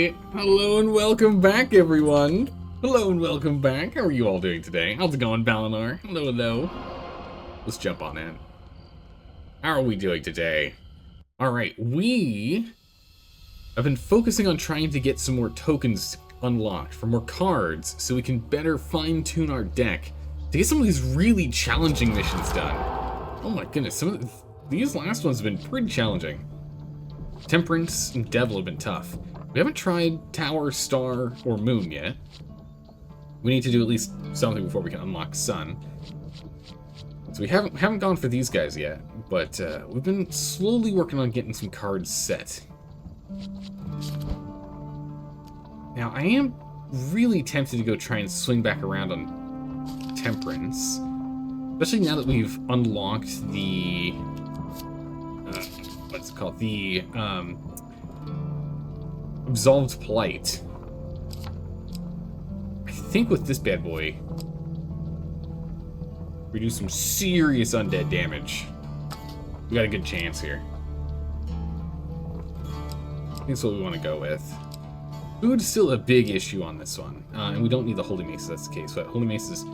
Alright, hello and welcome back, everyone. Hello and welcome back. How are you all doing today? How's it going, Balinor? Hello, hello. Let's jump on in. How are we doing today? Alright, we have been focusing on trying to get some more tokens unlocked for more cards so we can better fine-tune our deck to get some of these really challenging missions done. Oh my goodness, some of these last ones have been pretty challenging. Temperance and Devil have been tough. We haven't tried Tower, Star, or Moon yet. We need to do at least something before we can unlock Sun. So we haven't gone for these guys yet, but we've been slowly working on getting some cards set. Now, I am really tempted to go try and swing back around on Temperance, especially now that we've unlocked the what's it called? The Absolved Plight. I think with this bad boy, we do some serious undead damage. We got a good chance here. I think that's what we want to go with. Food's still a big issue on this one, and we don't need the Holy Mace if that's the case. But Holy Mace is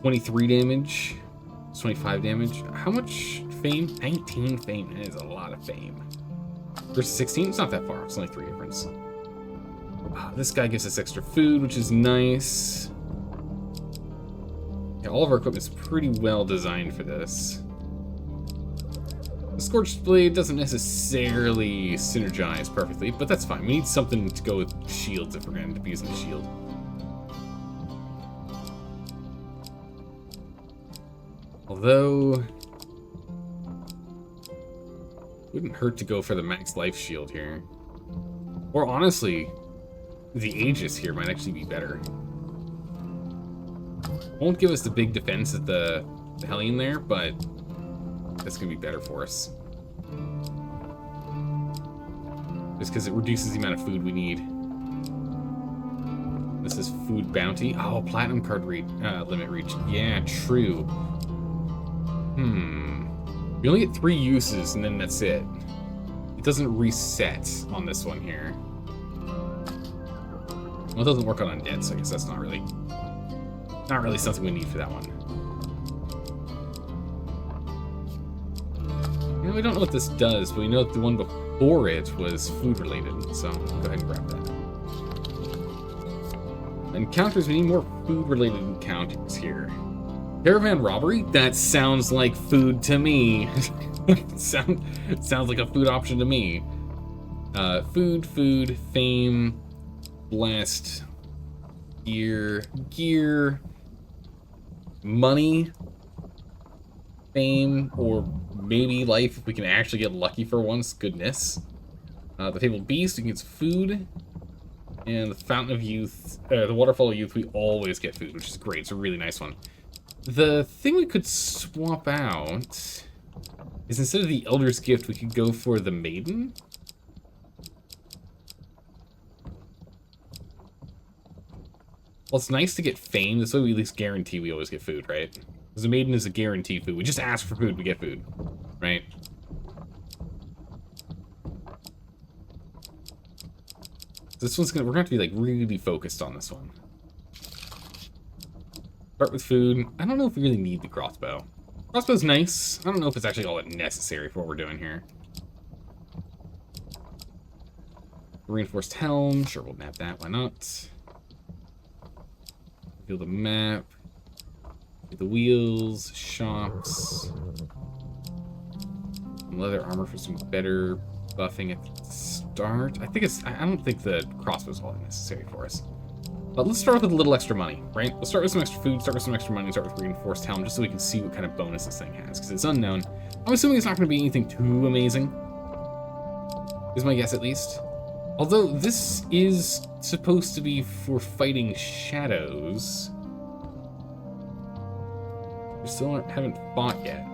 23 damage, it's 25 damage. How much fame? 19 fame. That is a lot of fame. Versus 16, it's not that far. It's only 3 difference. This guy gives us extra food, which is nice. Yeah, all of our equipment's pretty well designed for this. The Scorched Blade doesn't necessarily synergize perfectly, but that's fine. We need something to go with shields if we're going to be using the shield. Although, wouldn't hurt to go for the max life shield here. Or honestly, the Aegis here might actually be better. Won't give us the big defense at the Hellion there, but that's going to be better for us. Just because it reduces the amount of food we need. This is food bounty. Oh, platinum card limit reach. Yeah, true. We only get 3 uses and then that's it. It doesn't reset on this one here. Well, it doesn't work on undead, so I guess that's not really something we need for that one. You know, we don't know what this does, but we know that the one before it was food related, so I'll go ahead and grab that. Encounters, we need more food related encounters here. Caravan robbery? That sounds like food to me. Sounds like a food option to me. Food, fame, blessed, gear, money, fame, or maybe life if we can actually get lucky for once. Goodness. The Fabled Beast, we can get food. And the Fountain of Youth, the Waterfall of Youth, we always get food, which is great. It's a really nice one. The thing we could swap out is instead of the Elder's Gift, we could go for the Maiden. Well, it's nice to get fame. This way we at least guarantee we always get food, right? Because the Maiden is a guaranteed food. We just ask for food, we get food, right? This one's we're gonna have to be like really focused on this one. Start with food. I don't know if we really need the crossbow. Crossbow's nice. I don't know if it's actually all that necessary for what we're doing here. Reinforced helm. Sure, we'll map that. Why not? Feel the map. Get the wheels. Shops. Some leather armor for some better buffing at the start. I don't think the crossbow's all that necessary for us. But let's start with a little extra money, right? We'll start with some extra food, start with some extra money, start with reinforced helm, just so we can see what kind of bonus this thing has, because it's unknown. I'm assuming it's not going to be anything too amazing, is my guess at least. Although this is supposed to be for fighting shadows. We still haven't fought yet.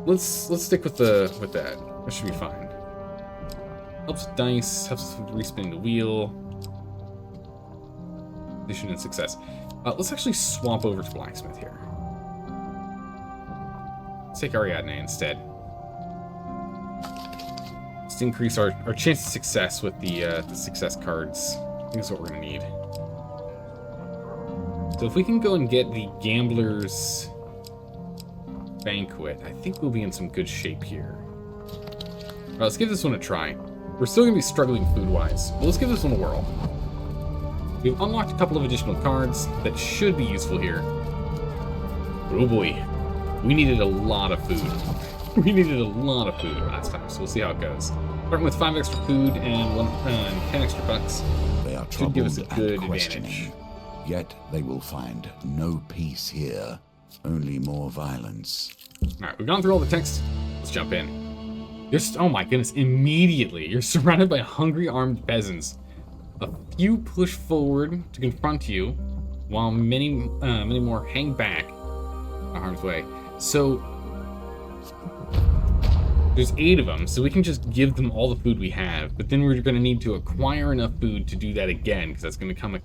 Let's stick with that. That should be fine. Helps with dice, helps with respinning the wheel. Addition and success. Let's actually swap over to blacksmith here. Let's take Ariadne instead. Just increase our chance of success with the success cards. I think that's what we're gonna need. So if we can go and get the Gambler's Banquet, I think we'll be in some good shape here. Alright, let's give this one a try. We're still gonna be struggling food-wise, but let's give this one a whirl. We've unlocked a couple of additional cards that should be useful here. Oh boy, we needed a lot of food. We needed a lot of food last time, so we'll see how it goes. Starting with 5 extra food and 10 extra bucks They are should give us a troubled good and questioning, advantage. yet they will find no peace here, only more violence. Alright, we've gone through all the text. Let's jump in. Just, oh my goodness, immediately you're surrounded by hungry armed peasants. A few push forward to confront you, while many more hang back in harm's way. So there's 8 of them, so we can just give them all the food we have, but then we're going to need to acquire enough food to do that again, because that's going to come,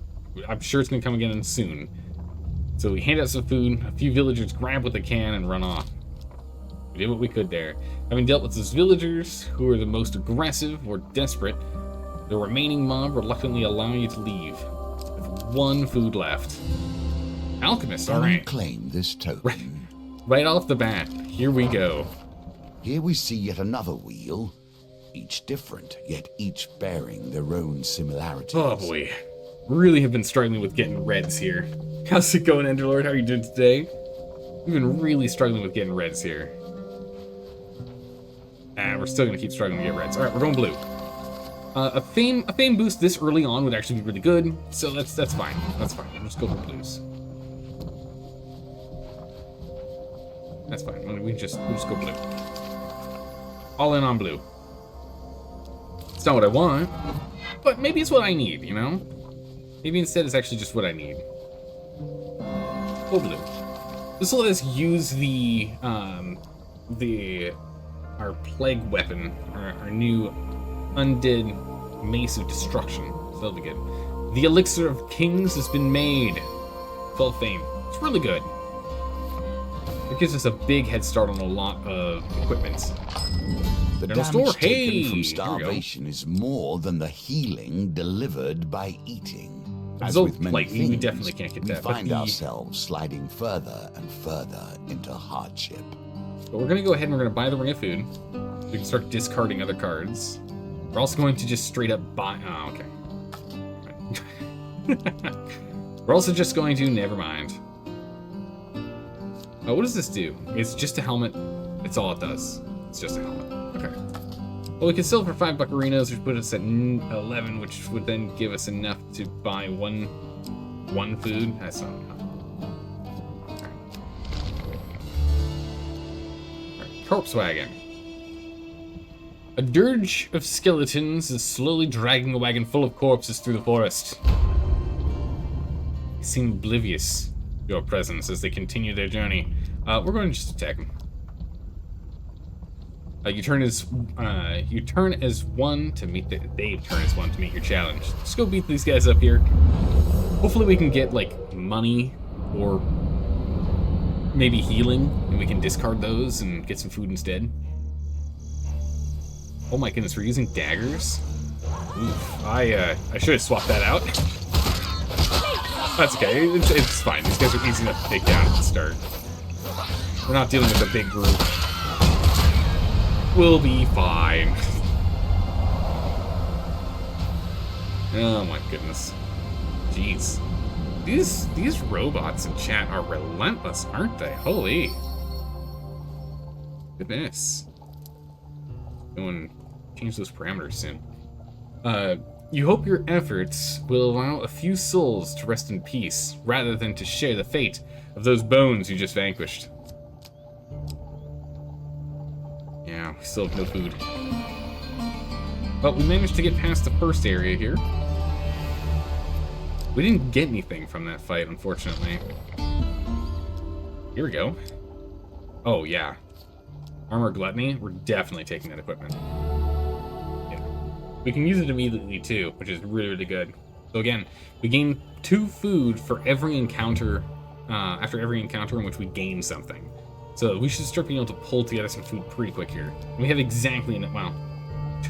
I'm sure it's going to come again soon. So we hand out some food, a few villagers grab what they can and run off. We did what we could there. Having dealt with those villagers, who are the most aggressive or desperate, the remaining mob reluctantly allow you to leave, with 1 food left. Alchemist, alright. Claim this token. Right off the bat, here we go. Here we see yet another wheel, each different, yet each bearing their own similarities. Oh boy. Really have been struggling with getting reds here. How's it going, Enderlord? How are you doing today? We've been really struggling with getting reds here. And we're still gonna keep struggling to get reds. Alright, we're going blue. A fame boost this early on would actually be really good, so that's fine. That's fine. We'll just go for blues. That's fine. We'll just go blue. All in on blue. It's not what I want, but maybe it's what I need, you know? Maybe instead it's actually just what I need. Go blue. This will let us use our plague weapon, our new undead mace of destruction. So that'll be good. The elixir of kings has been made. 12 fame. It's really good. It gives us a big head start on a lot of equipment. The General damage store. Hey, taken from here we go. starvation is more than the healing delivered by eating. As So, with many like, things, we definitely can't get we that, but find the- ourselves sliding further and further into hardship. But we're gonna go ahead and we're gonna buy the ring of food. We can start discarding other cards. We're also going to just straight up buy. Oh, okay. We're also just going to. Never mind. Oh, what does this do? It's just a helmet. It's all it does. It's just a helmet. Okay. Well, we can sell it for 5 buccarinos, which put us at 11, which would then give us enough to buy one food. That's not enough. Alright, corpse wagon. A dirge of skeletons is slowly dragging a wagon full of corpses through the forest. They seem oblivious to your presence as they continue their journey. We're going to just attack them. You turn as one to meet they turn as one to meet your challenge. Just go beat these guys up here. Hopefully we can get like money or maybe healing, and we can discard those and get some food instead. Oh my goodness, we're using daggers. Oof, I should have swapped that out. That's okay. It's fine. These guys are easy enough to take down at the start. We're not dealing with a big group. We'll be fine. Oh my goodness. Jeez. These robots in chat are relentless, aren't they? Holy. Goodness. Go and change those parameters soon. You hope your efforts will allow a few souls to rest in peace, rather than to share the fate of those bones you just vanquished. Yeah, we still have no food. But we managed to get past the first area here. We didn't get anything from that fight, unfortunately. Here we go. Oh, yeah. Armor Gluttony, we're definitely taking that equipment. Yeah. We can use it immediately, too, which is really, really good. So again, we gain 2 food for every encounter, after every encounter in which we gain something. So we should start being able to pull together some food pretty quick here. And we have exactly enough, well,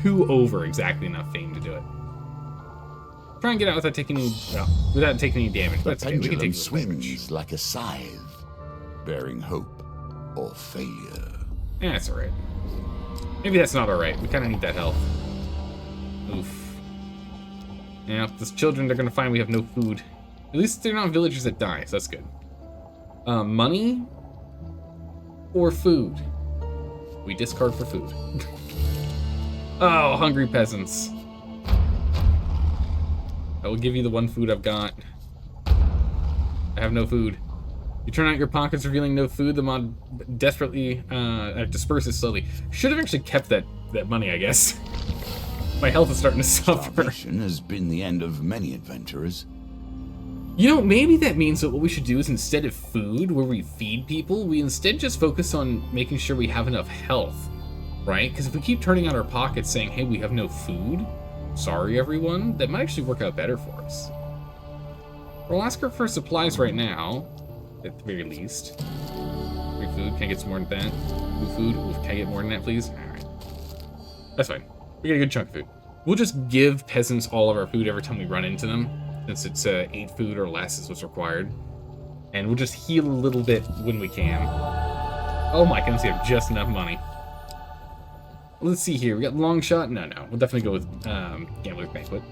2 over exactly enough fame to do it. Try and get out without taking any damage. The That's okay. We can pendulum take a little damage. swings like a scythe, bearing hope or failure. Yeah, that's alright. Maybe that's not alright. We kind of need that health. Oof. Yeah, those children, they're going to find we have no food. At least they're not villagers that die, so that's good. Money or food? We discard for food. Oh, hungry peasants. I will give you the 1 food I've got. I have no food. You turn out your pockets, revealing no food. The mod desperately disperses slowly. Should have actually kept that money, I guess. My health is starting to suffer. Starvation has been the end of many adventurers. You know, maybe that means that what we should do is instead of food, where we feed people, we instead just focus on making sure we have enough health, right? Because if we keep turning out our pockets saying, hey, we have no food, sorry everyone, that might actually work out better for us. We'll ask her for supplies right now, at the very least. Free food, can I get some more than that? Food, can I get more than that, please? Alright. That's fine. We get a good chunk of food. We'll just give peasants all of our food every time we run into them, since it's 8 food or less is what's required. And we'll just heal a little bit when we can. Oh my goodness, we have just enough money. Let's see here, we got long shot? No, we'll definitely go with Gambler's Banquet.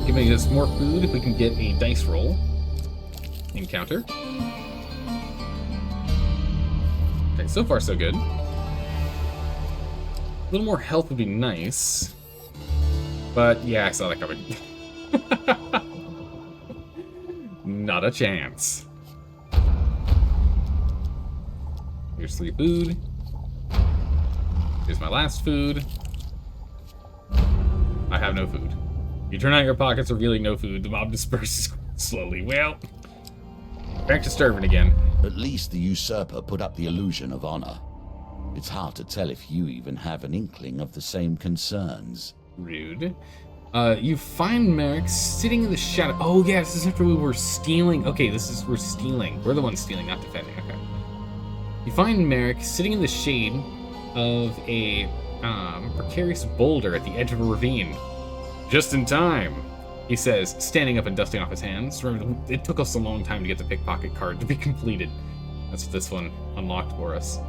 Giving us more food if we can get a dice roll. Encounter. Okay, so far so good. A little more health would be nice. But yeah, I saw that coming. Not a chance. Here's 3 food. Here's my last food. I have no food. You turn out your pockets, revealing no food. The mob disperses slowly. Well, back to starving again. At least the usurper put up the illusion of honor. It's hard to tell if you even have an inkling of the same concerns. Rude. You find Merrick sitting in the shadow. Oh yeah, this is after we were stealing. Okay, we're stealing. We're the ones stealing, not defending. Okay. You find Merrick sitting in the shade of a precarious boulder at the edge of a ravine. Just in time, he says, standing up and dusting off his hands. Remember, it took us a long time to get the pickpocket card to be completed. That's what this one unlocked for us.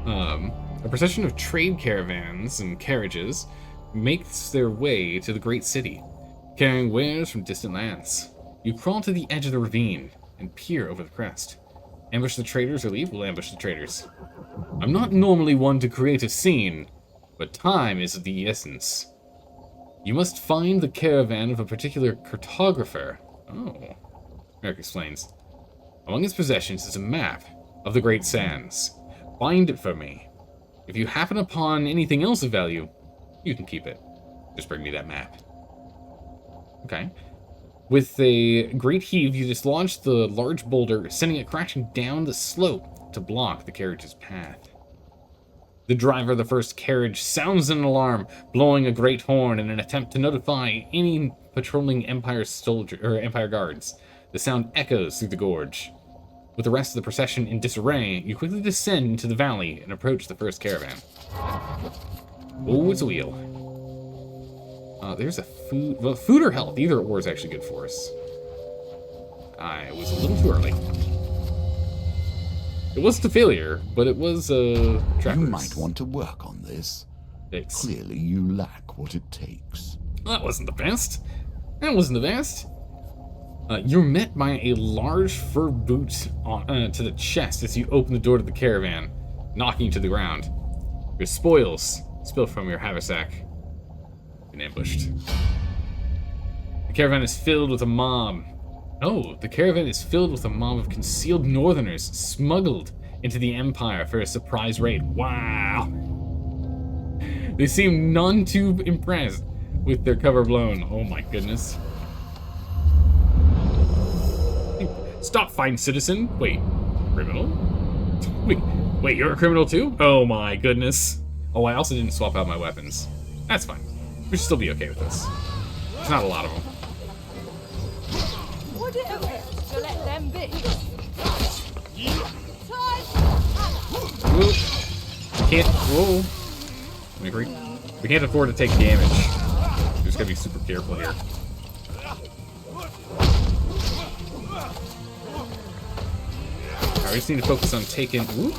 A procession of trade caravans and carriages makes their way to the great city, carrying wares from distant lands. You crawl to the edge of the ravine and peer over the crest. Ambush the traders or leave? We'll ambush the traders. I'm not normally one to create a scene, but time is of the essence. You must find the caravan of a particular cartographer. Oh, Merrick explains. Among his possessions is a map of the Great Sands. Find it for me. If you happen upon anything else of value, you can keep it. Just bring me that map. Okay. With a great heave, you dislodge the large boulder, sending it crashing down the slope to block the carriage's path. The driver of the first carriage sounds an alarm, blowing a great horn in an attempt to notify any patrolling Empire guards. The sound echoes through the gorge. With the rest of the procession in disarray, you quickly descend into the valley and approach the first caravan. Oh, it's a wheel. There's a food... Well, food or health. Either or is actually good for us. I was a little too early. It wasn't a failure, but it was trackers. You might want to work on this. Thanks. Clearly you lack what it takes. That wasn't the best. That wasn't the best. You're met by a large fur boot to the chest as you open the door to the caravan, knocking you to the ground. Your spoils spill from your haversack. Been ambushed. The caravan is filled with a mob. Oh, the caravan is filled with a mob of concealed northerners smuggled into the Empire for a surprise raid. Wow. They seem none too impressed with their cover blown. Oh my goodness. Stop, fine citizen. Wait, criminal? Wait, you're a criminal too? Oh my goodness. Oh, I also didn't swap out my weapons. That's fine. We should still be okay with this. There's not a lot of them. Would it have to let them be? Whoa. Can't. Whoa. 23. We can't afford to take damage. We just gotta be super careful here. Alright, we just need to focus on taking... Ooh. We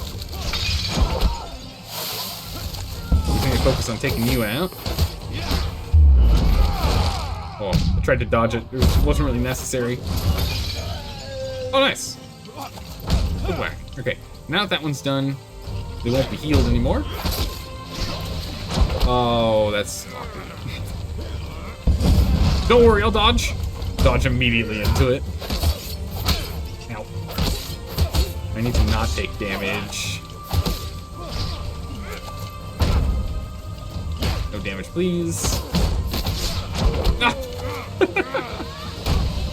just need to focus on taking you out. Oh, I tried to dodge it. It wasn't really necessary. Oh, nice. Good whack. Okay, now that one's done, they won't be healed anymore. Oh, that's... Don't worry, I'll dodge. Dodge immediately into it. Ow. I need to not take damage. No damage, please. Ah!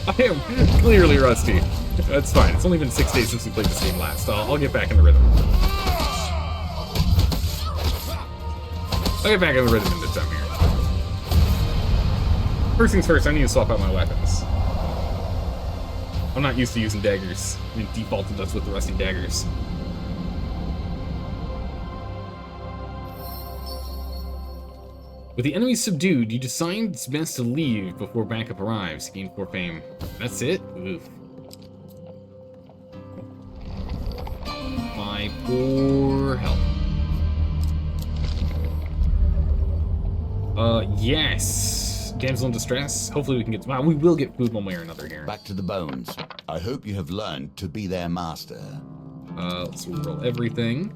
I am clearly rusty. That's fine. It's only been 6 days since we played this game last. I'll get back in the rhythm. I'll get back in the rhythm in the time here. First things first, I need to swap out my weapons. I'm not used to using daggers. I mean, defaulted us with the rusty daggers. With the enemies subdued, you decide it's best to leave before backup arrives. Gain 4 fame. That's it? Oof. 5 for health. Yes. Damsel in distress. Hopefully we can get... Well, we will get food one way or another here. Back to the bones. I hope you have learned to be their master. Let's roll everything.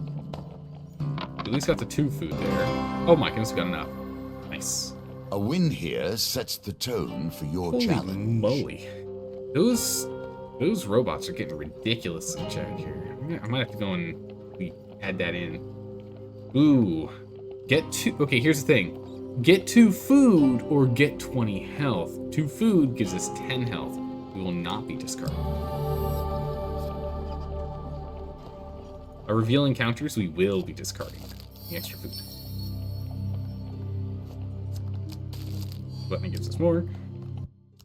At least got the 2 food there. Oh my goodness, we got enough. Nice. A win here sets the tone for your Holy challenge. moly. Those robots are getting ridiculous in chat here. I might have to go and add that in. Ooh. Get 2... Okay, here's the thing. Get 2 food or get 20 health. 2 food gives us 10 health. We will not be discarded. Our reveal encounters, we will be discarding the extra food. Button gives us more.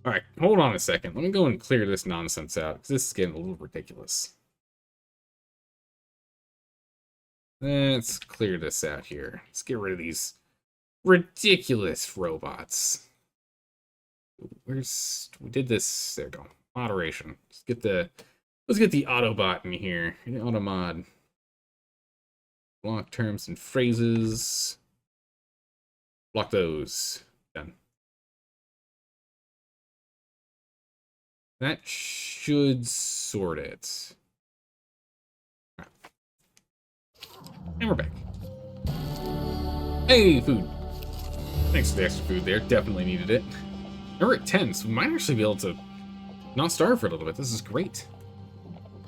Alright, hold on a second. Let me go and clear this nonsense out, because this is getting a little ridiculous. Let's clear this out here. Let's get rid of these ridiculous robots. We did this, there we go. Moderation. Let's get the Autobot in here. The Automod. Block terms and phrases. Block those. Done. That should sort it. Right. And we're back. Hey, food. Thanks for the extra food there. Definitely needed it. Now we're at 10, so we might actually be able to not starve for a little bit. This is great.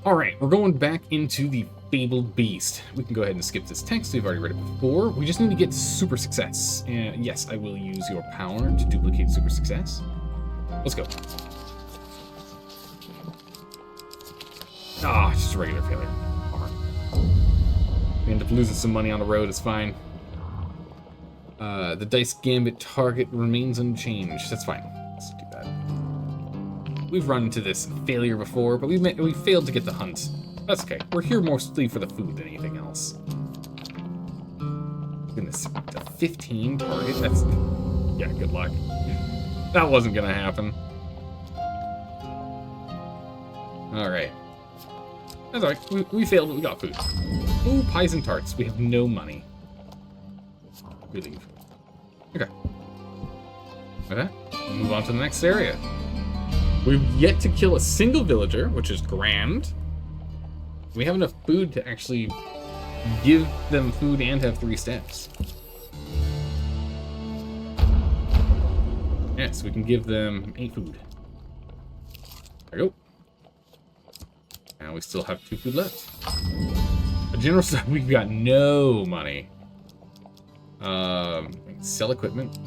Alright, we're going back into the Fabled Beast. We can go ahead and skip this text. We've already read it before. We just need to get super success. And yes, I will use your power to duplicate super success. Let's go. Ah, just a regular failure. Bummer. We end up losing some money on the road. It's fine. The dice gambit target remains unchanged. That's fine. Let's do that. We've run into this failure before, but we failed to get the hunt. That's okay. We're here mostly for the food than anything else. Goodness, a 15 target? That's... Yeah, good luck. That wasn't gonna happen. Alright. That's alright. We failed, but we got food. Ooh, pies and tarts. We have no money. We leave. Okay. Okay. Move on to the next area. We've yet to kill a single villager, which is grand. We have enough food to actually give them food and have 3 steps. Yes, we can give them 8 food. There we go. Now we still have 2 food left. A general stuff, we've got no money. Sell equipment.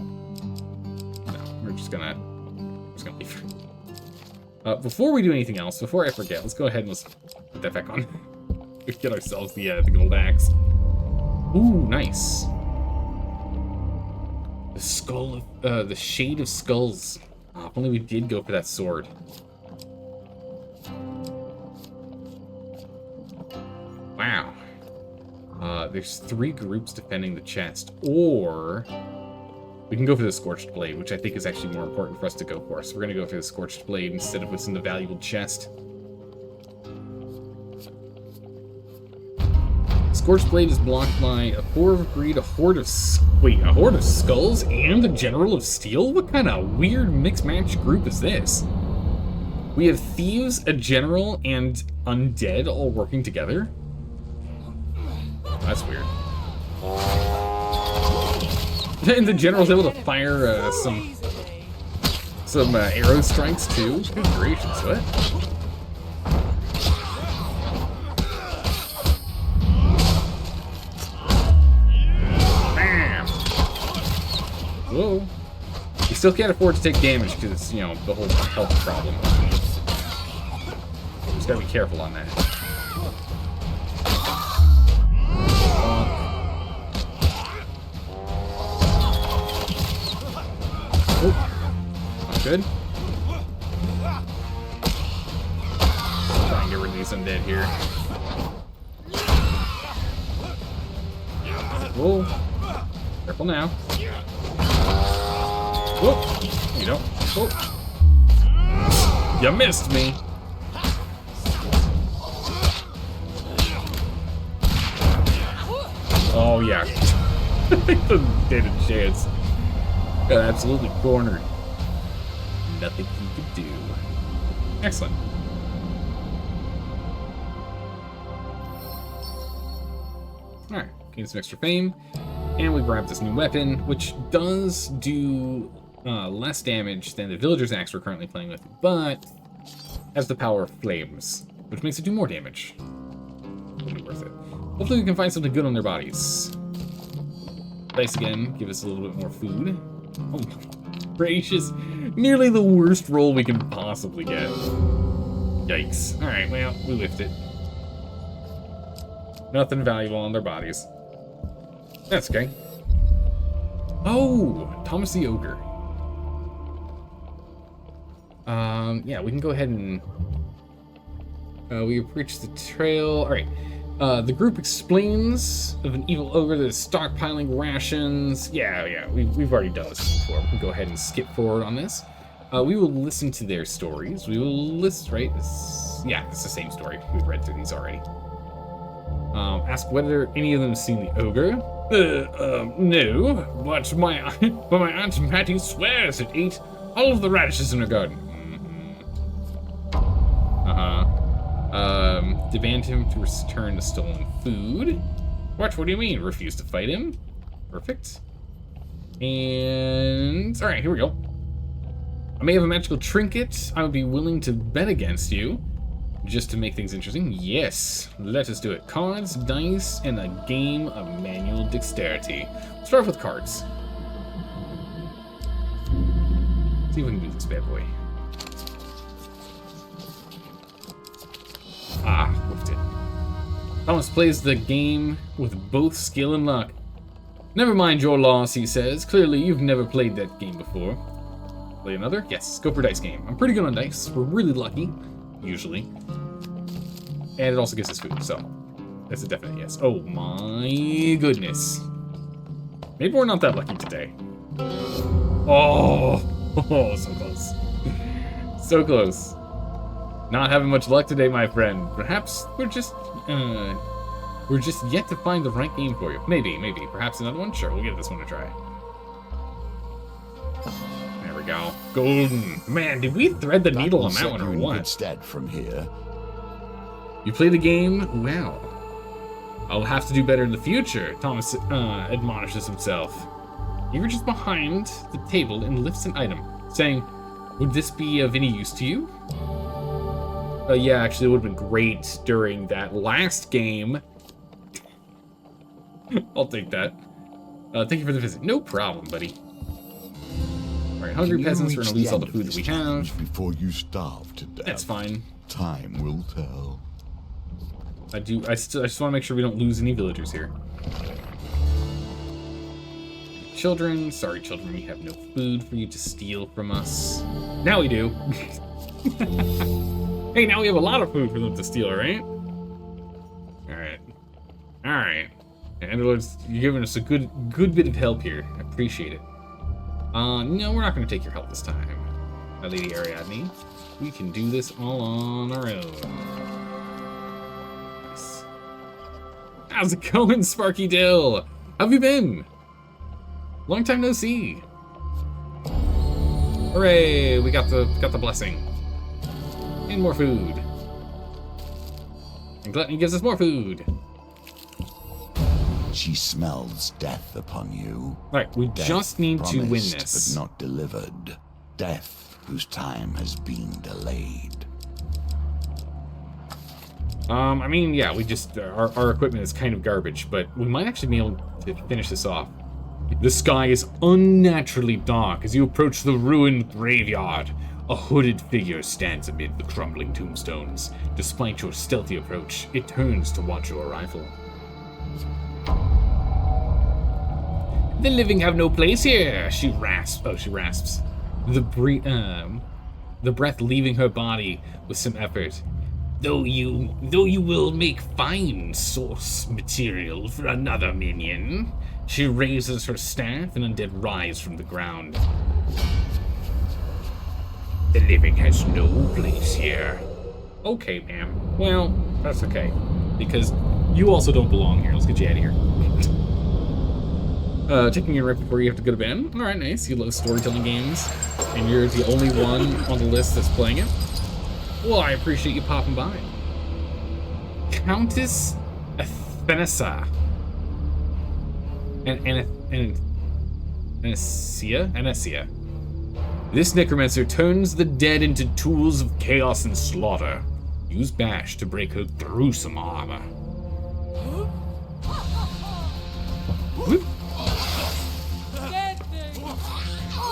No, we're just gonna leave. Before we do anything else, before I forget, let's go ahead and let's put that back on. Get ourselves the gold axe. Ooh, nice. The skull of, the shade of skulls. Oh, if only we did go for that sword. Wow. There's 3 groups defending the chest, or we can go for the Scorched Blade, which I think is actually more important for us to go for. So we're going to go for the Scorched Blade instead of what's in the valuable chest. Scorched Blade is blocked by a 4 of Greed, a Horde of Skulls, and a General of Steel? What kind of weird mixed-match group is this? We have Thieves, a General, and Undead all working together? That's weird. And the General's able to fire some arrow strikes too. Good gracious, what? Bam! Whoa. You still can't afford to take damage because it's, you know, the whole health problem. Just gotta be careful on that. Oh, not good. Try and get rid of these undead here. Whoa. Careful now. Whoa. You don't. Oh. You missed me. Oh, yeah. I couldn't stand a chance. Got absolutely cornered. Nothing he could do. Excellent. Alright, gain some extra fame. And we grab this new weapon, which does do less damage than the Villager's Axe we're currently playing with, but has the power of flames, which makes it do more damage. It'll be worth it. Hopefully we can find something good on their bodies. Dice again, give us a little bit more food. Oh my gracious. Nearly the worst roll we can possibly get. Yikes. Alright, well, we whiffed it. Nothing valuable on their bodies. That's okay. Oh, Thomas the Ogre. Yeah, we can go ahead and... we approach the trail. Alright. The group explains of an evil ogre that is stockpiling rations. Yeah, we've already done this before. We can go ahead and skip forward on this. We will listen to their stories. We will list, right? Yeah, it's the same story. We've read through these already. Ask whether any of them have seen the ogre. No, but my Aunt Mattie swears it ate all of the radishes in her garden. Demand him to return the stolen food. What do you mean? Refuse to fight him? Perfect. And... alright, here we go. I may have a magical trinket. I would be willing to bet against you. Just to make things interesting. Yes, let us do it. Cards, dice, and a game of manual dexterity. Let's start with cards. See if we can do this bad boy. Ah, whiffed it. Thomas plays the game with both skill and luck. Never mind your loss, he says. Clearly, you've never played that game before. Play another? Yes, go for dice game. I'm pretty good on dice. We're really lucky, usually. And it also gives us food, so that's a definite yes. Oh my goodness. Maybe we're not that lucky today. Oh, so close. So close. Not having much luck today, my friend. Perhaps we're just yet to find the right game for you. Maybe. Perhaps another one? Sure, we'll give this one a try. There we go. Golden. Man, did we thread the needle on that one or what? Instead from here. You play the game? Well, I'll have to do better in the future, Thomas admonishes himself. He reaches behind the table and lifts an item, saying, would this be of any use to you? Yeah, actually, it would have been great during that last game. I'll take that. Thank you for the visit. No problem, buddy. Alright, hungry peasants are going to lose all the food that we have. Before you starve to death. That's fine. Time will tell. I just want to make sure we don't lose any villagers here. Children, sorry children, we have no food for you to steal from us. Now we do. Hey, now we have a lot of food for them to steal, right? Alright. Alright. Andalords, you're giving us a good bit of help here. I appreciate it. No, we're not going to take your help this time, Lady Ariadne. We can do this all on our own. Nice. How's it going, Sparky Dill? How have you been? Long time no see. Hooray! We got the blessing. And more food. And Gluttony gives us more food. She smells death upon you. Right, we Death just need to win promised this. but not delivered. Death whose time has been delayed. I mean, yeah, we just our equipment is kind of garbage, but we might actually be able to finish this off. The sky is unnaturally dark as you approach the ruined graveyard. A hooded figure stands amid the crumbling tombstones. Despite your stealthy approach, it turns to watch your arrival. The living have no place here, she rasps. Oh, she rasps. The breath leaving her body with some effort. Though you will make fine source material for another minion. She raises her staff and undead rise from the ground. The living has no place here. Okay, ma'am. Well, that's okay. Because you also don't belong here. Let's get you out of here. Taking your right before you have to go to bed. Alright, nice. You love storytelling games. And you're the only one on the list that's playing it. Well, I appreciate you popping by. Countess Athenassa. Anessia. This necromancer turns the dead into tools of chaos and slaughter. Use Bash to break her gruesome armor. Whoop.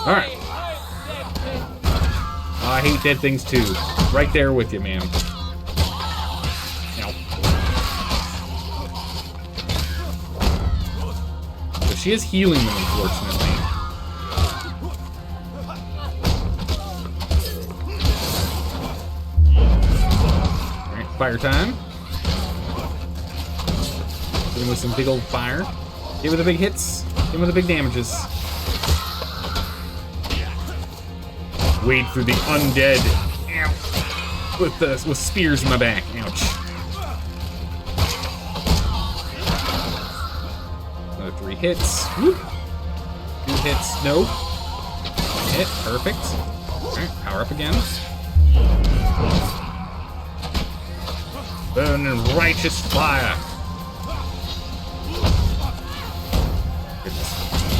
Alright. I hate dead things too. Right there with you, man. Ow. So she is healing them, unfortunately. Alright, fire time. Hit him with some big old fire. Hit with the big hits. Hit with the big damages. Wade through the undead. Ow. With spears in my back. Ouch. Another 3 hits. Whoop. 2 hits. No. Hit. Perfect. Alright, power up again. Burning righteous fire. Goodness.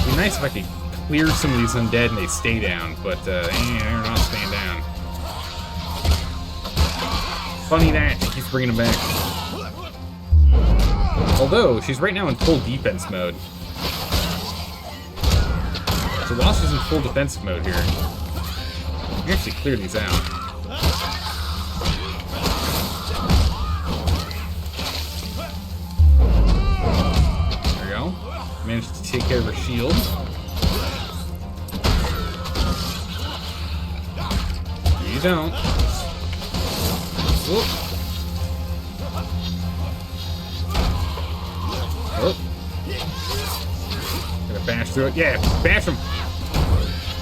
It'd be nice if I could clear some of these undead and they stay down, but they're not staying down. Funny that, she keeps bringing them back. Although, she's right now in full defense mode. So while she's in full defensive mode here, I can actually clear these out. There we go. Managed to take care of her shield. You don't. Whoop. Oh. Gonna bash through it. Yeah, bash him.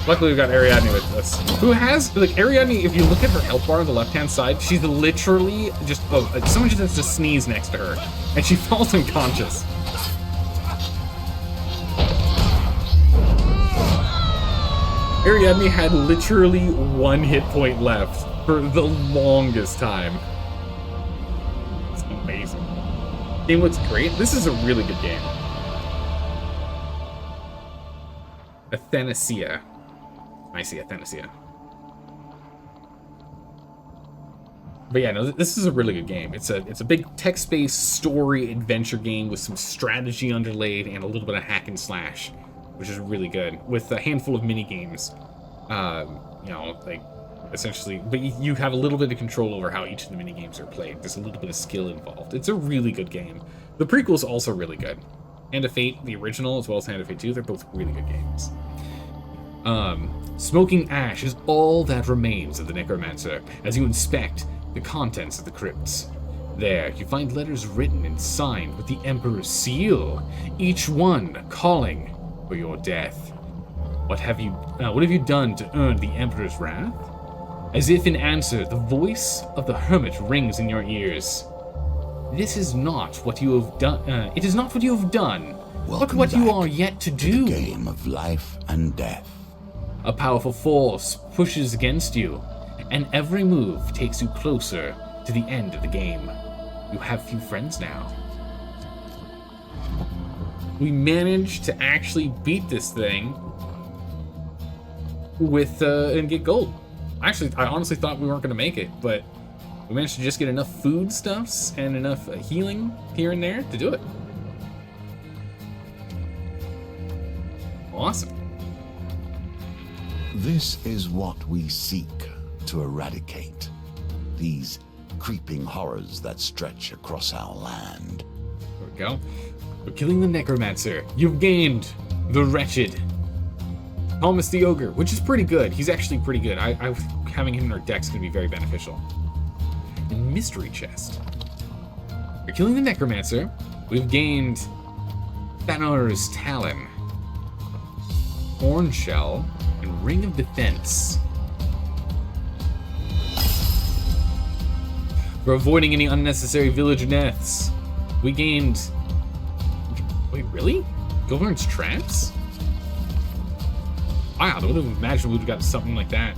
Luckily, we've got Ariadne with us. Who has, like, Ariadne, if you look at her health bar on the left-hand side, she's literally just, someone just has to sneeze next to her, and she falls unconscious. Ariadne had literally 1 hit point left for the longest time. It's amazing. Game looks great. This is a really good game. Athenassa. I see Athenassa. But yeah, no, this is a really good game. It's a big text-based story adventure game with some strategy underlaid and a little bit of hack and slash, which is really good, with a handful of mini games. You know, like, essentially, but you have a little bit of control over how each of the mini games are played. There's a little bit of skill involved. It's a really good game. The prequel's also really good. Hand of Fate, the original, as well as Hand of Fate 2, they're both really good games. Smoking ash is all that remains of the Necromancer as you inspect the contents of the crypts. There, you find letters written and signed with the Emperor's seal, each one calling for your death. What have you done to earn the Emperor's wrath? As if in answer, the voice of the hermit rings in your ears. This is not what you have done. It is not what you have done, but what you are yet to do. The game of life and death. A powerful force pushes against you, and every move takes you closer to the end of the game. You have few friends now. We managed to actually beat this thing with and get gold. Actually, I honestly thought we weren't going to make it, but we managed to just get enough foodstuffs and enough healing here and there to do it. Awesome. This is what we seek to eradicate. These creeping horrors that stretch across our land. There we go. We're killing the Necromancer. You've gained the Wretched. Thomas the Ogre, which is pretty good. He's actually pretty good. Having him in our deck's going to be very beneficial. And Mystery Chest. We're killing the Necromancer. We've gained Thanor's Talon, Horn Shell, and Ring of Defense. For avoiding any unnecessary village deaths, we gained... Wait, really? Gilbjorn's Traps? Wow, I would have imagined we would have got something like that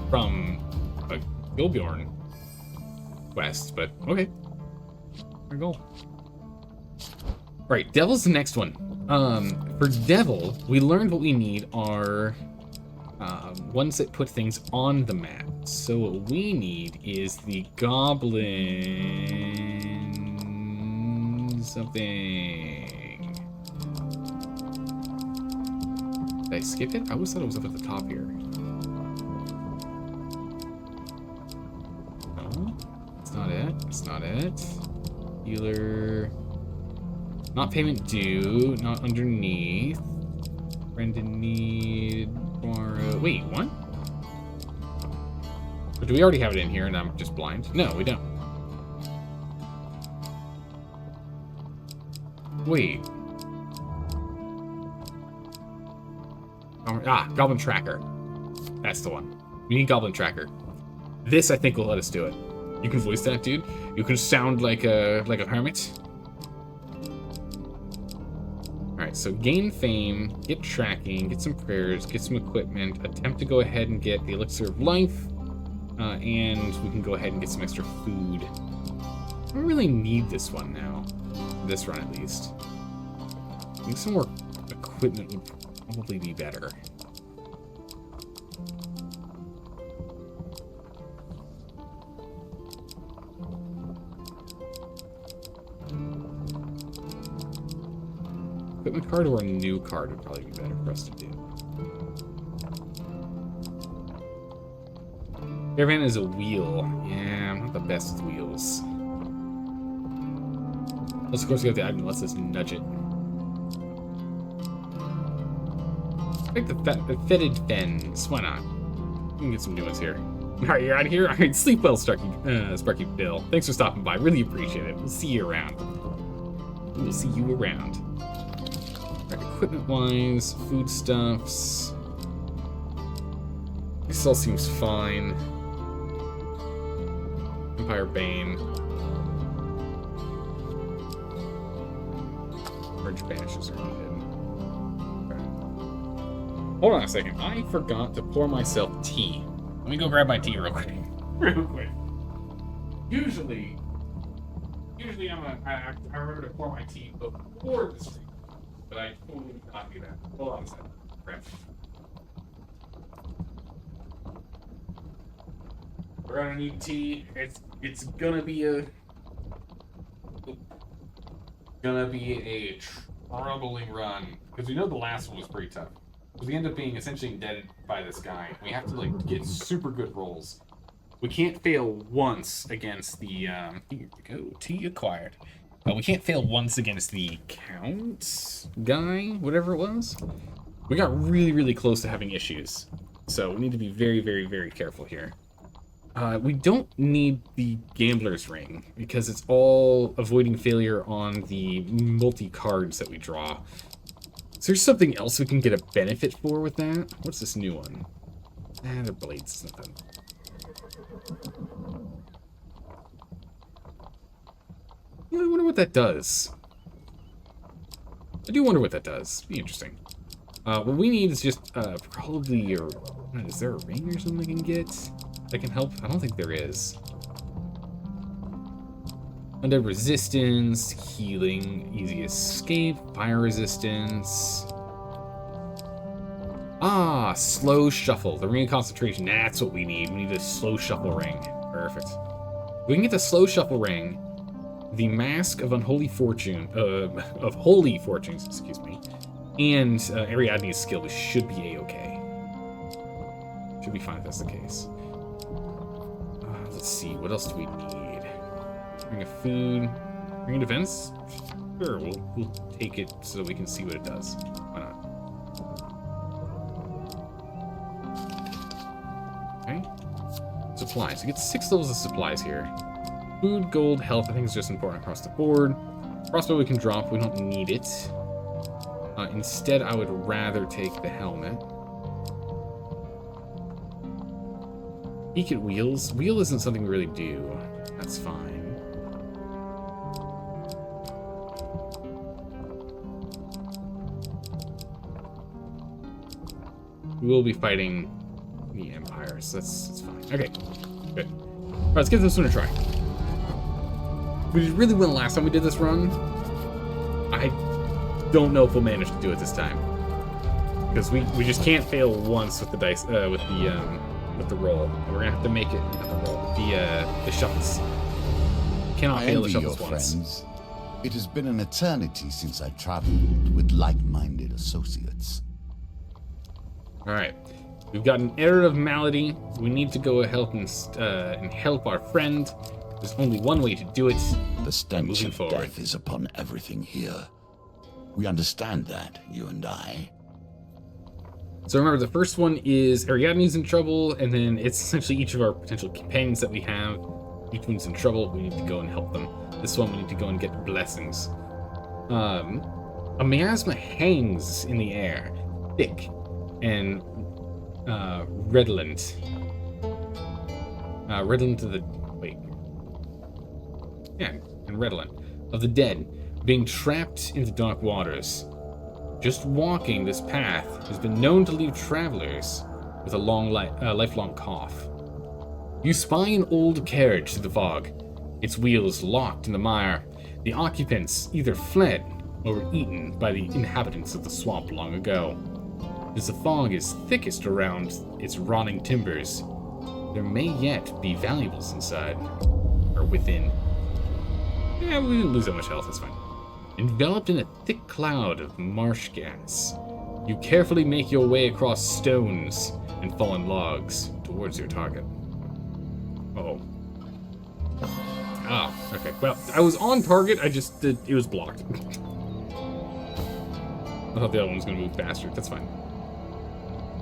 from a Gilbjorn quest, but okay. There we go. Right, Devil's the next one. For Devil, we learned what we need are ones that put things on the map. So what we need is the Goblin something. Did I skip it? I always thought it was up at the top here. No, that's not it. That's not it. Healer. Not payment due. Not underneath. Friend in need. Borrow. Wait, what? Or do we already have it in here and I'm just blind? No, we don't. Wait. Goblin Tracker. That's the one. We need Goblin Tracker. This, I think, will let us do it. You can voice that, dude. You can sound like a hermit. Alright, so gain fame, get tracking, get some prayers, get some equipment, attempt to go ahead and get the elixir of life, and we can go ahead and get some extra food. I don't really need this one now. This run, at least. I think some more equipment would probably be better. Equipment card or a new card would probably be better for us to do. Caravan is a wheel. Yeah, I'm not the best with wheels. Let's, of course, go to the item. Let's just nudge it. I think the fetid fens. Why not? We can get some new ones here. Alright, you're out of here? Alright, sleep well, Sparky Bill. Thanks for stopping by. Really appreciate it. We'll see you around. We'll see you around. Alright, equipment-wise, foodstuffs. This all seems fine. Empire Bane. Orange banishes are needed. Okay. Hold on a second. I forgot to pour myself tea. Let me go grab my tea real quick. Real quick. Usually I remember to pour my tea before the stream, but I totally did not do that. Hold on a second. Grab. We're gonna need tea. It's gonna be a troubling run because we know the last one was pretty tough. We end up being essentially indebted by this guy. We have to like get super good rolls. We can't fail once against the here we go, tea acquired. We can't fail once against the count guy, whatever it was. We got really, really close to having issues. So we need to be very, very, very careful here. We don't need the gambler's ring because it's all avoiding failure on the multi-cards that we draw. Is there something else we can get a benefit for with that? What's this new one? The blades, nothing. I wonder what that does. I do wonder what that does. Be interesting. What we need is just probably is there a ring or something I can get that can help? I don't think there is. Undead resistance, healing, easy escape, fire resistance. Ah, slow shuffle. The ring of concentration. That's what we need. We need a slow shuffle ring. Perfect. We can get the slow shuffle ring, the mask of unholy fortune, of holy fortunes, excuse me, and Ariadne's skill. We should be a-okay. Should be fine if that's the case. Let's see. What else do we need? Ring of food. Ring of defense? Sure, we'll take it so that we can see what it does. Why not? Okay. Supplies. We get 6 levels of supplies here. Food, gold, health, I think it's just important across the board. Crossbow we can drop, we don't need it. Instead, I would rather take the helmet. Peek at wheels. Wheel isn't something we really do. That's fine. We will be fighting the Empire, so that's fine. Okay, good. Alright, let's give this one a try. We did really well last time we did this run. I don't know if we'll manage to do it this time. Because we just can't fail once with the dice, with the roll. We're gonna have to make it, not the roll, the shuffles. Cannot fail the shuffles once. Friends. It has been an eternity since I traveled with like-minded associates. Alright. We've got an error of malady. We need to go help and help our friend. There's only one way to do it. The stench of death is upon everything here. We understand that, you and I. So remember, the first one is Ariadne's in trouble, and then it's essentially each of our potential companions that we have. Each one's in trouble. We need to go and help them. This one, we need to go and get blessings. A miasma hangs in the air, thick and redolent. Redolent of the... wait. Yeah, and redolent. Of the dead, being trapped into dark waters. Just walking this path has been known to leave travelers with a lifelong cough. You spy an old carriage through the fog, its wheels locked in the mire. The occupants either fled or were eaten by the inhabitants of the swamp long ago. As the fog is thickest around its rotting timbers, there may yet be valuables inside, or within. Yeah, we didn't lose that much health, that's fine. Enveloped in a thick cloud of marsh gas, you carefully make your way across stones and fallen logs towards your target. Uh-oh. Ah, okay. Well, I was on target, it was blocked. I thought the other one was going to move faster. That's fine.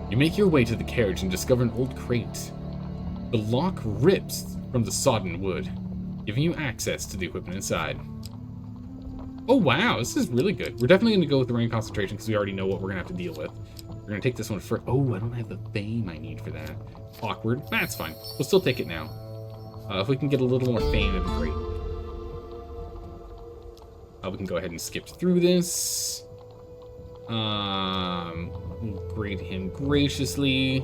You make your way to the carriage and discover an old crate. The lock rips from the sodden wood, giving you access to the equipment inside. Oh wow, this is really good. We're definitely going to go with the ring of concentration because we already know what we're going to have to deal with. We're going to take this one first. Oh, I don't have the fame I need for that. Awkward. That's fine. We'll still take it now. If we can get a little more fame, that'd be great. We can go ahead and skip through this. We'll grade him graciously.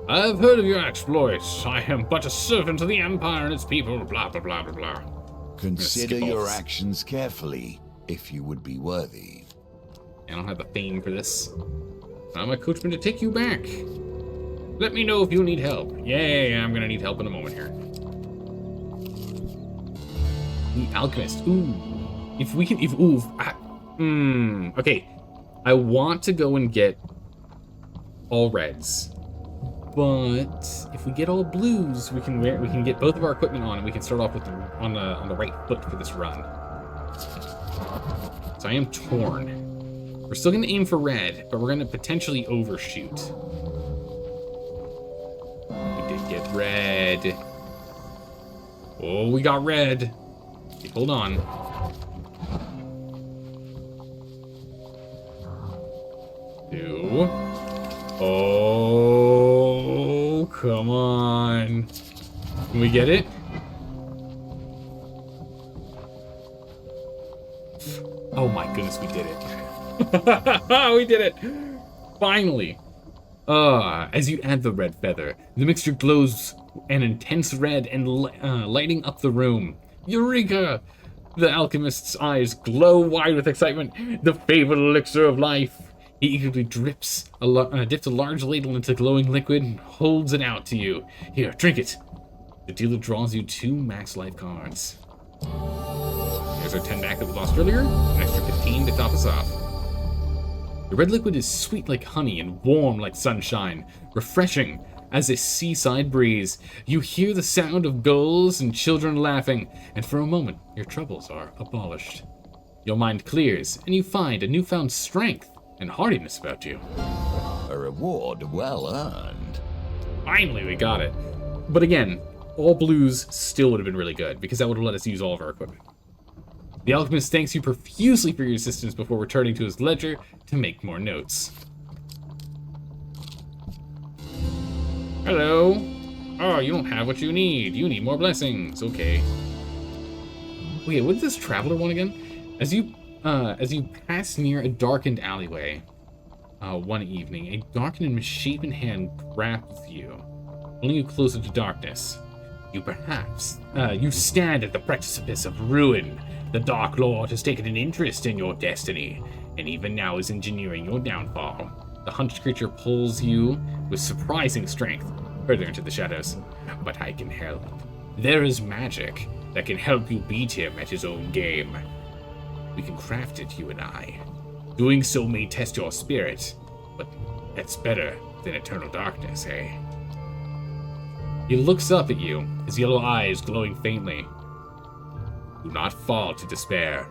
I've heard of your exploits. I am but a servant of the Empire and its people, blah, blah, blah, blah, blah. Consider your actions carefully, if you would be worthy. I don't have the fame for this. I'm a coachman to take you back. Let me know if you need help. Yeah, I'm gonna need help in a moment here. The alchemist. Ooh. If we can, okay. I want to go and get all reds. But if we get all blues, we can get both of our equipment on, and we can start off with on the right foot for this run. So I am torn. We're still going to aim for red, but we're going to potentially overshoot. We did get red. Oh, we got red. Okay, hold on. Two. Oh, come on. Can we get it? Oh my goodness, we did it. We did it. Finally. As you add the red feather, the mixture glows an intense red and lighting up the room. Eureka! The alchemist's eyes glow wide with excitement. The favorite elixir of life. He eagerly dips a large ladle into glowing liquid and holds it out to you. Here, drink it. The dealer draws you 2 max life cards. There's our 10 back that we lost earlier, an extra 15 to top us off. The red liquid is sweet like honey and warm like sunshine, refreshing as a seaside breeze. You hear the sound of gulls and children laughing, and for a moment, your troubles are abolished. Your mind clears, and you find a newfound strength and hardiness about you. A reward well earned. Finally, we got it. But again, all blues still would have been really good, because that would have let us use all of our equipment. The alchemist thanks you profusely for your assistance before returning to his ledger to make more notes. Hello. Oh, you don't have what you need. You need more blessings. Okay. Wait, what is this traveler one again? As you pass near a darkened alleyway, one evening, a darkened and misshapen hand grabs you, pulling you closer to darkness. You stand at the precipice of ruin. The Dark Lord has taken an interest in your destiny, and even now is engineering your downfall. The hunched creature pulls you with surprising strength further into the shadows. But I can help. There is magic that can help you beat him at his own game. We can craft it, you and I. Doing so may test your spirit, but that's better than eternal darkness, eh? He looks up at you, his yellow eyes glowing faintly. Do not fall to despair.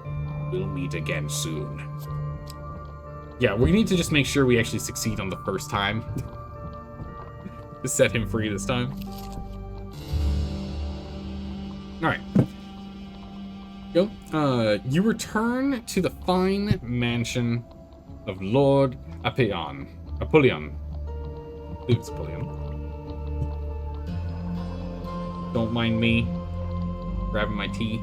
We'll meet again soon. Yeah, we need to just make sure we actually succeed on the first time. To set him free this time. Alright. Go. You return to the fine mansion of Lord Apollyon. Oops, Apollyon. Don't mind me grabbing my tea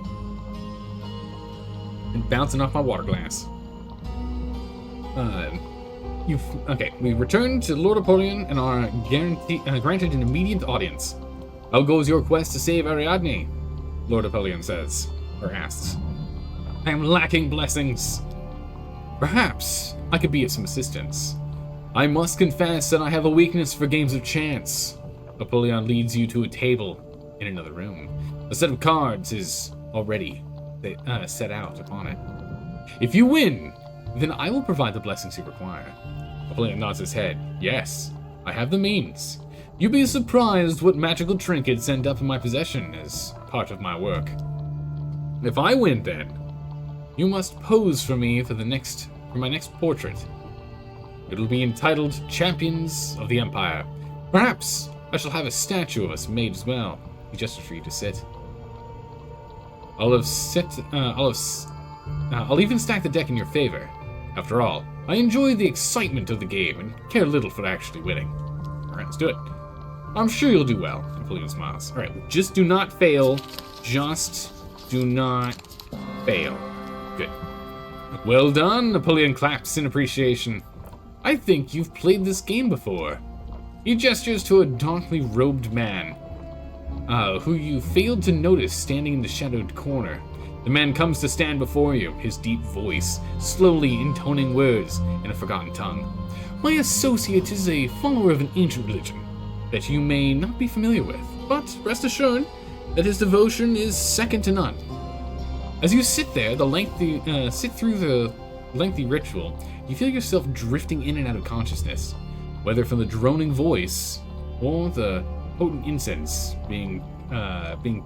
and bouncing off my water glass. Okay, we return to Lord Apollyon and are granted an immediate audience. How goes your quest to save Ariadne? Lord Apollyon says, or asks. I am lacking blessings. Perhaps I could be of some assistance. I must confess that I have a weakness for games of chance. Apollyon leads you to a table in another room. A set of cards is already set out upon it. If you win, then I will provide the blessings you require. Apollyon nods his head. Yes, I have the means. You'd be surprised what magical trinkets end up in my possession as part of my work. If I win, then you must pose for me for my next portrait. It'll be entitled Champions of the Empire. Perhaps I shall have a statue of us made as well. He gestures for you to sit. I'll even stack the deck in your favor. After all, I enjoy the excitement of the game and care little for actually winning. Alright, let's do it. I'm sure you'll do well. Apollyon smiles. Alright, just do not fail. Just do not fail. Good. Well done, Apollyon claps in appreciation. I think you've played this game before. He gestures to a darkly robed man, who you failed to notice standing in the shadowed corner. The man comes to stand before you, his deep voice slowly intoning words in a forgotten tongue. My associate is a follower of an ancient religion that you may not be familiar with, but rest assured that his devotion is second to none. As you sit there, sit through the lengthy ritual, you feel yourself drifting in and out of consciousness, whether from the droning voice or the potent incense being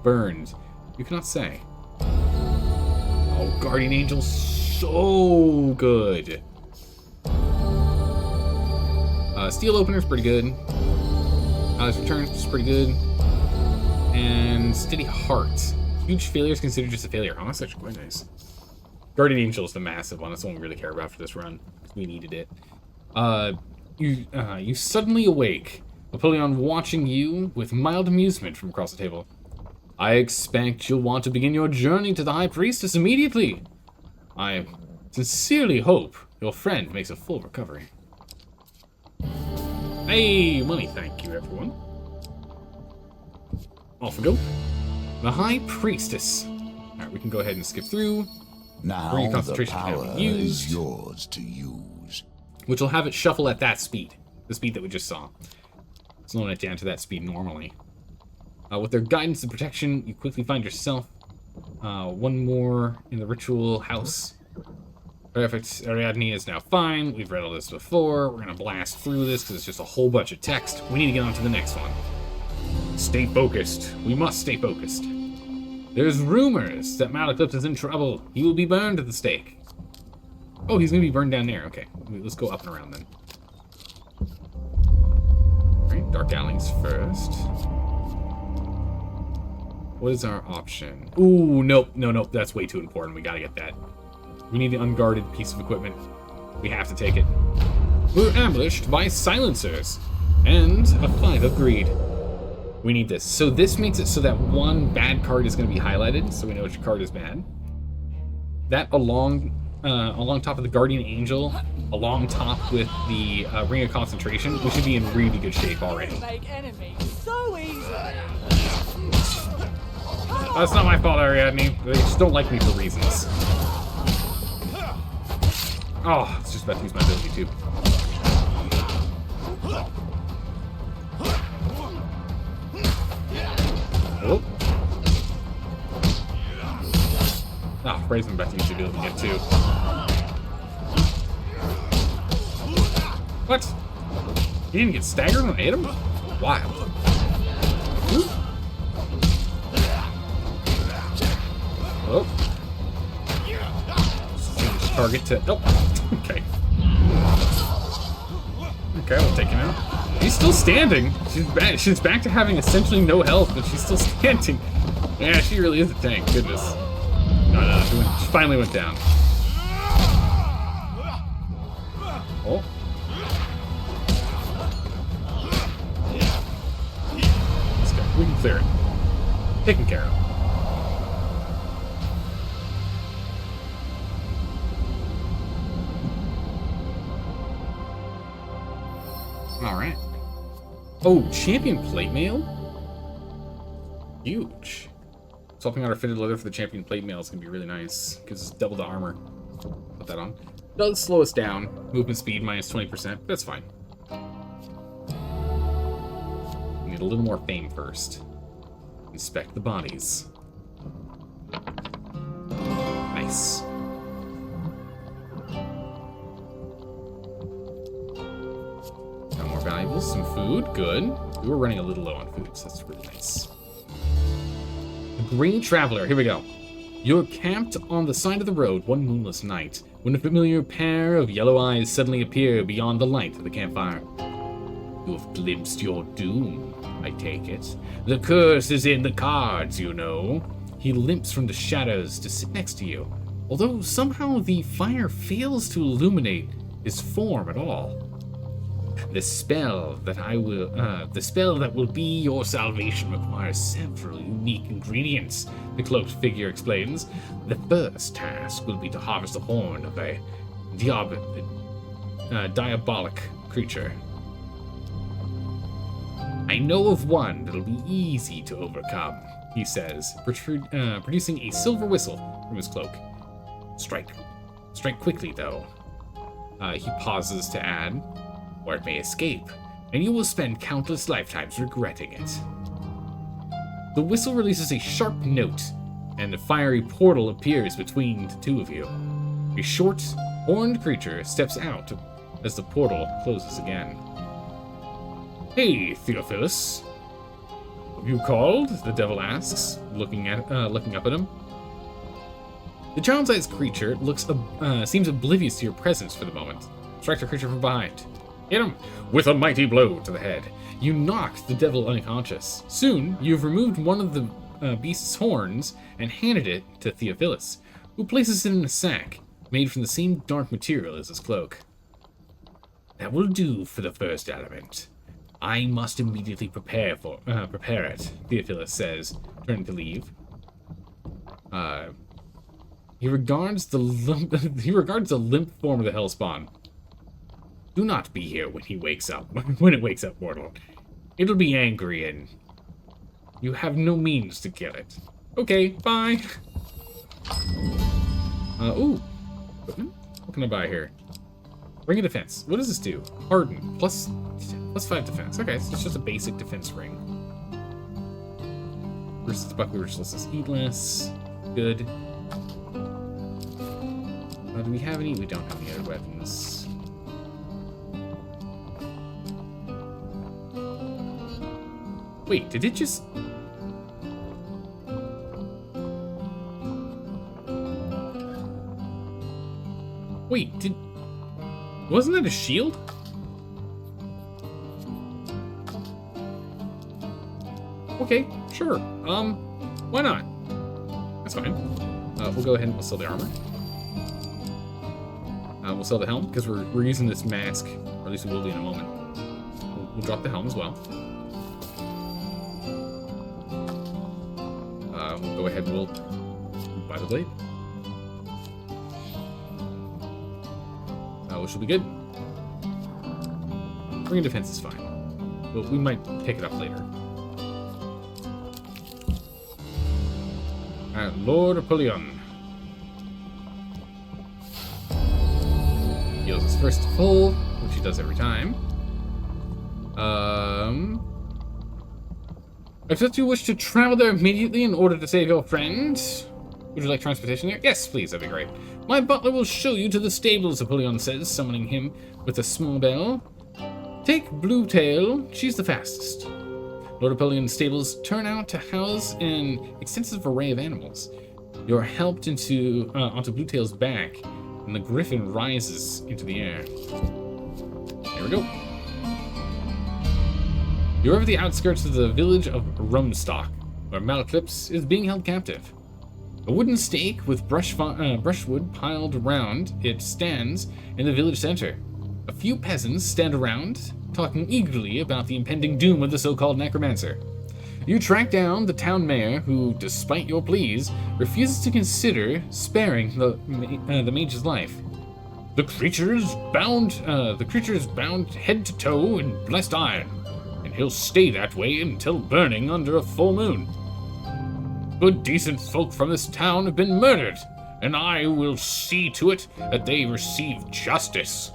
burned. You cannot say. Oh, Guardian Angel, so good. Steel Opener's pretty good. Alice Returns is pretty good. And Steady Heart. Huge failure is considered just a failure. Oh, that's actually quite nice. Guardian Angel is the massive one. That's the one we really care about for this run. We needed it. You suddenly awake. Apollyon watching you with mild amusement from across the table. I expect you'll want to begin your journey to the High Priestess immediately. I sincerely hope your friend makes a full recovery. Hey, money, thank you, everyone. Off we go. The High Priestess. Alright, we can go ahead and skip through. Now Bring your the concentration to power have used. is yours to use. Which will have it shuffle at that speed. The speed that we just saw. Slowing it down to that speed normally. With their guidance and protection, you quickly find yourself one more in the ritual house. Perfect. Ariadne is now fine. We've read all this before. We're going to blast through this because it's just a whole bunch of text. We need to get on to the next one. Stay focused. We must stay focused. There's rumors that Malekith is in trouble. He will be burned at the stake. Oh, he's going to be burned down there. Okay, let's go up and around then. Alright, Dark Alleys first. What is our option? Ooh, nope, nope, that's way too important. We gotta get that. We need the unguarded piece of equipment. We have to take it. We're ambushed by silencers and a 5 of greed. We need this. So this makes it so that one bad card is going to be highlighted, so we know which card is bad. That along top of the Guardian Angel, along top with the Ring of Concentration, we should be in really good shape already. Make enemies so easily. That's not my fault, Ariadne. They just don't like me for reasons. Oh, it's just about to use my ability too. Oh. Ah, Brazen about to use the ability again too. What? He didn't get staggered when I hit him? Wild. Ooh. Oh. Change target to... Oh, okay. Okay, we'll take him out. She's still standing. She's back to having essentially no health, but she's still standing. Yeah, she really is a tank. Goodness. No, she finally went down. Oh. Let's go. We can clear it. Taken care of. Alright. Oh, champion plate mail? Huge. Swapping out our fitted leather for the champion plate mail is going to be really nice. Gives us double the armor. Put that on. Does slow us down. Movement speed minus 20%. That's fine. We need a little more fame first. Inspect the bodies. Nice. More valuables, some food, good. We were running a little low on food, so that's really nice. The Green Traveler, here we go. You're camped on the side of the road one moonless night, when a familiar pair of yellow eyes suddenly appear beyond the light of the campfire. You have glimpsed your doom, I take it. The curse is in the cards, you know. He limps from the shadows to sit next to you, although somehow the fire fails to illuminate his form at all. The spell that will be your salvation requires several unique ingredients, the cloaked figure explains. The first task will be to harvest the horn of a diabolic creature. I know of one that'll be easy to overcome, he says, producing a silver whistle from his cloak. Strike. Strike quickly, though. He pauses to add, or it may escape, and you will spend countless lifetimes regretting it. The whistle releases a sharp note, and a fiery portal appears between the two of you. A short, horned creature steps out as the portal closes again. Hey, Theophilus. Have you called? The devil asks, looking up at him. The child-sized creature seems oblivious to your presence for the moment. Strike the creature from behind. Hit him with a mighty blow to the head. You knock the devil unconscious. Soon, you've removed one of the beast's horns and handed it to Theophilus, who places it in a sack made from the same dark material as his cloak. That will do for the first element. I must immediately prepare it, Theophilus says, turning to leave. He regards the limp form of the hellspawn. Do not be here when he wakes up. When it wakes up, mortal. It'll be angry and you have no means to kill it. Okay, bye. Ooh. Equipment? What can I buy here? Ring of defense. What does this do? Harden. Plus 5 defense. Okay, so it's just a basic defense ring. Versus buckler, which lets us eat less. Good. Do we have any? We don't have any other weapons. Wait, did it just... Wait, wasn't that a shield? Okay, sure. Why not? That's fine. We'll go ahead and we'll sell the armor. We'll sell the helm, because we're using this mask, or at least we will be in a moment. We'll drop the helm as well. We'll go ahead and we'll buy the blade. Which will be good. Ring of defense is fine. But we might pick it up later. Alright, Lord Apollyon. Heals his first full, which he does every time. Except you wish to travel there immediately in order to save your friend. Would you like transportation there? Yes, please, that'd be great. My butler will show you to the stables, Apollyon says, summoning him with a small bell. Take Bluetail, she's the fastest. Lord Apollyon's stables turn out to house an extensive array of animals. You're helped onto Bluetail's back, and the griffin rises into the air. Here we go. You're over the outskirts of the village of Rumstock, where Malclips is being held captive. A wooden stake with brushwood piled around it stands in the village center. A few peasants stand around, talking eagerly about the impending doom of the so-called necromancer. You track down the town mayor, who, despite your pleas, refuses to consider sparing the mage's life. The creature is bound head to toe in blessed iron, and he'll stay that way until burning under a full moon. Good, decent folk from this town have been murdered, and I will see to it that they receive justice.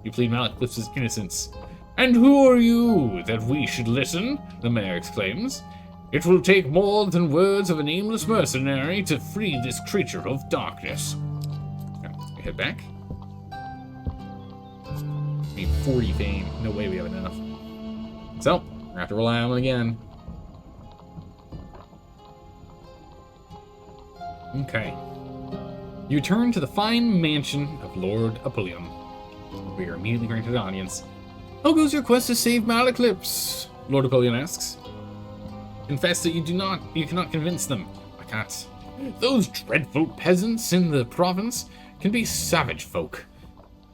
You plead Malcliff's innocence. And who are you that we should listen? The mayor exclaims. It will take more than words of a nameless mercenary to free this creature of darkness. Now, we head back. I need 40 fame. No way we have enough. So, we're gonna have to rely on it again. Okay. You return to the fine mansion of Lord Apollyon. We are immediately granted an audience. How goes your quest to save Malclips? Lord Apollyon asks. Confess that you cannot convince them. I can't. Those dreadful peasants in the province can be savage folk,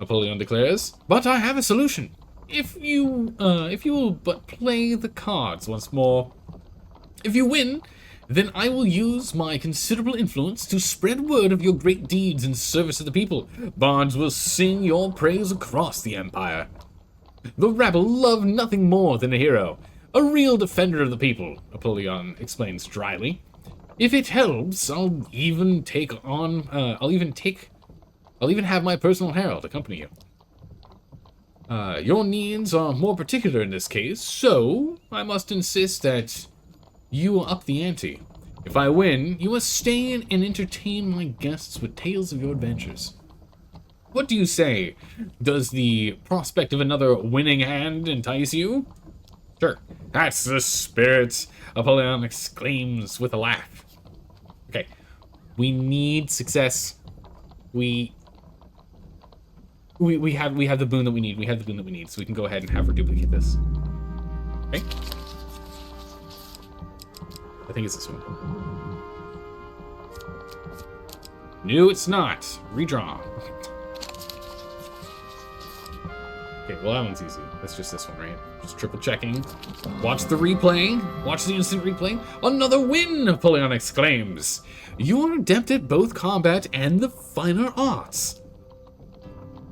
Apollyon declares. But I have a solution. If you will but play the cards once more. If you win, then I will use my considerable influence to spread word of your great deeds in service of the people. Bards will sing your praise across the empire. The rabble love nothing more than a hero, a real defender of the people, Apollyon explains dryly. If it helps, I'll even have my personal herald accompany you. Your needs are more particular in this case, so I must insist that you up the ante. If I win, you must stay and entertain my guests with tales of your adventures. What do you say? Does the prospect of another winning hand entice you? Sure. That's the spirit, Apollyon exclaims with a laugh. Okay. We need success. We have the boon that we need. We have the boon that we need, so we can go ahead and have her duplicate this. Okay. I think it's this one. No, it's not. Redraw. Okay, well that one's easy. That's just this one, right? Just triple checking. Watch the replay. Watch the instant replay. Another win, Napoleon exclaims. You are adept at both combat and the finer arts.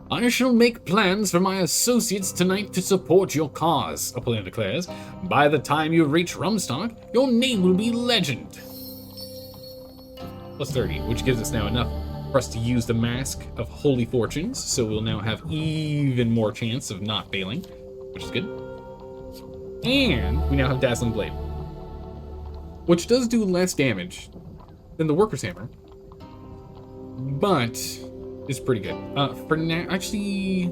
I shall make plans for my associates tonight to support your cause, Apollyon declares. By the time you reach Rumstock, your name will be legend. Plus 30, which gives us now enough for us to use the Mask of Holy Fortunes, so we'll now have even more chance of not failing, which is good. And we now have Dazzling Blade, which does do less damage than the Worker's Hammer, but is pretty good. For now, actually,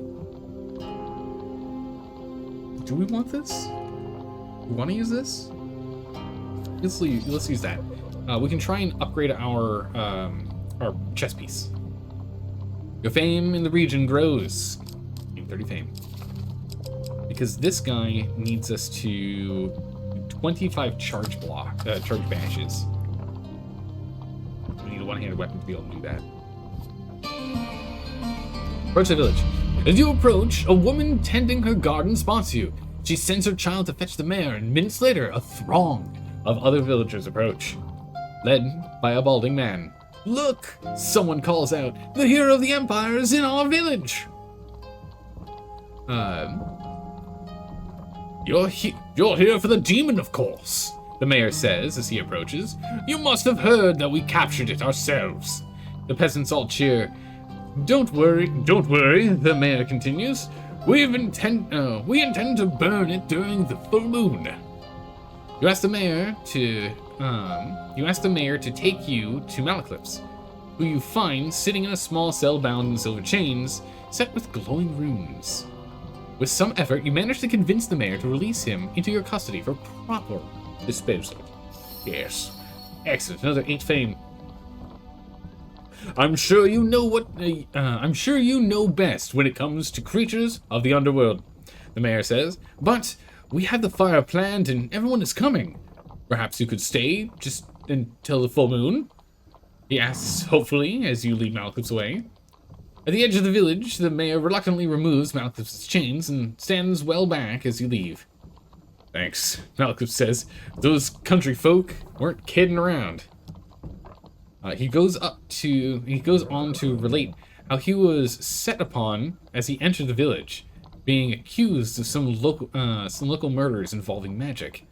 do we want this? We want to use this? Let's use that. We can try and upgrade our chess piece. Your fame in the region grows. 30 fame. Because this guy needs us to 25 charge bashes. We need a one-handed weapon to be able to do that. Approach the village. As you approach, a woman tending her garden spots you. She sends her child to fetch the mare, and minutes later, a throng of other villagers approach, led by a balding man. Look, someone calls out, the hero of the empire is in our village. You're here for the demon, of course, the mayor says as he approaches. You must have heard that we captured it ourselves. The peasants all cheer. Don't worry, the mayor continues. We intend to burn it during the full moon. You ask the mayor to take you to Malaclips, who you find sitting in a small cell bound in silver chains, set with glowing runes. With some effort, you manage to convince the mayor to release him into your custody for proper disposal. Yes, excellent. Another 8 fame. I'm sure you know best when it comes to creatures of the underworld, the mayor says. But we have the fire planned and everyone is coming. Perhaps you could stay just until the full moon? He asks, hopefully, as you lead Malaclips away. At the edge of the village, the mayor reluctantly removes Malaclips' chains and stands well back as you leave. Thanks, Malaclips says. Those country folk weren't kidding around. He goes on to relate how he was set upon as he entered the village, being accused of some local murders involving magic.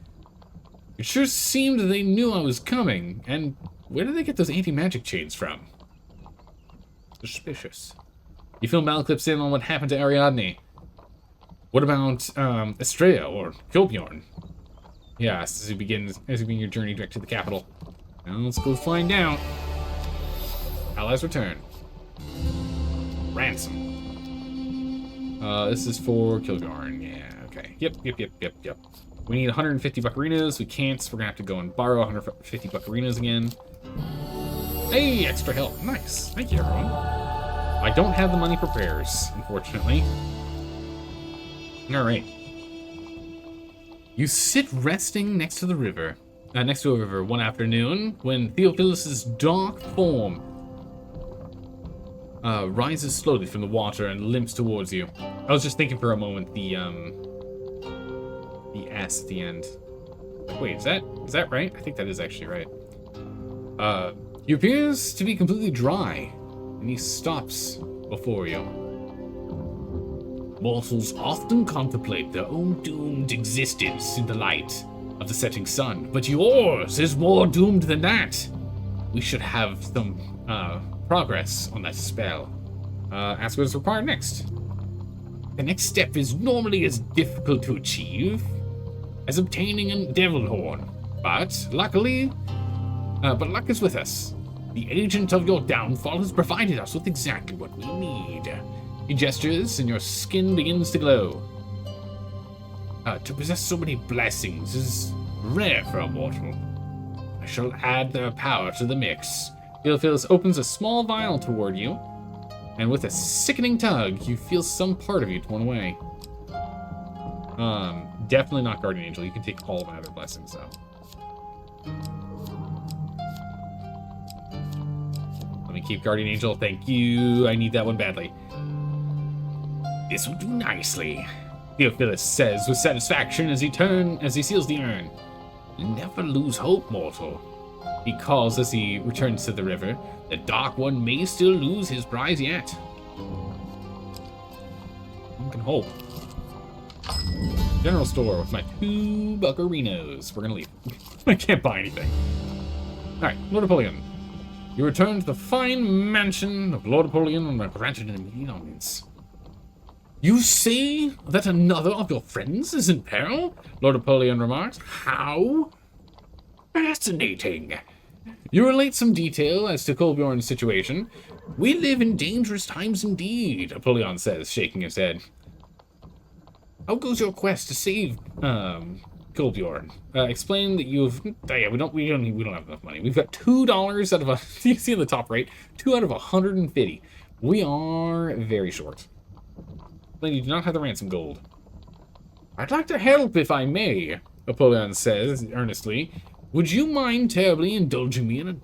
It sure seemed they knew I was coming, and where did they get those anti-magic chains from? Suspicious. You fill Malaclips in on what happened to Ariadne. What about Estrella or Kilbjorn? Yes, as you begin your journey direct to the capital. Now let's go find out. Allies return. Ransom. This is for Kilbjorn. Yeah, okay. Yep. We need 150 buccarinas. We can't, so we're gonna have to go and borrow 150 buccarinas again. Hey, extra help. Nice. Thank you, everyone. I don't have the money for prayers, unfortunately. Alright. You sit resting next to a river one afternoon when Theophilus' dark form rises slowly from the water and limps towards you. I was just thinking for a moment the S at the end. Like, wait, is that right? I think that is actually right. He appears to be completely dry, and he stops before you. Mortals often contemplate their own doomed existence in the light of the setting sun, but yours is more doomed than that. We should have some progress on that spell. Ask what is required next. The next step is normally as difficult to achieve as obtaining a devil horn, but luck is with us. The agent of your downfall has provided us with exactly what we need. He gestures, and your skin begins to glow. To possess so many blessings is rare for a mortal. I shall add their power to the mix. Theophilus opens a small vial toward you. And with a sickening tug, you feel some part of you torn away. Definitely not Guardian Angel. You can take all of my other blessings, though. Let me keep Guardian Angel. Thank you. I need that one badly. This will do nicely, Theophilus says with satisfaction as he seals the urn. Never lose hope, mortal. He calls as he returns to the river. The Dark One may still lose his prize yet. One can hope. General store with my 2 buccarinos. We're gonna leave. I can't buy anything. Alright, Lord Napoleon. You return to the fine mansion of Lord Napoleon and are granted an immediate audience. You say that another of your friends is in peril? Lord Napoleon remarks. How? Fascinating. You relate some detail as to Kolbjorn's situation. We live in dangerous times indeed, Napoleon says, shaking his head. How goes your quest to save Kolbjorn? Explain that you've. Yeah, we don't have enough money. We've got $2 out of a. You see in the top right, 2 out of 150. We are very short. You do not have the ransom gold. I'd like to help if I may, Napoleon says earnestly. Would you mind terribly indulging me in a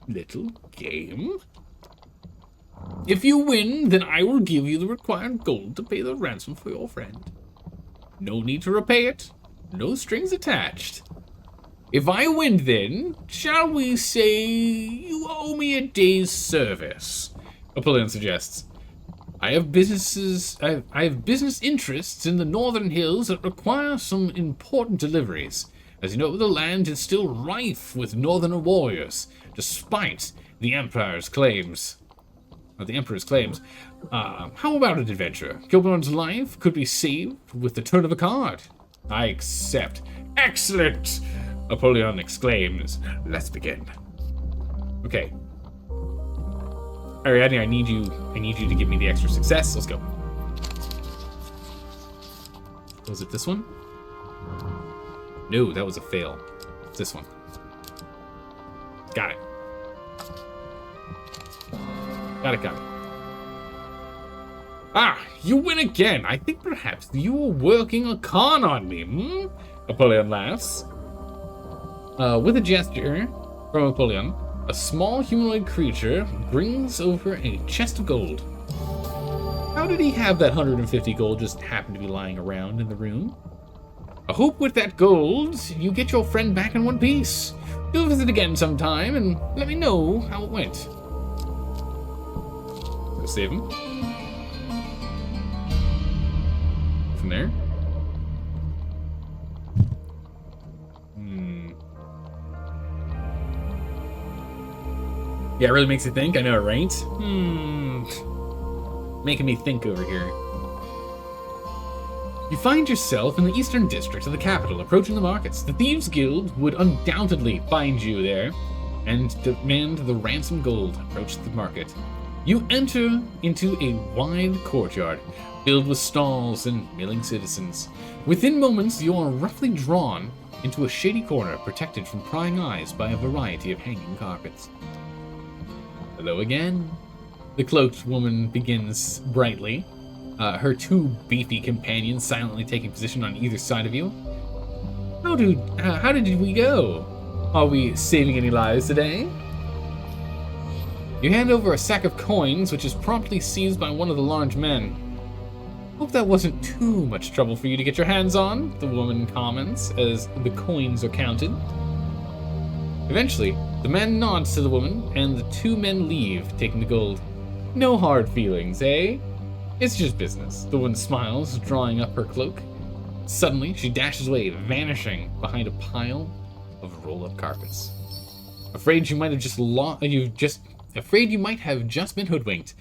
little game? If you win, then I will give you the required gold to pay the ransom for your friend. No need to repay it. No strings attached. If I win, then, shall we say you owe me a day's service? Napoleon suggests. I have business interests in the northern hills that require some important deliveries. As you know, the land is still rife with northerner warriors, despite the Emperor's claims. How about an adventure? Kilborn's life could be saved with the turn of a card. I accept. Excellent! Napoleon exclaims. Let's begin. Okay. Ariadne, I need you to give me the extra success. Let's go. Was it this one? No, that was a fail. It's this one. Got it. Got it. Ah, you win again. I think perhaps you were working a con on me, Napoleon laughs. With a gesture from Napoleon, a small humanoid creature brings over a chest of gold. How did he have that 150 gold just happen to be lying around in the room? I hope with that gold, you get your friend back in one piece. Do visit again sometime and let me know how it went. Go save him. From there. Yeah, it really makes you think. I know, right? Making me think over here. You find yourself in the eastern district of the capital, approaching the markets. The Thieves' Guild would undoubtedly find you there and demand the ransom gold. Approach the market. You enter into a wide courtyard filled with stalls and milling citizens. Within moments, you are roughly drawn into a shady corner protected from prying eyes by a variety of hanging carpets. Hello again. The cloaked woman begins brightly. Her 2 beefy companions silently taking position on either side of you. How did we go? Are we saving any lives today? You hand over a sack of coins, which is promptly seized by one of the large men. Hope that wasn't too much trouble for you to get your hands on, the woman comments as the coins are counted. Eventually, the man nods to the woman, and the 2 men leave, taking the gold. No hard feelings, eh? It's just business. The woman smiles, drawing up her cloak. Suddenly, she dashes away, vanishing behind a pile of roll-up carpets. Afraid you might have just been hoodwinked.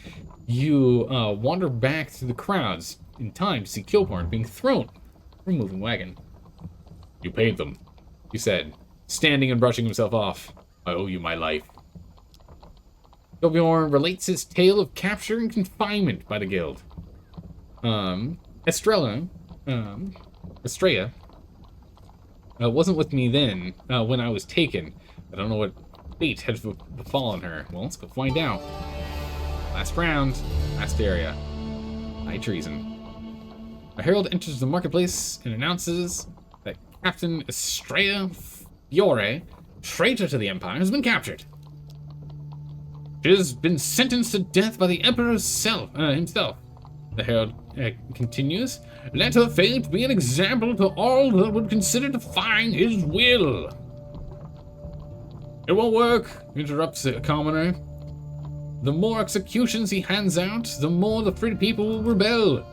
You wander back through the crowds in time to see Kilborn being thrown from a moving wagon. You paid them, he said, standing and brushing himself off. I owe you my life. Kilborn relates his tale of capture and confinement by the guild. Estrella wasn't with me then, when I was taken. I don't know what fate had befallen her. Well, let's go find out. Last round, last area. High treason. A herald enters the marketplace and announces that Captain Estrella Fiore, traitor to the Empire, has been captured. She has been sentenced to death by the Emperor himself. The herald continues, let her fate be an example to all that would consider defying his will. It won't work, interrupts the commoner. The more executions he hands out, the more the free people will rebel.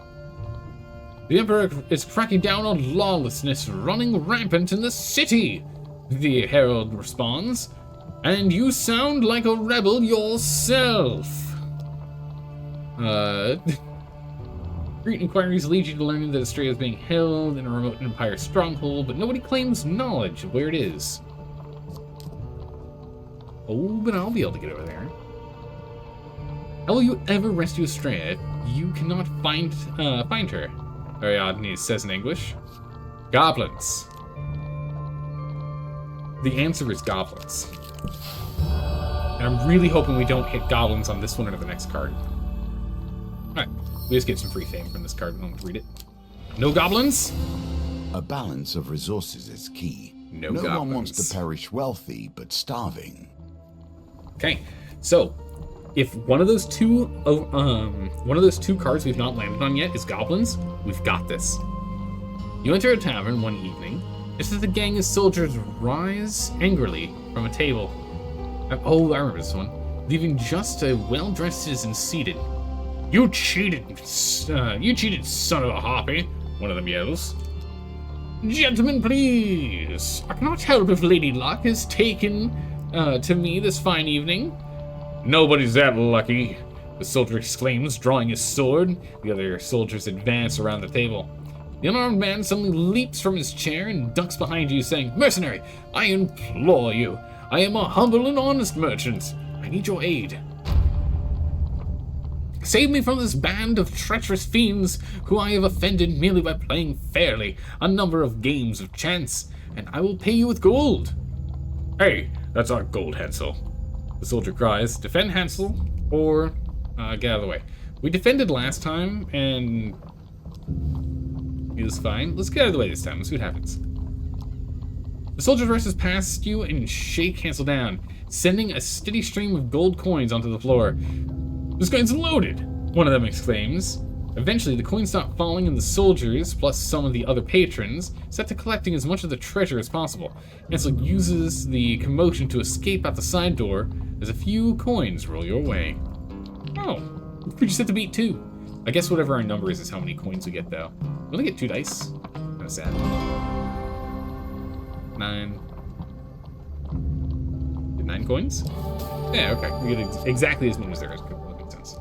The Emperor is cracking down on lawlessness running rampant in the city, the herald responds. And you sound like a rebel yourself. Great inquiries lead you to learn that Estrella is being held in a remote Empire stronghold, but nobody claims knowledge of where it is. Oh, but I'll be able to get over there. How will you ever rescue Estrella if you cannot find her? Ariadne says in English. Goblins. The answer is goblins. And I'm really hoping we don't hit goblins on this one or the next card. Alright, we just get some free fame from this card. We don't have to read it. No goblins? A balance of resources is key. No one wants to perish wealthy, but starving. Okay, so if one of those two cards we've not landed on yet is goblins, we've got this. You enter a tavern one evening, just as the gang of soldiers rise angrily from a table. Oh, I remember this one. Leaving just a well-dressed citizen seated. You cheated, son of a harpy, one of them yells. Gentlemen, please. I cannot help if Lady Luck is taken to me this fine evening. Nobody's that lucky, the soldier exclaims, drawing his sword. The other soldiers advance around the table. The unarmed man suddenly leaps from his chair and ducks behind you, saying, Mercenary, I implore you. I am a humble and honest merchant. I need your aid. Save me from this band of treacherous fiends who I have offended merely by playing fairly a number of games of chance, and I will pay you with gold. Hey, that's our gold, Hansel. The soldier cries, defend Hansel, or get out of the way. We defended last time, and he was fine. Let's get out of the way this time. Let's see what happens. The soldier rushes past you and shake Hansel down, sending a steady stream of gold coins onto the floor. This coin's loaded, one of them exclaims. Eventually, the coins stop falling and the soldiers, plus some of the other patrons, set to collecting as much of the treasure as possible. Hansel uses the commotion to escape out the side door as a few coins roll your way. Oh, we just have to beat 2. I guess whatever our number is how many coins we get, though. We only get 2 dice. Kind of sad. 9. Get 9 coins? Yeah, okay. We get exactly as many as there is. That makes sense.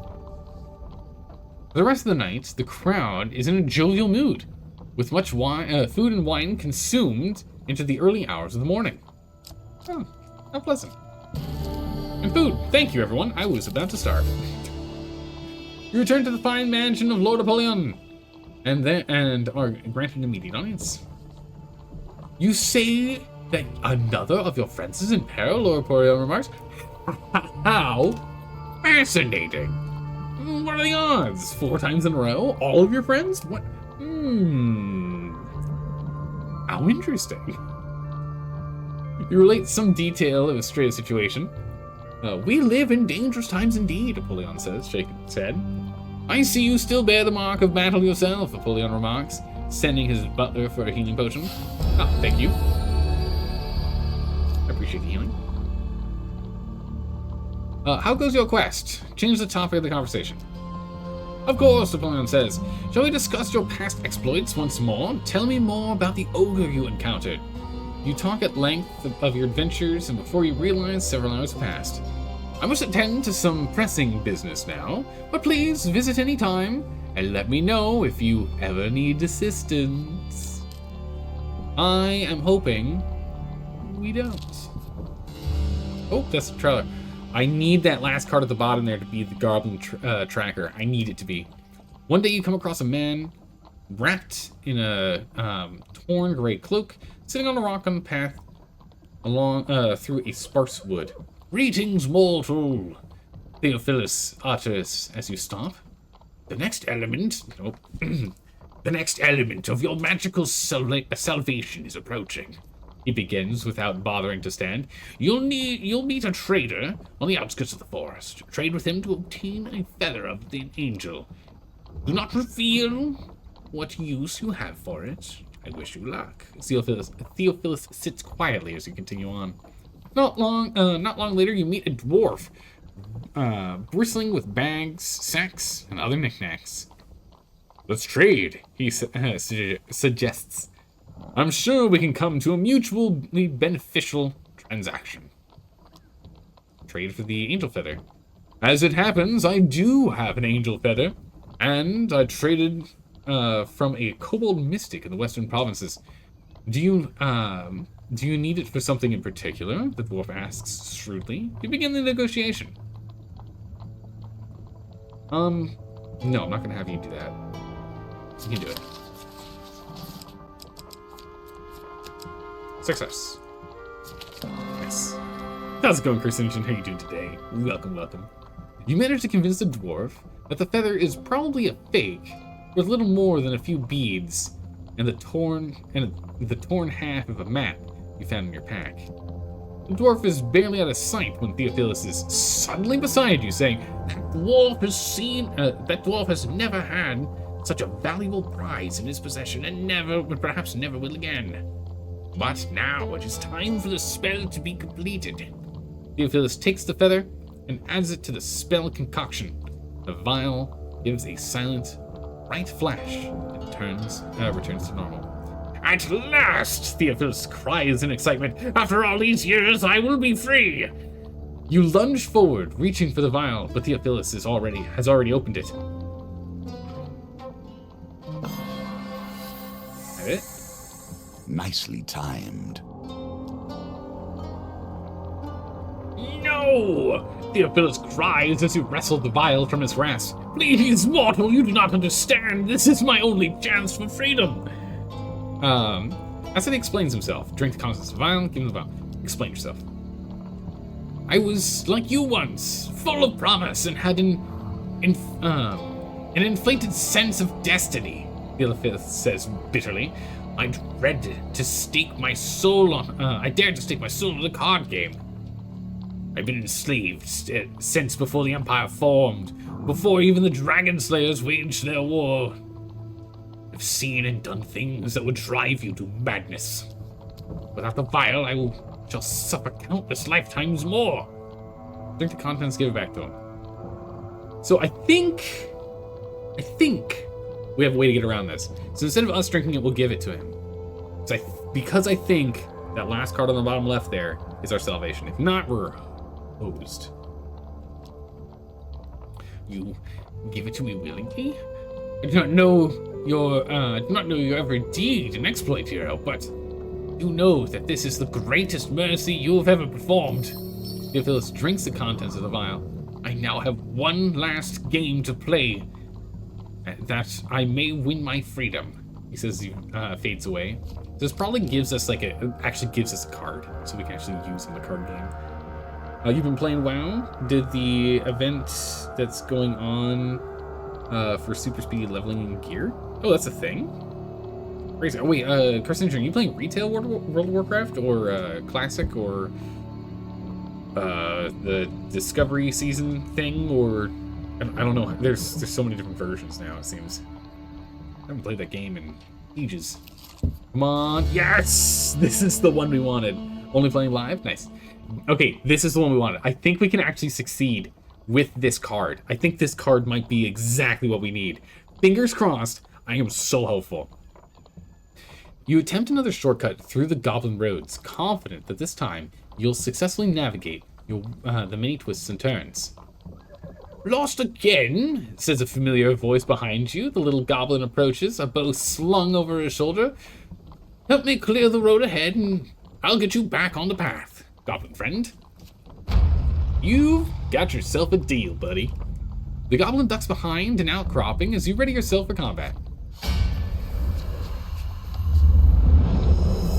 For the rest of the night, the crowd is in a jovial mood, with much food and wine consumed into the early hours of the morning. Oh, how pleasant. And food. Thank you, everyone. I was about to starve. You return to the fine mansion of Lord Apollyon, and are granted immediate audience. You say that another of your friends is in peril, Lord Apollyon remarks. How fascinating. What are the odds? 4 times in a row? All of your friends? What? How interesting. You relate some detail of Estrella's situation. We live in dangerous times indeed, Apollyon says, shaking his head. I see you still bear the mark of battle yourself, Apollyon remarks, sending his butler for a healing potion. Ah, thank you. I appreciate the healing. How goes your quest? Change the topic of the conversation. Of course, Apollyon says. Shall we discuss your past exploits once more? Tell me more about the ogre you encountered. You talk at length of your adventures, and before you realize, several hours have passed. I must attend to some pressing business now, but please visit any time, and let me know if you ever need assistance. I am hoping we don't. Oh, that's the trailer. I need that last card at the bottom there to be the Goblin tracker. I need it to be. One day you come across a man wrapped in a torn gray cloak, sitting on a rock on the path along through a sparse wood. Greetings, mortal. Theophilus utters as you stop. The next element, the next element of your magical salvation is approaching. He begins without bothering to stand. You'll meet a trader on the outskirts of the forest. Trade with him to obtain a feather of the angel. Do not reveal what use you have for it. I wish you luck. Theophilus sits quietly as you continue on. Not long later, you meet a dwarf, bristling with bags, sacks, and other knickknacks. Let's trade, he suggests. I'm sure we can come to a mutually beneficial transaction. Trade for the angel feather. As it happens, I do have an angel feather, and I traded from a kobold mystic in the western provinces. Do you need it for something in particular? The dwarf asks shrewdly. You begin the negotiation. No, I'm not gonna have you do that. You can do it. Success. Nice. How's it going, Carcinogen? How you doing today? Welcome, welcome. You managed to convince the dwarf that the feather is probably a fake, with little more than a few beads and the torn half of a map you found in your pack. The dwarf is barely out of sight when Theophilus is suddenly beside you, saying, That dwarf has never had such a valuable prize in his possession, and perhaps never will again. But now it is time for the spell to be completed. Theophilus takes the feather and adds it to the spell concoction. The vial gives a silent, bright flash and returns to normal. At last! Theophilus cries in excitement. After all these years, I will be free! You lunge forward, reaching for the vial, but Theophilus has already opened it. That it? Nicely timed. No! Theophilus cries as you wrestle the vial from his grasp. Please, mortal, you do not understand. This is my only chance for freedom. As he explains himself, drink the contents of the vial, give him the vial. Explain yourself. I was like you once, full of promise and had an inflated sense of destiny, Theophilus says bitterly. I dared to stake my soul on the card game. I've been enslaved since before the Empire formed, before even the Dragon Slayers waged their war. I've seen and done things that would drive you to madness. Without the vial, shall suffer countless lifetimes more. Drink the contents, give it back to him. So I think we have a way to get around this. So instead of us drinking it, we'll give it to him. Because I think that last card on the bottom left there is our salvation. If not, we're hosed. You give it to me willingly? I do not know your every deed and exploit, hero, but you know that this is the greatest mercy you have ever performed. Theophilus drinks the contents of the vial. I now have one last game to play, that I may win my freedom. He says he fades away. This probably gives us actually gives us a card, so we can actually use in the card game. You've been playing WoW? Did the event that's going on for super speed leveling in gear? Oh, that's a thing? Crazy. Oh, wait, Carcinogen, are you playing retail World of Warcraft, or classic, or the Discovery season thing, or I don't know. There's so many different versions now, it seems. I haven't played that game in ages. Come on. Yes! This is the one we wanted. Only playing live? Nice. Okay, this is the one we wanted. I think we can actually succeed with this card. I think this card might be exactly what we need. Fingers crossed. I am so hopeful. You attempt another shortcut through the Goblin Roads, confident that this time you'll successfully navigate the many twists and turns. Lost again, says a familiar voice behind you. The little goblin approaches, a bow slung over his shoulder. Help me clear the road ahead and I'll get you back on the path, goblin friend. You've got yourself a deal, buddy. The goblin ducks behind an outcropping as you ready yourself for combat.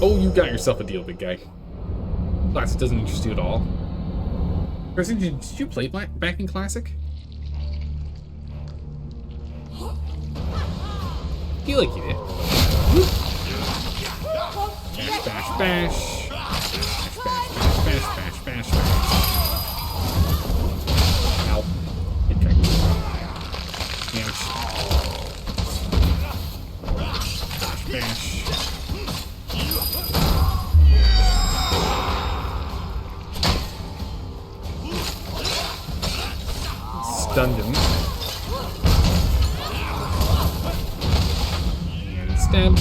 Oh, you got yourself a deal, big guy. Class doesn't interest you at all. Person, did you play back in Classic? I feel like you did. Bash, bash, bash. Bash, bash, bash, bash, bash, bash. Ow. Hit check. Damage. Bash, bash. Stunned him. And stabbed.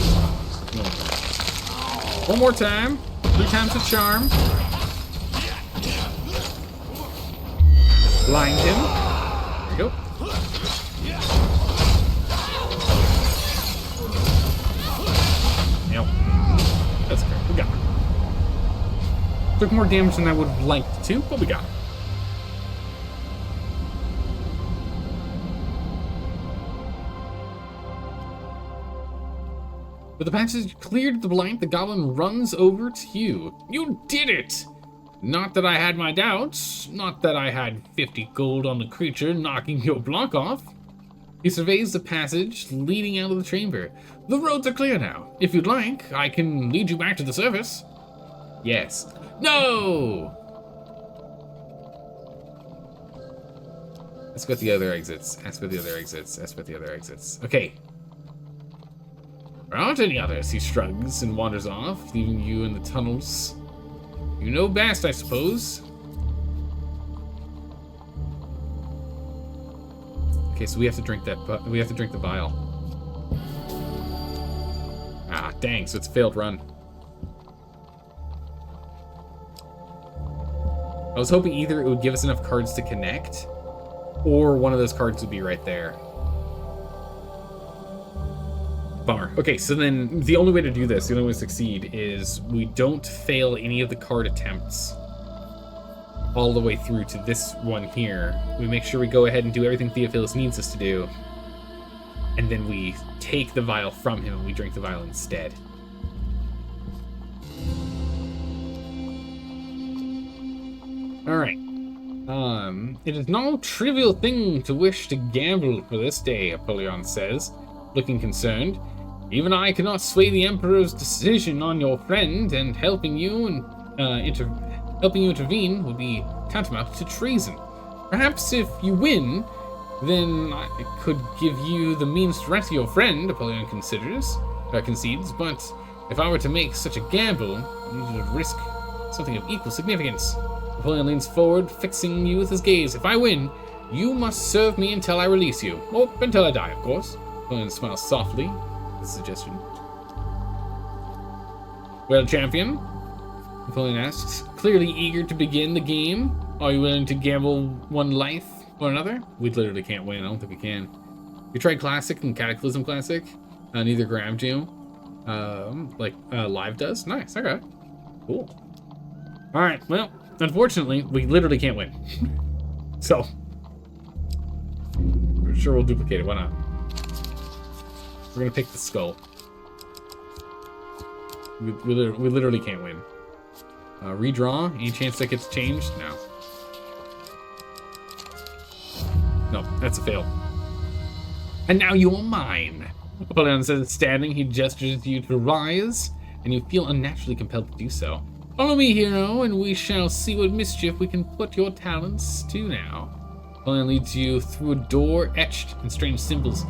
One more time. 3 times the charm. Blind him. There we go. Yep. That's okay. We got it. Took more damage than I would have liked to, but we got it. With the passage cleared the blind, the goblin runs over to you. You did it! Not that I had my doubts. Not that I had 50 gold on the creature knocking your block off. He surveys the passage leading out of the chamber. The roads are clear now. If you'd like, I can lead you back to the surface. Yes. No! Ask about the other exits. Ask about the other exits. Ask about the other exits. Okay. There aren't any others, he shrugs and wanders off, leaving you in the tunnels. You know best, I suppose. Okay, so we have to drink that, we have to drink the vial. Ah, dang, so it's a failed run. I was hoping either it would give us enough cards to connect, or one of those cards would be right there. Bummer. Okay, so then the only way to do this, the only way to succeed, is we don't fail any of the card attempts all the way through to this one here. We make sure we go ahead and do everything Theophilus needs us to do, and then we take the vial from him and we drink the vial instead. Alright. It is no trivial thing to wish to gamble for this day, Apollyon says, looking concerned. Even I cannot sway the Emperor's decision on your friend, and helping you intervene would be tantamount to treason. Perhaps if you win, then I could give you the means to rescue your friend, Apollyon concedes, but if I were to make such a gamble, you would risk something of equal significance. Apollyon leans forward, fixing you with his gaze. If I win, you must serve me until I release you. Or until I die, of course. Apollyon smiles softly. The suggestion. Well, champion? Apollyon asks, clearly eager to begin the game. Are you willing to gamble one life for another? We literally can't win. I don't think we can. We tried Classic and Cataclysm Classic. Neither grabbed you. Live does? Nice, okay. Cool. Alright, well, unfortunately, we literally can't win. So, we're sure we'll duplicate it. Why not? We're gonna pick the skull. We literally can't win. Redraw. Any chance that gets changed? No. No, that's a fail. And now you are mine. Apollyon says, standing, he gestures you to rise, and you feel unnaturally compelled to do so. Follow me, hero, and we shall see what mischief we can put your talents to now. Apollyon leads you through a door etched in strange symbols,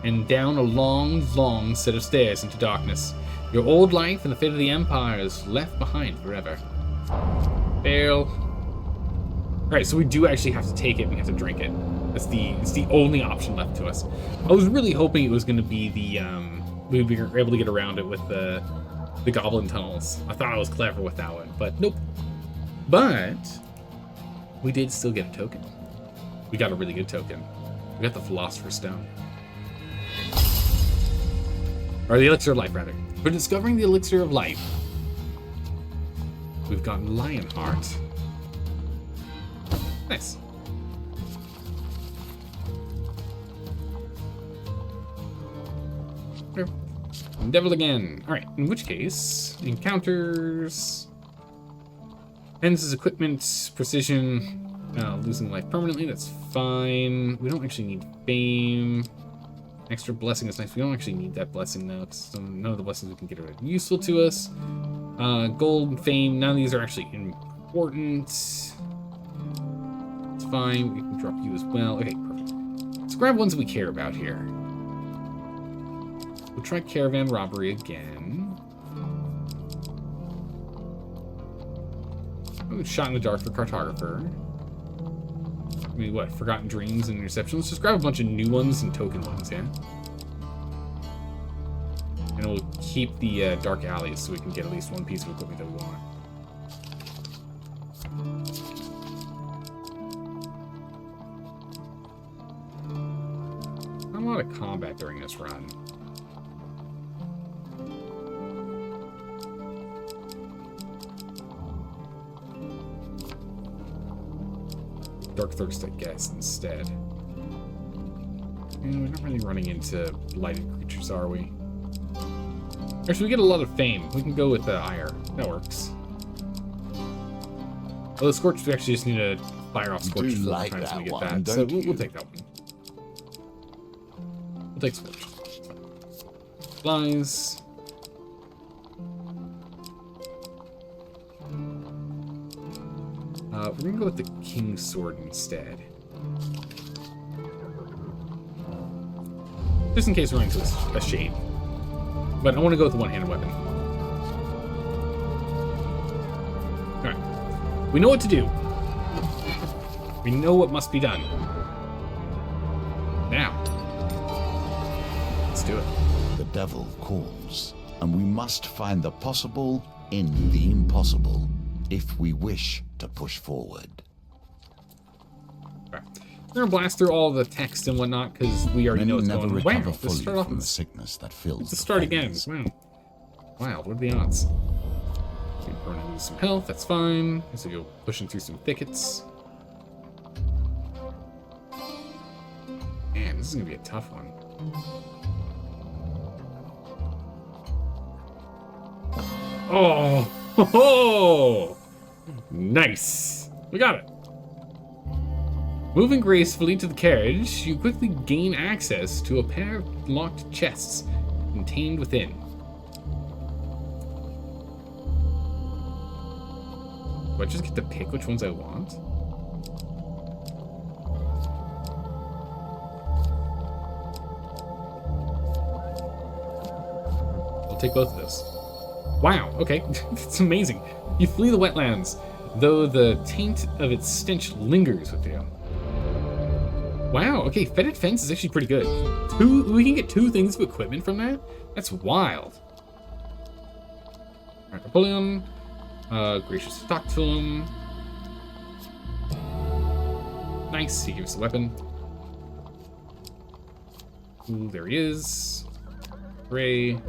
and down a long, long set of stairs into darkness. Your old life and the fate of the Empire is left behind forever. Fail. Alright, so we do actually have to take it, we have to drink it. It's the only option left to us. I was really hoping it was going to be the, we'd be able to get around it with the goblin tunnels. I thought I was clever with that one, but nope. But we did still get a token. We got a really good token. We got the Philosopher's Stone. Or the Elixir of Life, rather. For discovering the Elixir of Life, we've gotten Lionheart. Nice. Devil again. Alright, in which case, encounters... Depends his equipment, precision, Losing life permanently, that's fine. We don't actually need fame. Extra blessing is nice. We don't actually need that blessing though, because none of the blessings we can get are useful to us. Gold, fame, none of these are actually important. It's fine. We can drop you as well. Okay, perfect. Let's grab ones we care about here. We'll try caravan robbery again. Oh, shot in the dark for cartographer. I mean, what? Forgotten Dreams and Interception. Let's just grab a bunch of new ones and token ones, yeah? And we'll keep the Dark Alleys so we can get at least one piece of equipment that we want. Not a lot of combat during this run. Dark Thirst, I guess, instead. And we're not really running into blighted creatures, are we? Actually, we get a lot of fame. We can go with Ire. That works. Well, the Scorch, we actually just need to fire off Scorch 4 like times when we get one, that. So don't we'll take that one. We'll take Scorch. Flies. We're gonna go with the King's Sword instead. Just in case we're into a shade. But I want to go with the one-handed weapon. Alright. We know what to do. We know what must be done. Now. Let's do it. The devil calls, and we must find the possible in the impossible if we wish to push forward. Okay. We're gonna blast through all the text and whatnot because we already know what's going on. Recover Wow, fully let's start off from with the sickness that fills. Let's the start again. veins. Wow. Wild. What are the odds? Okay, we're gonna lose some health. That's fine. So you're pushing through some thickets. Man, this is gonna be a tough one. Oh, ho, ho. Nice. We got it. Moving gracefully to the carriage, you quickly gain access to a pair of locked chests contained within. Do I just get to pick which ones I want? I'll take both of those. Wow, okay. It's amazing. You flee the wetlands, though the taint of its stench lingers with you. Wow, okay, Fetid Fence is actually pretty good. We can get 2 things of equipment from that? That's wild. Alright, Napoleon. Gracious Stocktum. Nice, he gives us a weapon. Ooh, there he is. Hooray.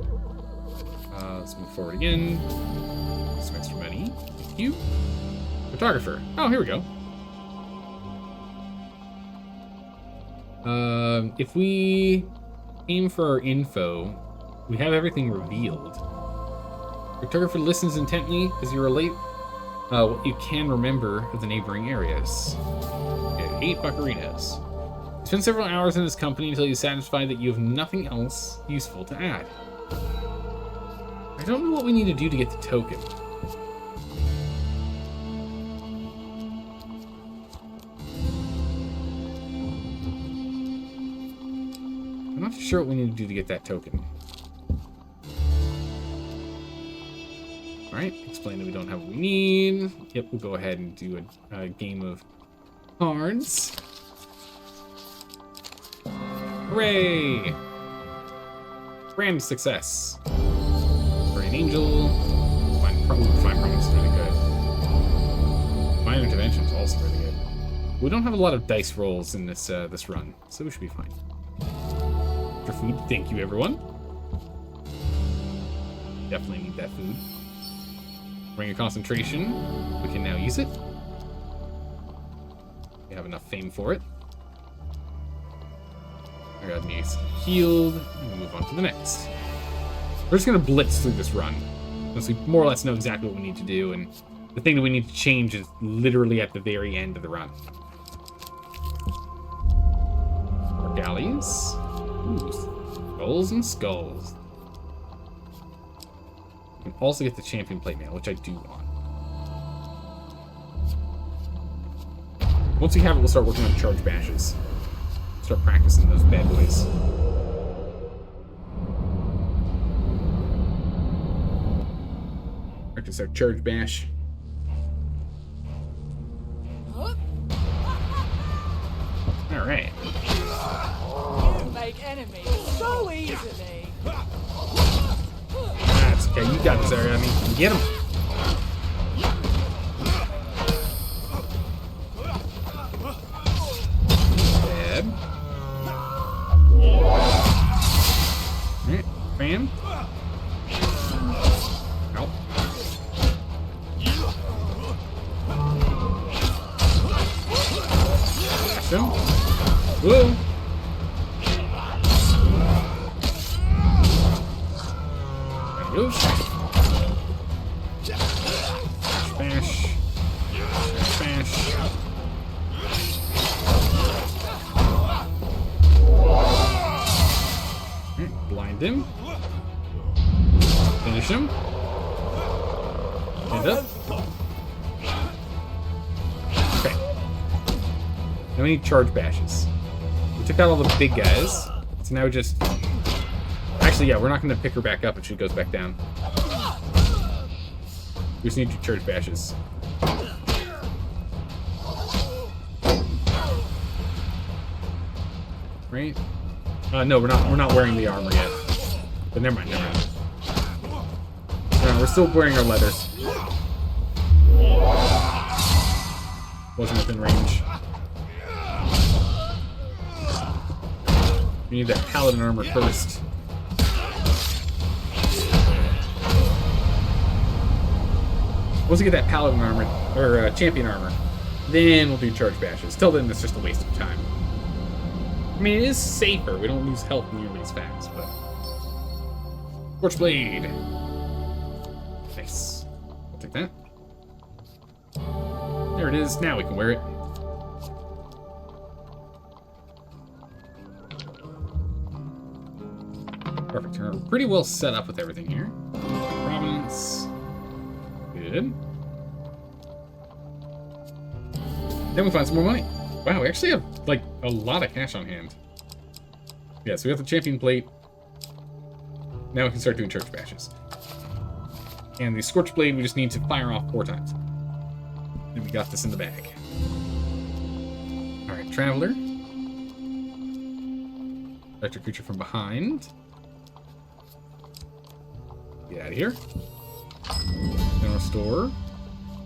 Let's move forward again. Some extra money. Thank you. Photographer. Oh, here we go. If we aim for our info, we have everything revealed. Photographer listens intently as you relate what you can remember of the neighboring areas. Okay, 8 buccarinas. You spend several hours in his company until you're satisfied that you have nothing else useful to add. I don't know what we need to do to get the token. I'm not sure what we need to do to get that token. Alright, explain that we don't have what we need. Yep, we'll go ahead and do a game of cards. Hooray! Grand success. Brain Angel. Fine Promise is really good. Minor Intervention is also really good. We don't have a lot of dice rolls in this this run, so we should be fine. For food, thank you everyone. Definitely need that food. Ring of Concentration. We can now use it. We have enough fame for it. I got these healed, and we'll move on to the next. We're just gonna blitz through this run, since we more or less know exactly what we need to do, and the thing that we need to change is literally at the very end of the run. galleys. Ooh, skulls and skulls. You can also get the champion plate mail, which I do want. Once we have it, we'll start working on charge bashes. Start practicing those bad boys. Practice our charge bash. Alright. You make enemies so easily. That's okay, you got this area. I mean, get him. Dead. Alright, bam. Ow. Smash him. Whoa. Smash. Smash. Blind him. Finish him. End up. Okay. Now we need charge bashes. We took out all the big guys. So now just... Actually, yeah, we're not going to pick her back up if she goes back down. We just need to charge bashes. Right? No, we're not wearing the armor yet. But never mind, never mind. No, we're still wearing our leather. Wasn't within range. We need that paladin armor first. Once we get that paladin armor, or champion armor, then we'll do charge bashes. Till then, it's just a waste of time. I mean, it is safer. We don't lose health nearly as fast, but... Torchblade! Nice. I'll take that. There it is. Now we can wear it. Perfect. We're pretty well set up with everything here. Prominence. Good. Then we find some more money. Wow, we actually have, like, a lot of cash on hand. Yeah, so we have the champion plate. Now we can start doing church bashes. And the scorch blade, we just need to fire off 4 times. And we got this in the bag. Alright, traveler. Electric creature from behind. Get out of here. General store.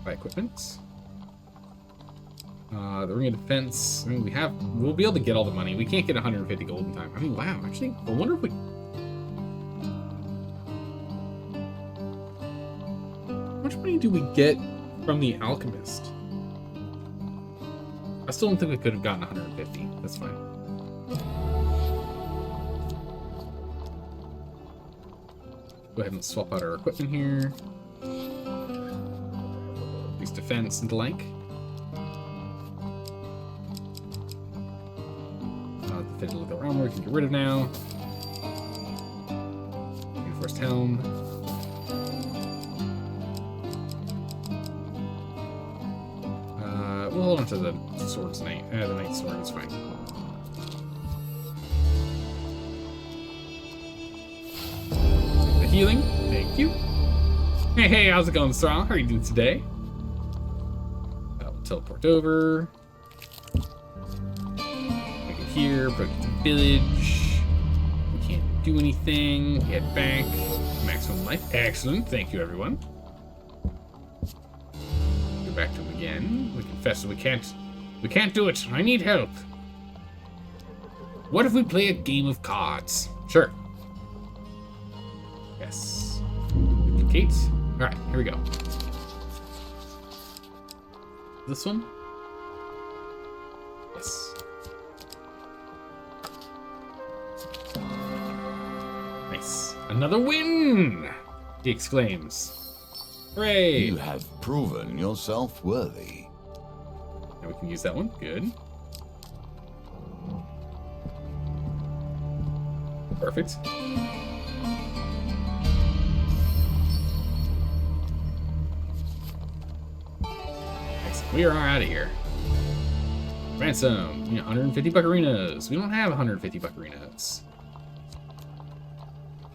Buy equipment. The ring of defense. I mean, we'll be able to get all the money. We can't get 150 gold in time. I mean, wow. Actually, I wonder if we... How much money do we get from the alchemist? I still don't think we could have gotten 150. That's fine. Go ahead and swap out our equipment here. Use defense and the like. The fiddle of the armor we can get rid of now. Reinforced helm. We'll hold on to the sword's knight. The knight's sword is fine. The healing. Thank you. Hey, how's it going, Strong? How are you doing today? We'll teleport over. Make it here. Put it to the village. We can't do anything. Head back. Maximum life. Excellent. Thank you, everyone. Go back to him again. We confess that we can't do it. I need help. What if we play a game of cards? Sure. Yes. Duplicate. Alright, here we go. This one? Yes. Nice. Another win! He exclaims. Hooray! You have proven yourself worthy. Now we can use that one. Good. Perfect. Excellent. We are out of here. Ransom. 150 buccarinos. We don't have 150 buccarinos.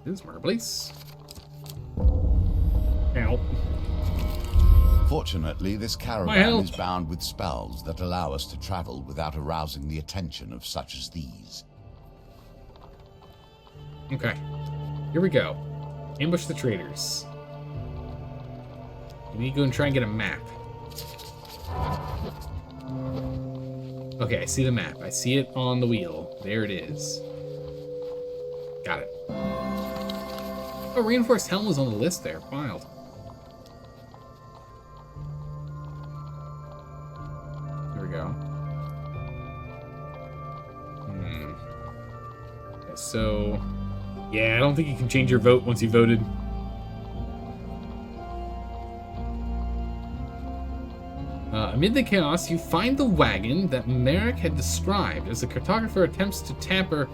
This is murder place. Help. Fortunately, this My caravan help. is bound with spells that allow us to travel without arousing the attention of such as these. Okay. Here we go. Ambush the traders. We need to go and try and get a map. Okay, I see the map. I see it on the wheel. There it is. Got it. Oh, reinforced helm was on the list there. Wild. Here we go. Okay, so... yeah, I don't think you can change your vote once you voted. Amid the chaos, you find the wagon that Merrick had described as the cartographer attempts to temper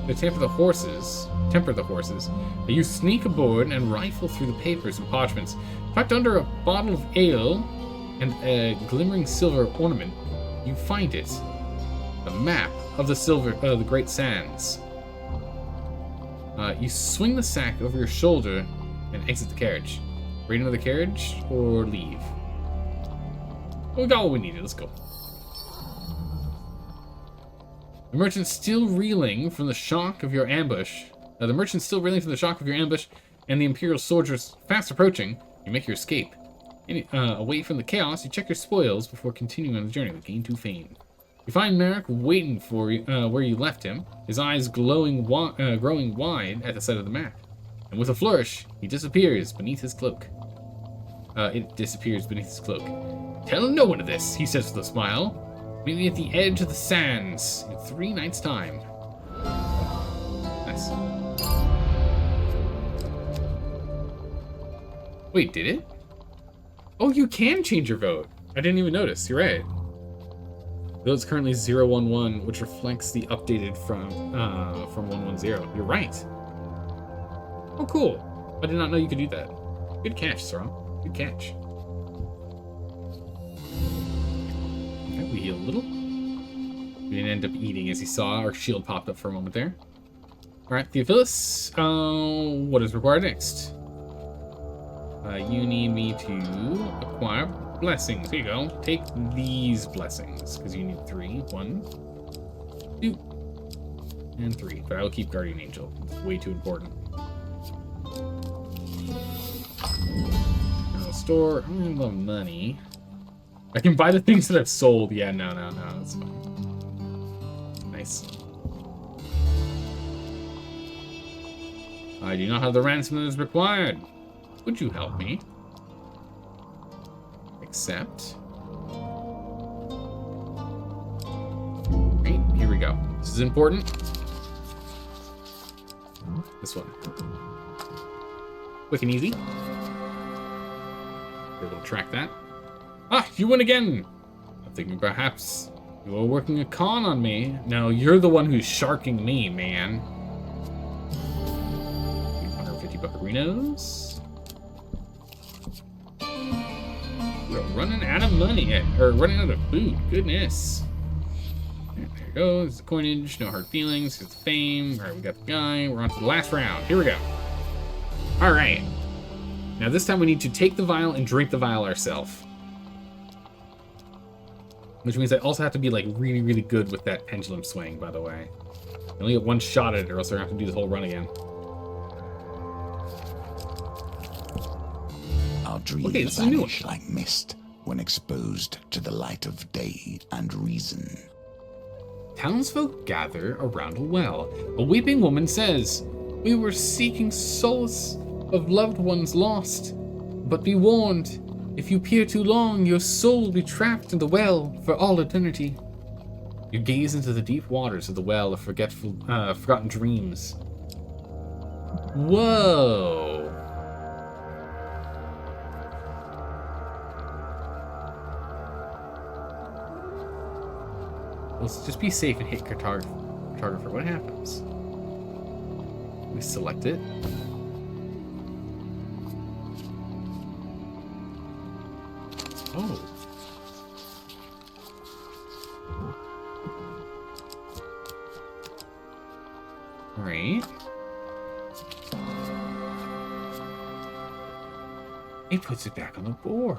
the horses. You sneak aboard and rifle through the papers and parchments. Tucked under a bottle of ale and a glimmering silver ornament, you find it. The map of the Great Sands. You swing the sack over your shoulder and exit the carriage. Wait another carriage or leave? We got what we needed. Let's go. The merchant's still reeling from the shock of your ambush. And the Imperial soldiers fast approaching. You make your escape. Away from the chaos, you check your spoils before continuing on the journey with Gain 2 Fame. You find Merrick waiting for you where you left him, his eyes growing wide at the sight of the map. And with a flourish, he disappears beneath his cloak. Tell no one of this, he says with a smile. Meet me at the edge of the sands in 3 nights' time. Nice. Wait, did it? Oh, you can change your vote. I didn't even notice. You're right. Vote's currently 011, which reflects the updated from 110. You're right. Oh, cool. I did not know you could do that. Good catch, Sarah. Good catch. Okay, we heal a little. We didn't end up eating, as you saw. Our shield popped up for a moment there. Alright, Theophilus. What is required next? You need me to acquire blessings. Here you go. Take these blessings, because you need 3. 1, 2, and 3. But I will keep Guardian Angel. It's way too important. Store. I don't have a lot of money. I can buy the things that I've sold. Yeah, no, that's fine. Nice. I do not have the ransom that is required. Would you help me? Accept. Right, here we go. This is important. This one. Quick and easy. Able to track that. Ah, you win again! I'm thinking perhaps you are working a con on me. No, you're the one who's sharking me, man. 150 buccarinos. We're running out of money, or running out of food. Goodness. There it goes. The coinage. No hard feelings. Here's the fame. All right, we got the guy. We're on to the last round. Here we go. All right. Now this time we need to take the vial and drink the vial ourselves. Which means I also have to be like really, really good with that pendulum swing, by the way. I only get 1 shot at it or else I have to do this whole run again. Our dreams vanish like mist when exposed to the light of day and reason. Townsfolk gather around a well. A weeping woman says, "We were seeking solace of loved ones lost, but be warned, if you peer too long, your soul will be trapped in the well for all eternity." You gaze into the deep waters of the well of forgotten dreams. Whoa. Let's just be safe and hit cartography. Photographer, what happens? We select it. Oh. Alright. It puts it back on the board.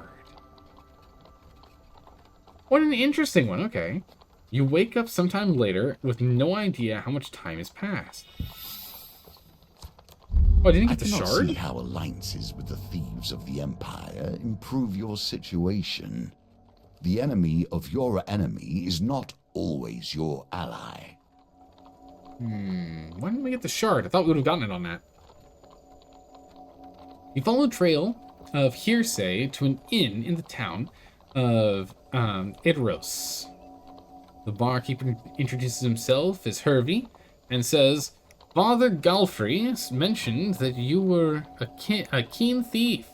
What an interesting one. Okay. You wake up sometime later with no idea how much time has passed. Oh, I didn't get the cannot shard? see how alliances with the thieves of the Empire improve your situation. The enemy of your enemy is not always your ally. Why didn't we get the shard? I thought we would have gotten it on that. You follow a trail of hearsay to an inn in the town of Idros. The barkeeper introduces himself as Hervey and says, Father Galfrey mentioned that you were a keen thief,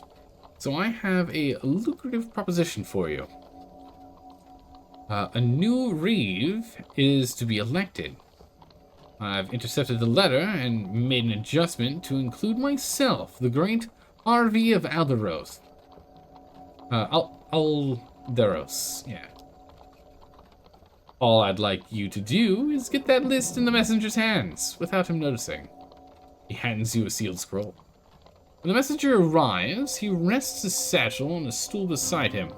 so I have a lucrative proposition for you. A new reeve is to be elected. I've intercepted the letter and made an adjustment to include myself, the great Harvey of Alderos. Alderos, yeah. All I'd like you to do is get that list in the messenger's hands without him noticing. He hands you a sealed scroll. When the messenger arrives, he rests his satchel on a stool beside him.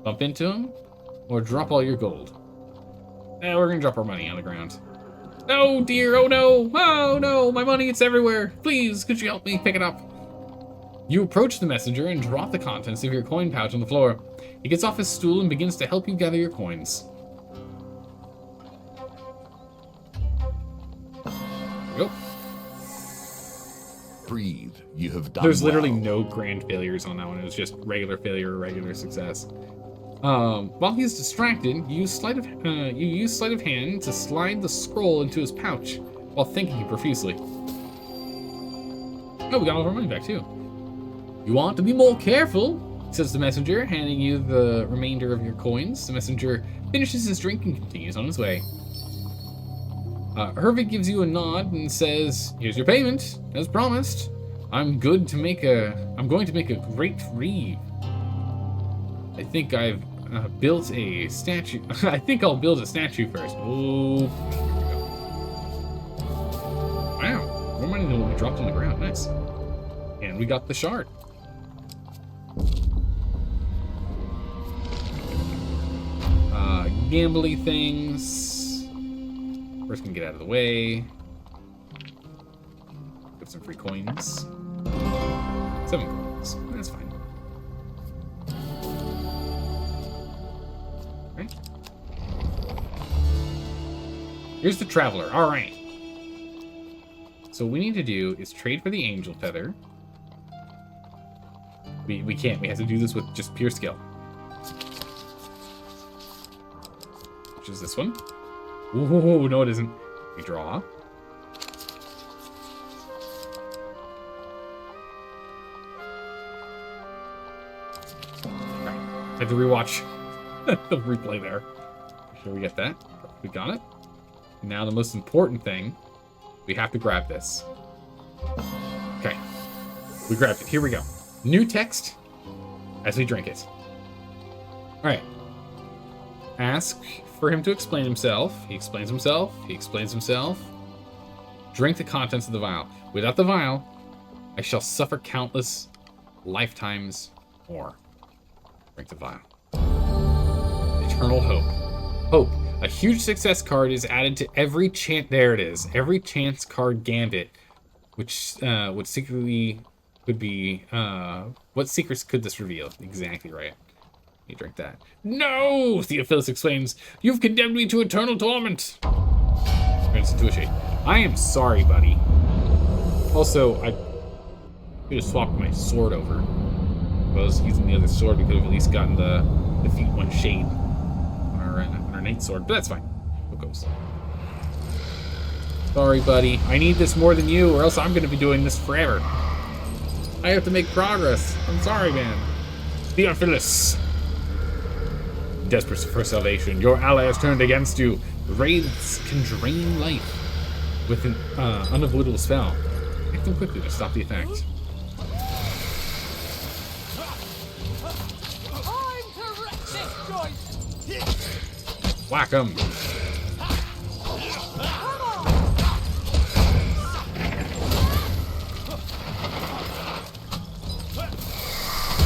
Bump into him, or drop all your gold. We're gonna drop our money on the ground. Oh dear, oh no, my money, it's everywhere. Please, could you help me pick it up? You approach the messenger and drop the contents of your coin pouch on the floor. He gets off his stool and begins to help you gather your coins. Go. Breathe, you have done There's literally well. no grand failures on that one. It was just regular failure or regular success. While he's distracted, you use sleight of hand to slide the scroll into his pouch while thanking profusely. Oh, we got all of our money back too. You want to be more careful, says the messenger, handing you the remainder of your coins. The messenger finishes his drink and continues on his way. Hervey gives you a nod and says, here's your payment, as promised. I'm going to make a great reeve. I think I've built a statue. I think I'll build a statue first. Oh, wow, more money than what we dropped on the ground. Nice. And we got the shard. Gambly things. First can get out of the way. Get some free coins. 7 coins. That's fine. Right. Here's the Traveler. Alright. So what we need to do is trade for the Angel Feather. We can't. We have to do this with just pure skill. Which is this one. Ooh, no it isn't. We draw. Okay. I had to rewatch the replay there. Make sure we get that. We got it. Now the most important thing, we have to grab this. Okay. We grabbed it. Here we go. New text as we drink it. Alright. Ask for him to explain himself. He explains himself. He explains himself. Drink the contents of the vial. Without the vial, I shall suffer countless lifetimes more. Drink the vial. Eternal hope. Hope. A huge success card is added to every chance. There it is. Every chance card gambit, which would secretly could be. What secrets could this reveal? Exactly right. You drink that. No! Theophilus exclaims, you've condemned me to eternal torment! Turns into a shade. I am sorry, buddy. Also, I could have swapped my sword over. If I was using the other sword, we could have at least gotten the defeat one shade on our knight sword, but that's fine. What goes? Sorry, buddy. I need this more than you, or else I'm going to be doing this forever. I have to make progress. I'm sorry, man. Theophilus. Desperate for salvation, your ally has turned against you. Raids can drain life with an unavoidable spell. Act them quickly to stop the effect. Whack 'em.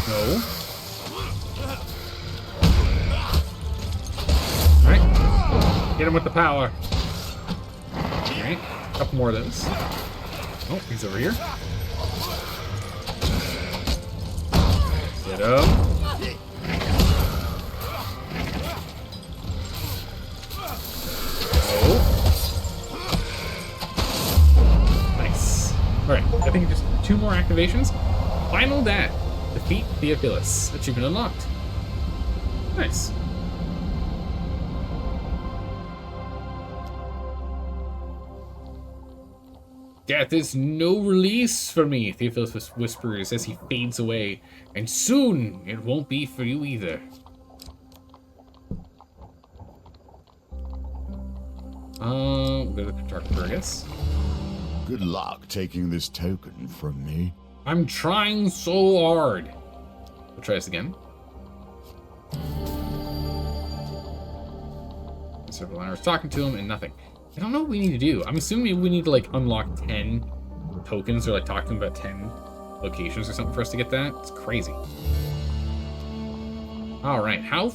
No. Alright. Get him with the power. Alright. A couple more of those. Oh, he's over here. Get him. Alright, I think just 2 more activations. Final Dad. Defeat Theophilus. Achievement unlocked. Nice. Death is no release for me, Theophilus whispers as he fades away. And soon it won't be for you either. There's a photographer, I guess. Good luck taking this token from me. I'm trying so hard. We'll try this again. Several hours talking to him and nothing. I don't know what we need to do. I'm assuming we need to like unlock 10 tokens or like talk to him about 10 locations or something for us to get that. It's crazy. All right, how...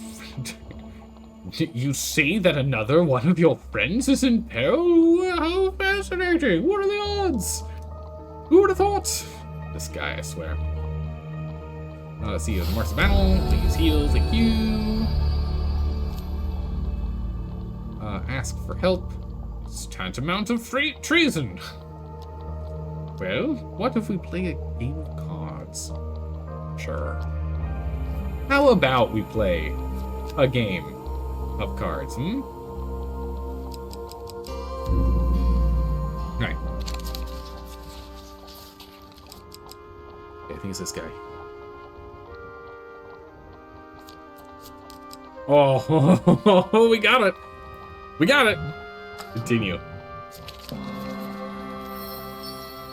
You say that another one of your friends is in peril? How fascinating! What are the odds? Who would have thought? This guy, I swear. Let's see, the marks of battle. Please heal, thank you. Ask for help. It's tantamount of treason. Well, what if we play a game of cards? Sure. How about we play a game of cards, Alright. Okay, I think it's this guy. Oh, we got it! We got it! Continue.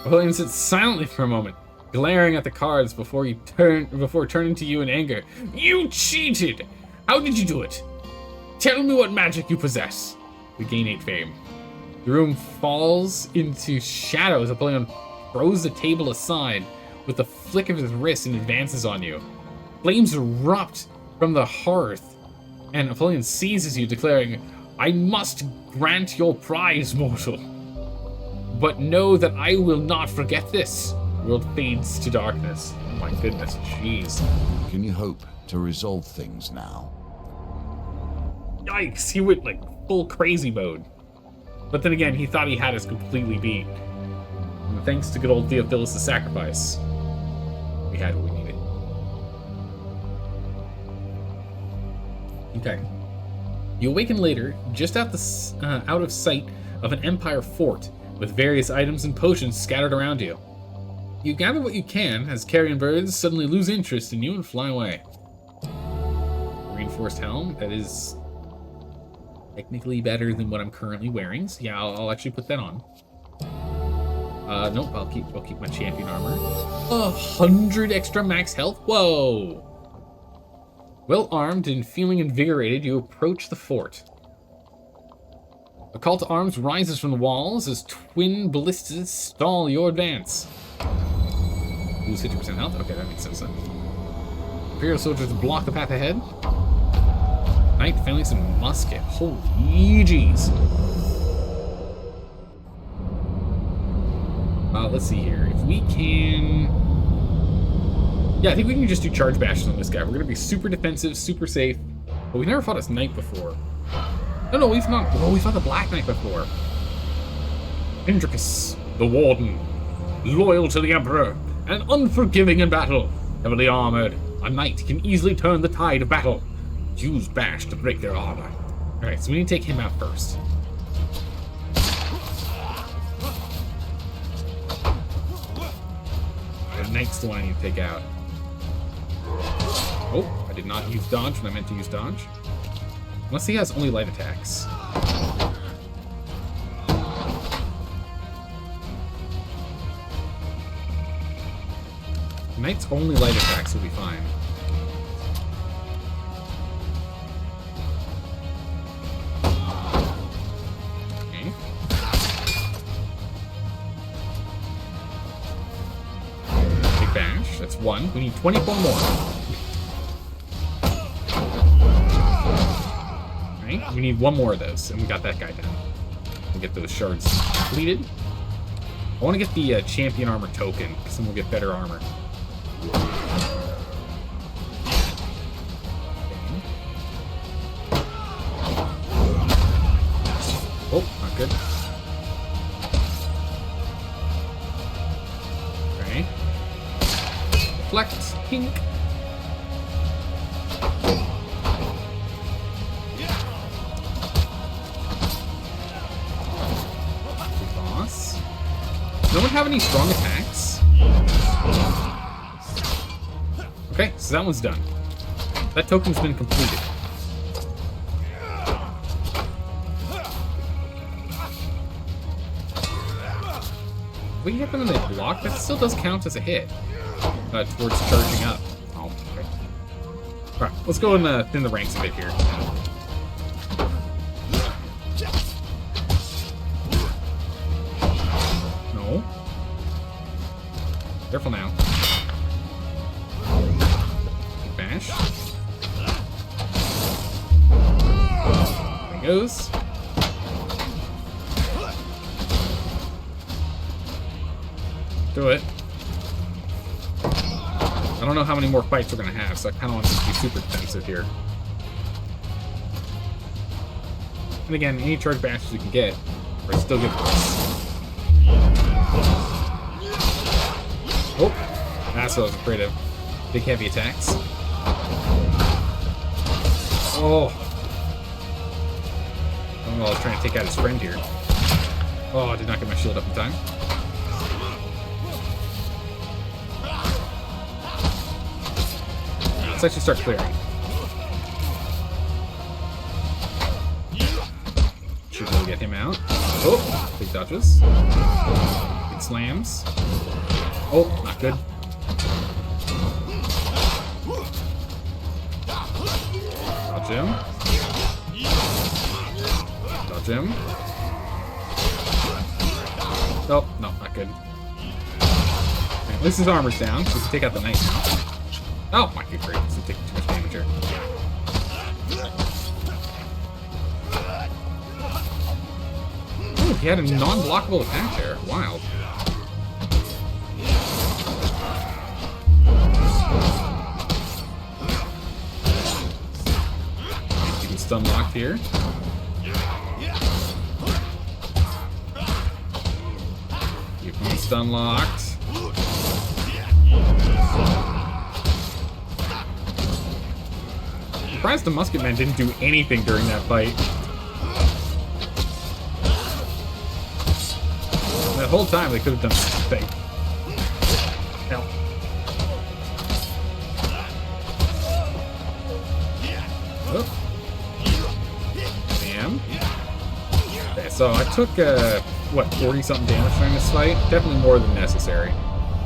William sits silently for a moment, glaring at the cards before turning to you in anger. You cheated! How did you do it? Tell me what magic you possess. We gain 8 fame. The room falls into shadow as Apollyon throws the table aside with a flick of his wrist and advances on you. Flames erupt from the hearth, and Apollyon seizes you, declaring, I must grant your prize, mortal. But know that I will not forget this. The world fades to darkness. Oh my goodness, jeez. Can you hope to resolve things now? Yikes, he went like full crazy mode. But then again, he thought he had us completely beat. And thanks to good old Theophilus' sacrifice, we had what we needed. Okay. You awaken later, just out of sight of an Empire fort, with various items and potions scattered around you. You gather what you can as carrion birds suddenly lose interest in you and fly away. Reinforced helm, that is technically better than what I'm currently wearing, so yeah, I'll actually put that on. Nope, I'll keep my champion armor. 100 extra max health? Whoa! Well armed and feeling invigorated, you approach the fort. A call to arms rises from the walls as twin ballistas stall your advance. Lose 50% health? Okay, that makes sense then. Imperial soldiers block the path ahead. Knight, phalanx, and musket. Holy jeez. Let's see here. If we can... Yeah, I think we can just do charge bashes on this guy. We're going to be super defensive, super safe. But we've never fought this knight before. No, we've not. Oh, we fought the Black Knight before. Indricus, the Warden. Loyal to the Emperor and unforgiving in battle. Heavily armored, a knight can easily turn the tide of battle. Use bash to break their armor. Alright, so we need to take him out first. The knight's the one I need to take out. Oh, I did not use dodge when I meant to use dodge. Unless he has only light attacks. Knight's only light attacks will be fine. Okay. Big bash. That's one. We need 24 more. Right? We need one more of those, and we got that guy down. We'll get those shards completed. I want to get the champion armor token, because then we'll get better armor. Oh, not good. Okay. Deflect, pink. Boss. Does no one have any strong attacks? Okay, so that one's done. That token's been completed. What happened when they block? That still does count as a hit. Towards charging up. Oh, okay. Alright, let's go and thin the ranks a bit here. No. Careful now. Bash. There he goes. Do it. I don't know how many more fights we're gonna have, so I kind of want to be super defensive here. And again, any charge bashes we can get are still good for us. Oh, that's what I was afraid of. Big heavy attacks. Oh. I don't know, I was trying to take out his friend here. Oh, I did not get my shield up in time. Let's actually start clearing. Should be able to get him out. Oh, big dodges. Big slams. Oh, not good. Dodge him. Dodge him. Oh, no, not good. Okay, at least his armor's down, so we can take out the knight now. Oh, my good grief, this is taking too much damage here. Ooh, he had a non-blockable attack there. Wild. Keep him stun locked here. Keep him stun locked. I'm surprised the musket men didn't do anything during that fight. That whole time they could have done something. Hell. Oh. Damn. Okay, so I took, what, 40-something damage during this fight? Definitely more than necessary.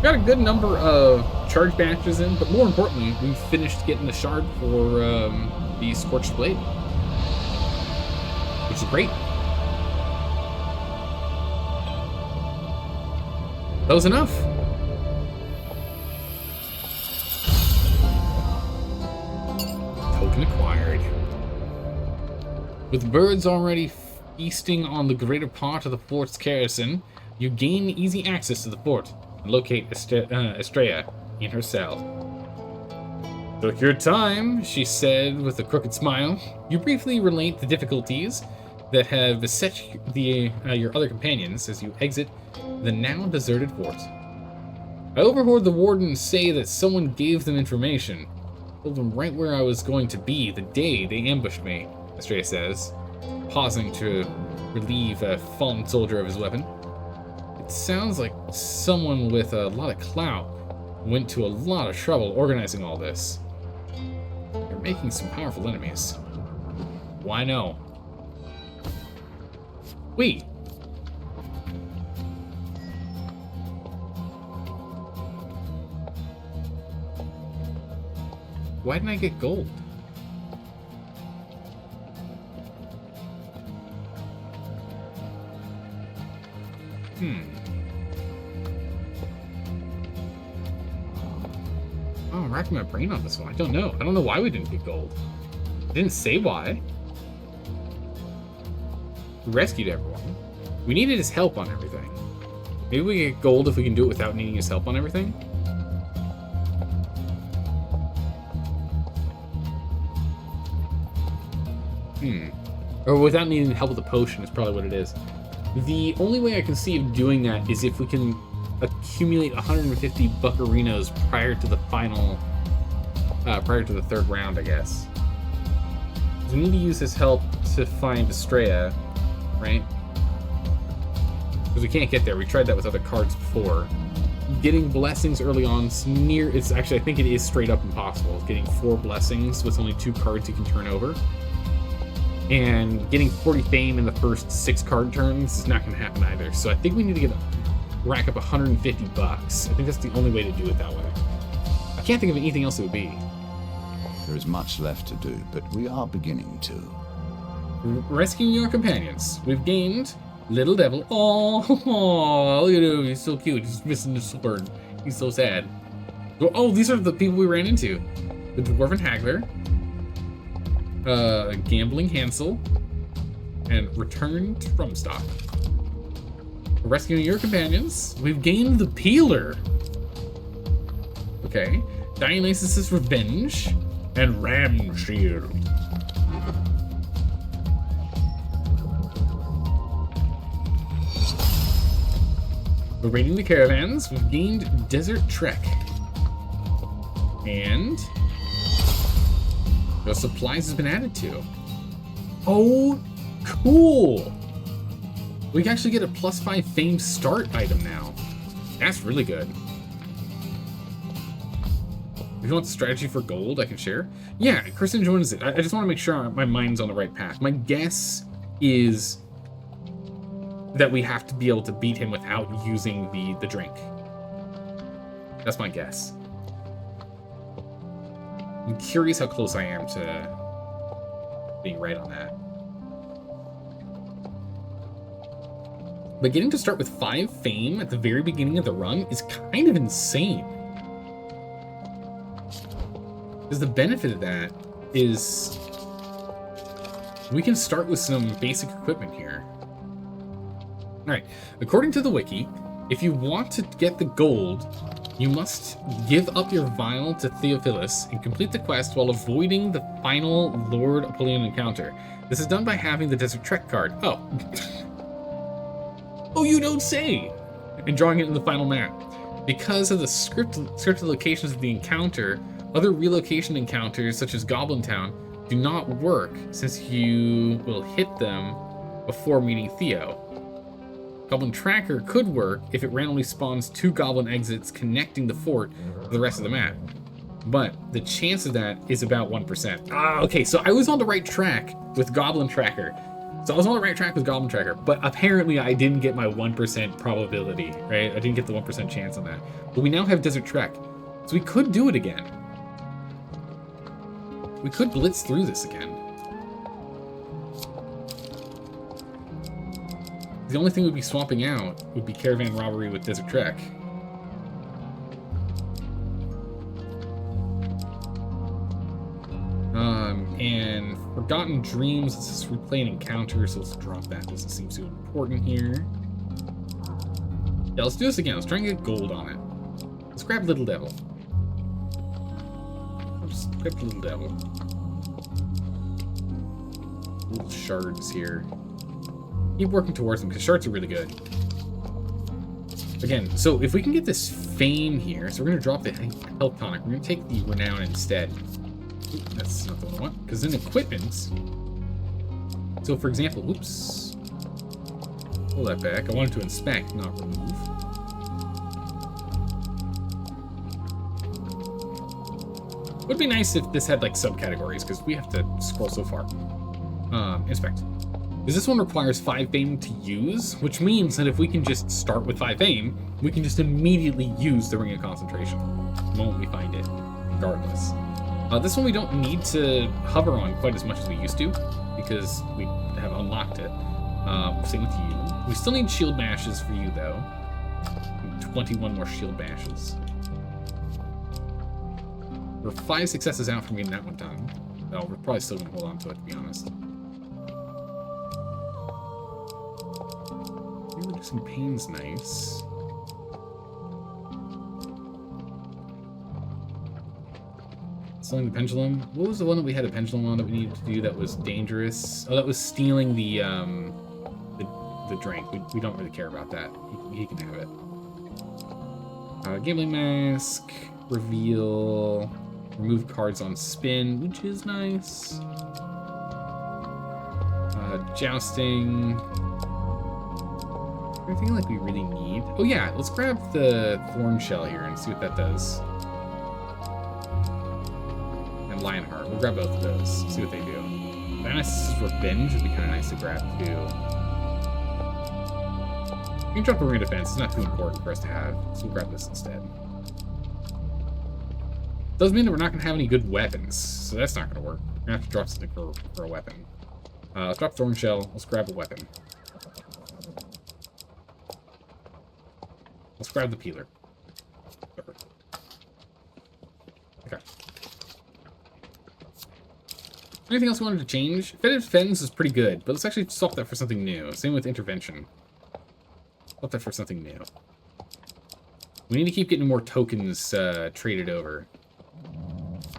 Got a good number of charge bashes in, but more importantly, we finished getting the shard for the Scorched Blade, which is great. That was enough. Token acquired. With birds already feasting on the greater part of the fort's garrison, you gain easy access to the fort. Locate Estrella in her cell. Took your time, she said with a crooked smile. You briefly relate the difficulties that have beset your other companions as you exit the now deserted fort. I overheard the warden say that someone gave them information. Told them right where I was going to be the day they ambushed me, Estrella says, pausing to relieve a fallen soldier of his weapon. It sounds like someone with a lot of clout went to a lot of trouble organizing all this. You're making some powerful enemies. Why no? Wait. Why didn't I get gold? Oh, I'm racking my brain on this one. I don't know. I don't know why we didn't get gold. It didn't say why. We rescued everyone. We needed his help on everything. Maybe we get gold if we can do it without needing his help on everything? Or without needing help with the potion is probably what it is. The only way I can see of doing that is if we can accumulate 150 buccarinos prior to the final, prior to the third round, I guess. We need to use his help to find Estrella, right? Because we can't get there. We tried that with other cards before. Getting blessings early on is it's actually, I think it is straight up impossible. Getting 4 blessings with only 2 cards you can turn over. And getting 40 fame in the first 6 card turns is not going to happen either. So I think we need to rack up 150 bucks. I think that's the only way to do it that way. I can't think of anything else it would be. There is much left to do, but we are beginning to. Rescuing your companions. We've gained Little Devil. Oh, look at him. He's so cute. He's missing the sword. He's so sad. Oh, these are the people we ran into. The Dwarven Haggler. Gambling Hansel, and Return to Rumstock. Rescuing your companions. We've gained the Peeler. Okay. Dionysus' Revenge, and Ram Shield. We're raiding the caravans. We've gained Desert Trek. And the supplies has been added to. Oh, cool. We can actually get a +5 fame start item now. That's really good. If you want the strategy for gold, I can share. Yeah, Kristen joins it. I just want to make sure my mind's on the right path. My guess is that we have to be able to beat him without using the drink. That's my guess. I'm curious how close I am to being right on that. But getting to start with 5 fame at the very beginning of the run is kind of insane. Because the benefit of that is we can start with some basic equipment here. Alright, according to the wiki, if you want to get the gold, you must give up your vial to Theophilus and complete the quest while avoiding the final Lord Apollyon encounter. This is done by having the Desert Trek card. Oh. Oh, you don't say! And drawing it in the final map. Because of the scripted locations of the encounter, other relocation encounters, such as Goblin Town, do not work since you will hit them before meeting Theo. Goblin Tracker could work if it randomly spawns 2 goblin exits connecting the fort to the rest of the map. But the chance of that is about 1%. Ah, okay, so I was on the right track with Goblin Tracker. But apparently I didn't get my 1% probability, right? I didn't get the 1% chance on that. But we now have Desert Trek, so we could do it again. We could blitz through this again. The only thing we'd be swapping out would be Caravan Robbery with Desert Trek. And Forgotten Dreams, let's just replay an encounter, so let's drop that. Doesn't seem so important here. Yeah, let's do this again. Let's try and get gold on it. Let's grab Little Devil. Just grab Little Devil. Little shards here. Keep working towards them, because shards are really good. Again, so if we can get this fame here, so we're going to drop the health tonic. We're going to take the renown instead. That's not the one I want, because in equipment, so for example, whoops, pull that back. I wanted to inspect, not remove. Would be nice if this had like subcategories, because we have to scroll so far. Inspect. Because this one requires 5 fame to use, which means that if we can just start with 5 fame, we can just immediately use the Ring of Concentration the moment we find it, regardless. This one we don't need to hover on quite as much as we used to, because we have unlocked it. Same with you. We still need shield bashes for you, though. 21 more shield bashes. We're 5 successes out from getting that one done. Though we're probably still going to hold on to it, to be honest. Reducing pain's nice. Selling the pendulum. What was the one that we had a pendulum on that we needed to do that was dangerous? Oh, that was stealing the drink. We don't really care about that. He can have it. Gambling mask. Reveal. Remove cards on spin, which is nice. Jousting. Anything like we really need? Oh yeah, let's grab the thorn shell here and see what that does. And Lionheart, we'll grab both of those, see what they do. Dionysus' Revenge would be kind of nice to grab too. We can drop a Ring of Defense, it's not too important for us to have, so we'll grab this instead. Does mean that we're not going to have any good weapons, so that's not going to work. We're going to have to drop something for a weapon. Let's drop Thorn Shell, let's grab a weapon. Let's grab the peeler. Okay. Anything else we wanted to change? Fetid Fens is pretty good, but let's actually swap that for something new. Same with Intervention. Swap that for something new. We need to keep getting more tokens traded over.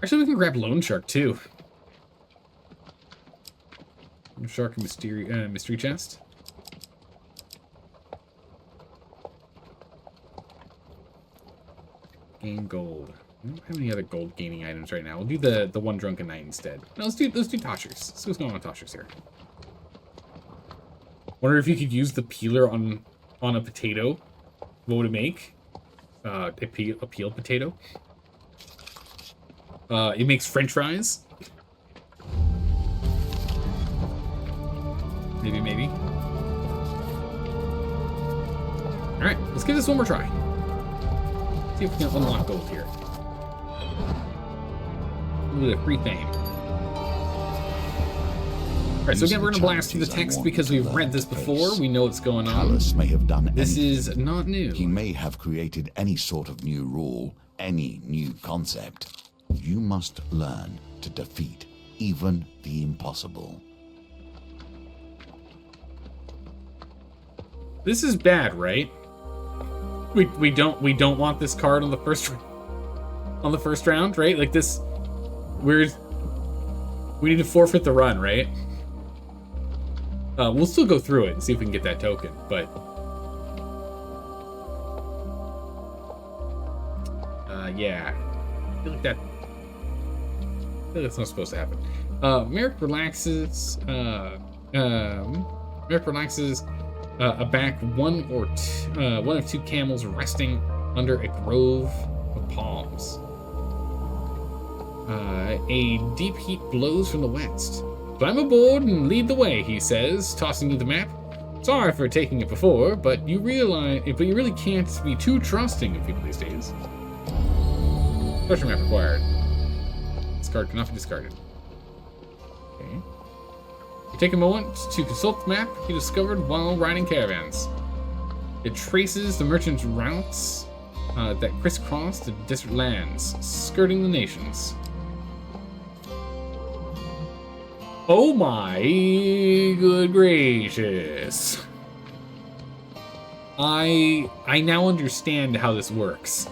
Actually, we can grab Loan Shark, too. Loan Shark Mystery Chest. Gain gold. We don't have any other gold gaining items right now. We'll do the one drunken night instead. No, let's do Toshers. Let's see what's going on with Toshers here. Wonder if you could use the peeler on a potato. What would it make? A peeled potato. It makes French fries. Maybe. All right, let's give this one more try. See if we can unlock gold here. A little bit of free fame. Alright, so again, we're going to blast through the text because we've read this before. We know what's going on. Callus may have done This anything. is not new. He may have created any sort of new rule, any new concept. You must learn to defeat even the impossible. This is bad, right? We don't want this card on the first round, right? Like this, we need to forfeit the run, right? We'll still go through it and see if we can get that token, but yeah, I feel like that's not supposed to happen. Merrick relaxes. Merrick relaxes. Aback one of two camels resting under a grove of palms. A deep heat blows from the west. Climb aboard and lead the way, he says, tossing you the map. Sorry for taking it before, but you really can't be too trusting of people these days. Treasure map required. This card cannot be discarded. Okay. You take a moment to consult the map you discovered while riding caravans. It traces the merchants' routes that crisscross the desert lands, skirting the nations. Oh my good gracious. I now understand how this works.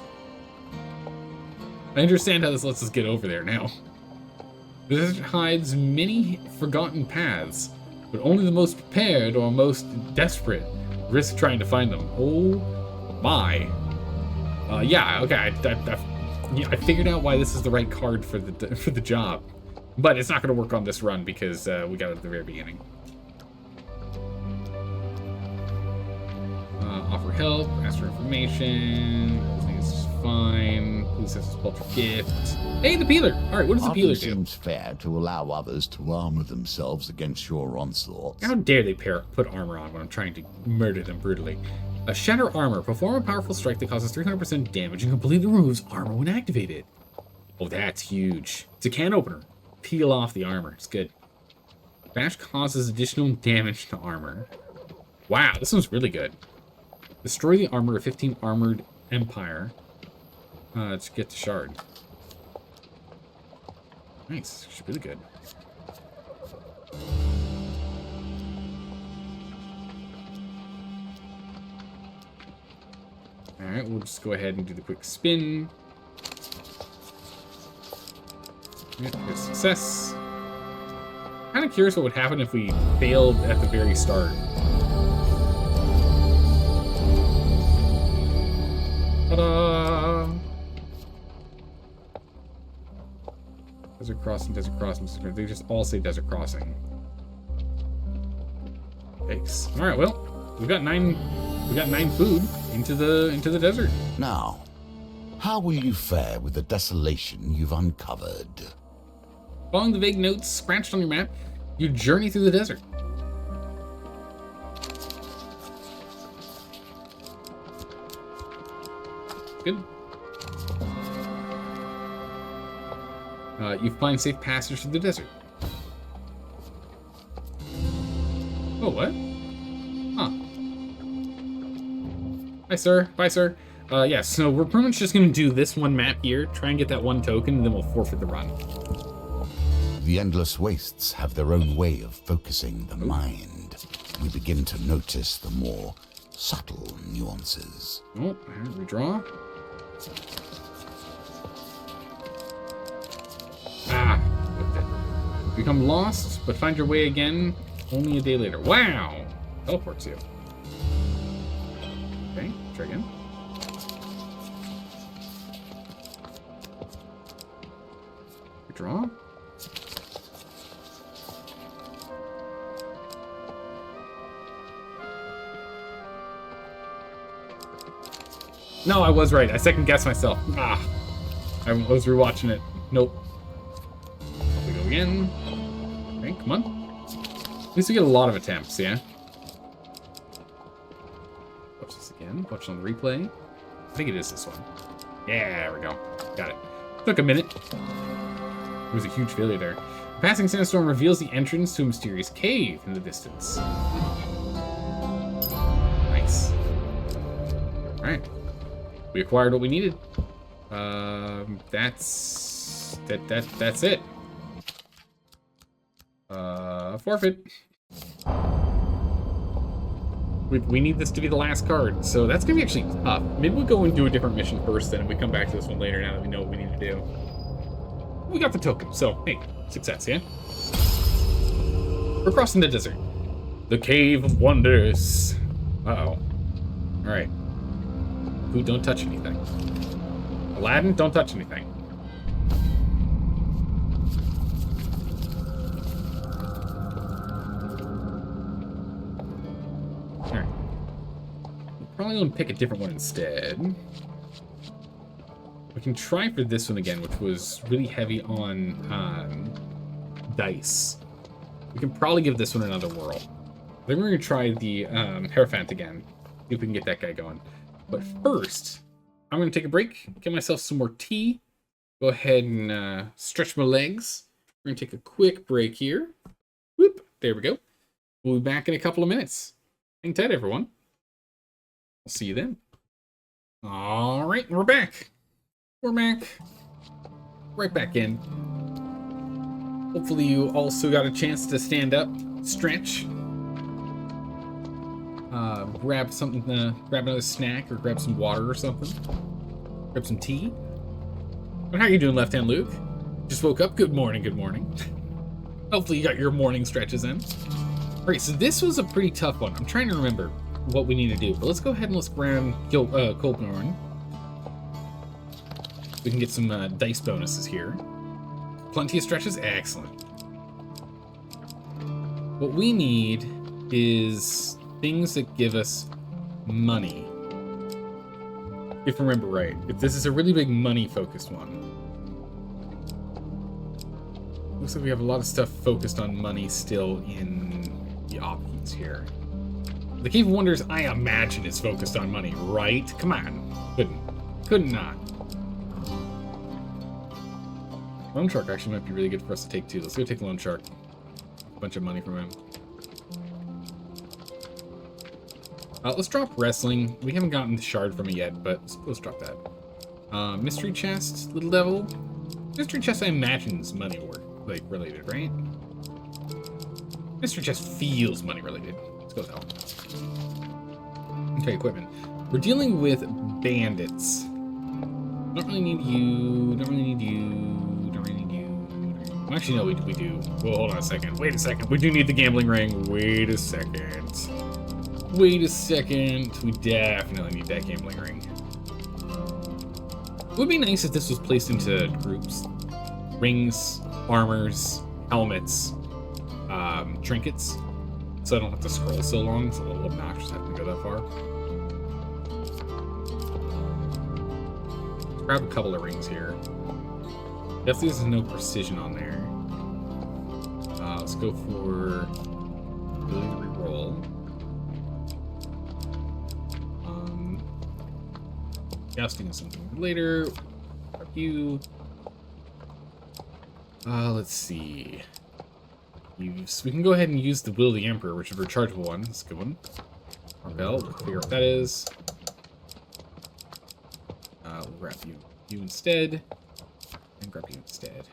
I understand how this lets us get over there now. The desert hides many forgotten paths, but only the most prepared or most desperate risk trying to find them. Oh my. Yeah, okay, I figured out why this is the right card for the job. But it's not going to work on this run because we got it at the very beginning. Offer help, ask for information, everything is fine. Please have this paltry gift. Hey, the peeler! Alright, what does the Hardly peeler do? seems fair to allow others to armor themselves against your onslaughts. How dare they put armor on when I'm trying to murder them brutally. A shatter armor. Perform a powerful strike that causes 300% damage and completely removes armor when activated. Oh, that's huge. It's a can opener. Peel off the armor. It's good. Bash causes additional damage to armor. Wow, this one's really good. Destroy the armor of 15 armored empire. To get the shard. Nice. She's really good. Alright, we'll just go ahead and do the quick spin. Yep, good success. Kind of curious what would happen if we failed at the very start. Ta-da! Desert crossing, desert crossing. They just all say desert crossing. Thanks. All right, well, we got nine food into the desert. Now, how will you fare with the desolation you've uncovered? Following the vague notes scratched on your map, you journey through the desert. Good. You find safe passage through the desert. Oh, what? Huh. Bye, sir. Bye, sir. Yeah, so we're pretty much just going to do this one map here, try and get that one token, and then we'll forfeit the run. The endless wastes have their own way of focusing the mind. We begin to notice the more subtle nuances. Oh, here we draw. Ah, with it. Become lost, but find your way again only a day later. Wow! Teleports you. Okay, try again. Draw. No, I was right. I second guessed myself. Ah, I was rewatching it. Nope. We go again. Okay, come on. At least we get a lot of attempts, yeah? Watch this again. Watch on the replay. I think it is this one. Yeah, there we go. Got it. Took a minute. It was a huge failure there. A passing sandstorm reveals the entrance to a mysterious cave in the distance. Nice. Alright. We acquired what we needed. That's it. Forfeit. We need this to be the last card, so that's gonna be actually tough. Maybe we'll go and do a different mission first, then, and we come back to this one later now that we know what we need to do. We got the token, so hey, success, yeah? We're crossing the desert. The Cave of Wonders. Uh-oh. Alright. Who don't touch anything? Aladdin, don't touch anything. Alright. We're probably gonna pick a different one instead. We can try for this one again, which was really heavy on dice. We can probably give this one another whirl. Then we're gonna try the Hierophant again. See if we can get that guy going. But first, I'm gonna take a break, get myself some more tea, go ahead and stretch my legs. We're gonna take a quick break here. Whoop, there we go. We'll be back in a couple of minutes. Hang tight, everyone. I'll see you then. All right, we're back. We're back. Right back in. Hopefully you also got a chance to stand up, stretch, grab something, grab another snack, or grab some water or something. Grab some tea. But how are you doing, Left Hand Luke? Just woke up? Good morning, good morning. Hopefully you got your morning stretches in. Alright, so this was a pretty tough one. I'm trying to remember what we need to do. But let's go ahead and let's grab Kolbjorn. We can get some dice bonuses here. Plenty of stretches? Excellent. What we need is things that give us money. If I remember right. If this is a really big money-focused one. Looks like we have a lot of stuff focused on money still in the options here. The Cave of Wonders, I imagine, is focused on money, right? Come on. Couldn't not. Loan Shark actually might be really good for us to take, too. Let's go take Loan Shark. A bunch of money from him. Let's drop Wrestling. We haven't gotten the shard from it yet, but let's drop that. Mystery Chest, Little Devil. Mystery Chest, I imagine, is money like related, right? Mystery Chest feels money related. Let's go with that one. Okay, equipment. We're dealing with bandits. Don't really need you. Don't really need you. Don't really need you. Well, actually, no, we do. Well, hold on a second. Wait a second. We do need the gambling ring. Wait a second. Wait a second. We definitely need that gambling ring. It would be nice if this was placed into groups. Rings, armors, helmets, trinkets. So I don't have to scroll so long. It's a little obnoxious having to go that far. Let's grab a couple of rings here. Definitely there's no precision on there. Let's go for ability to reroll. Jousting is something later. Fuck you. Let's see. We can go ahead and use the Will of the Emperor, which is a rechargeable one. That's a good one. Our belt. We'll figure out what that is. We'll grab you instead. And grab you instead.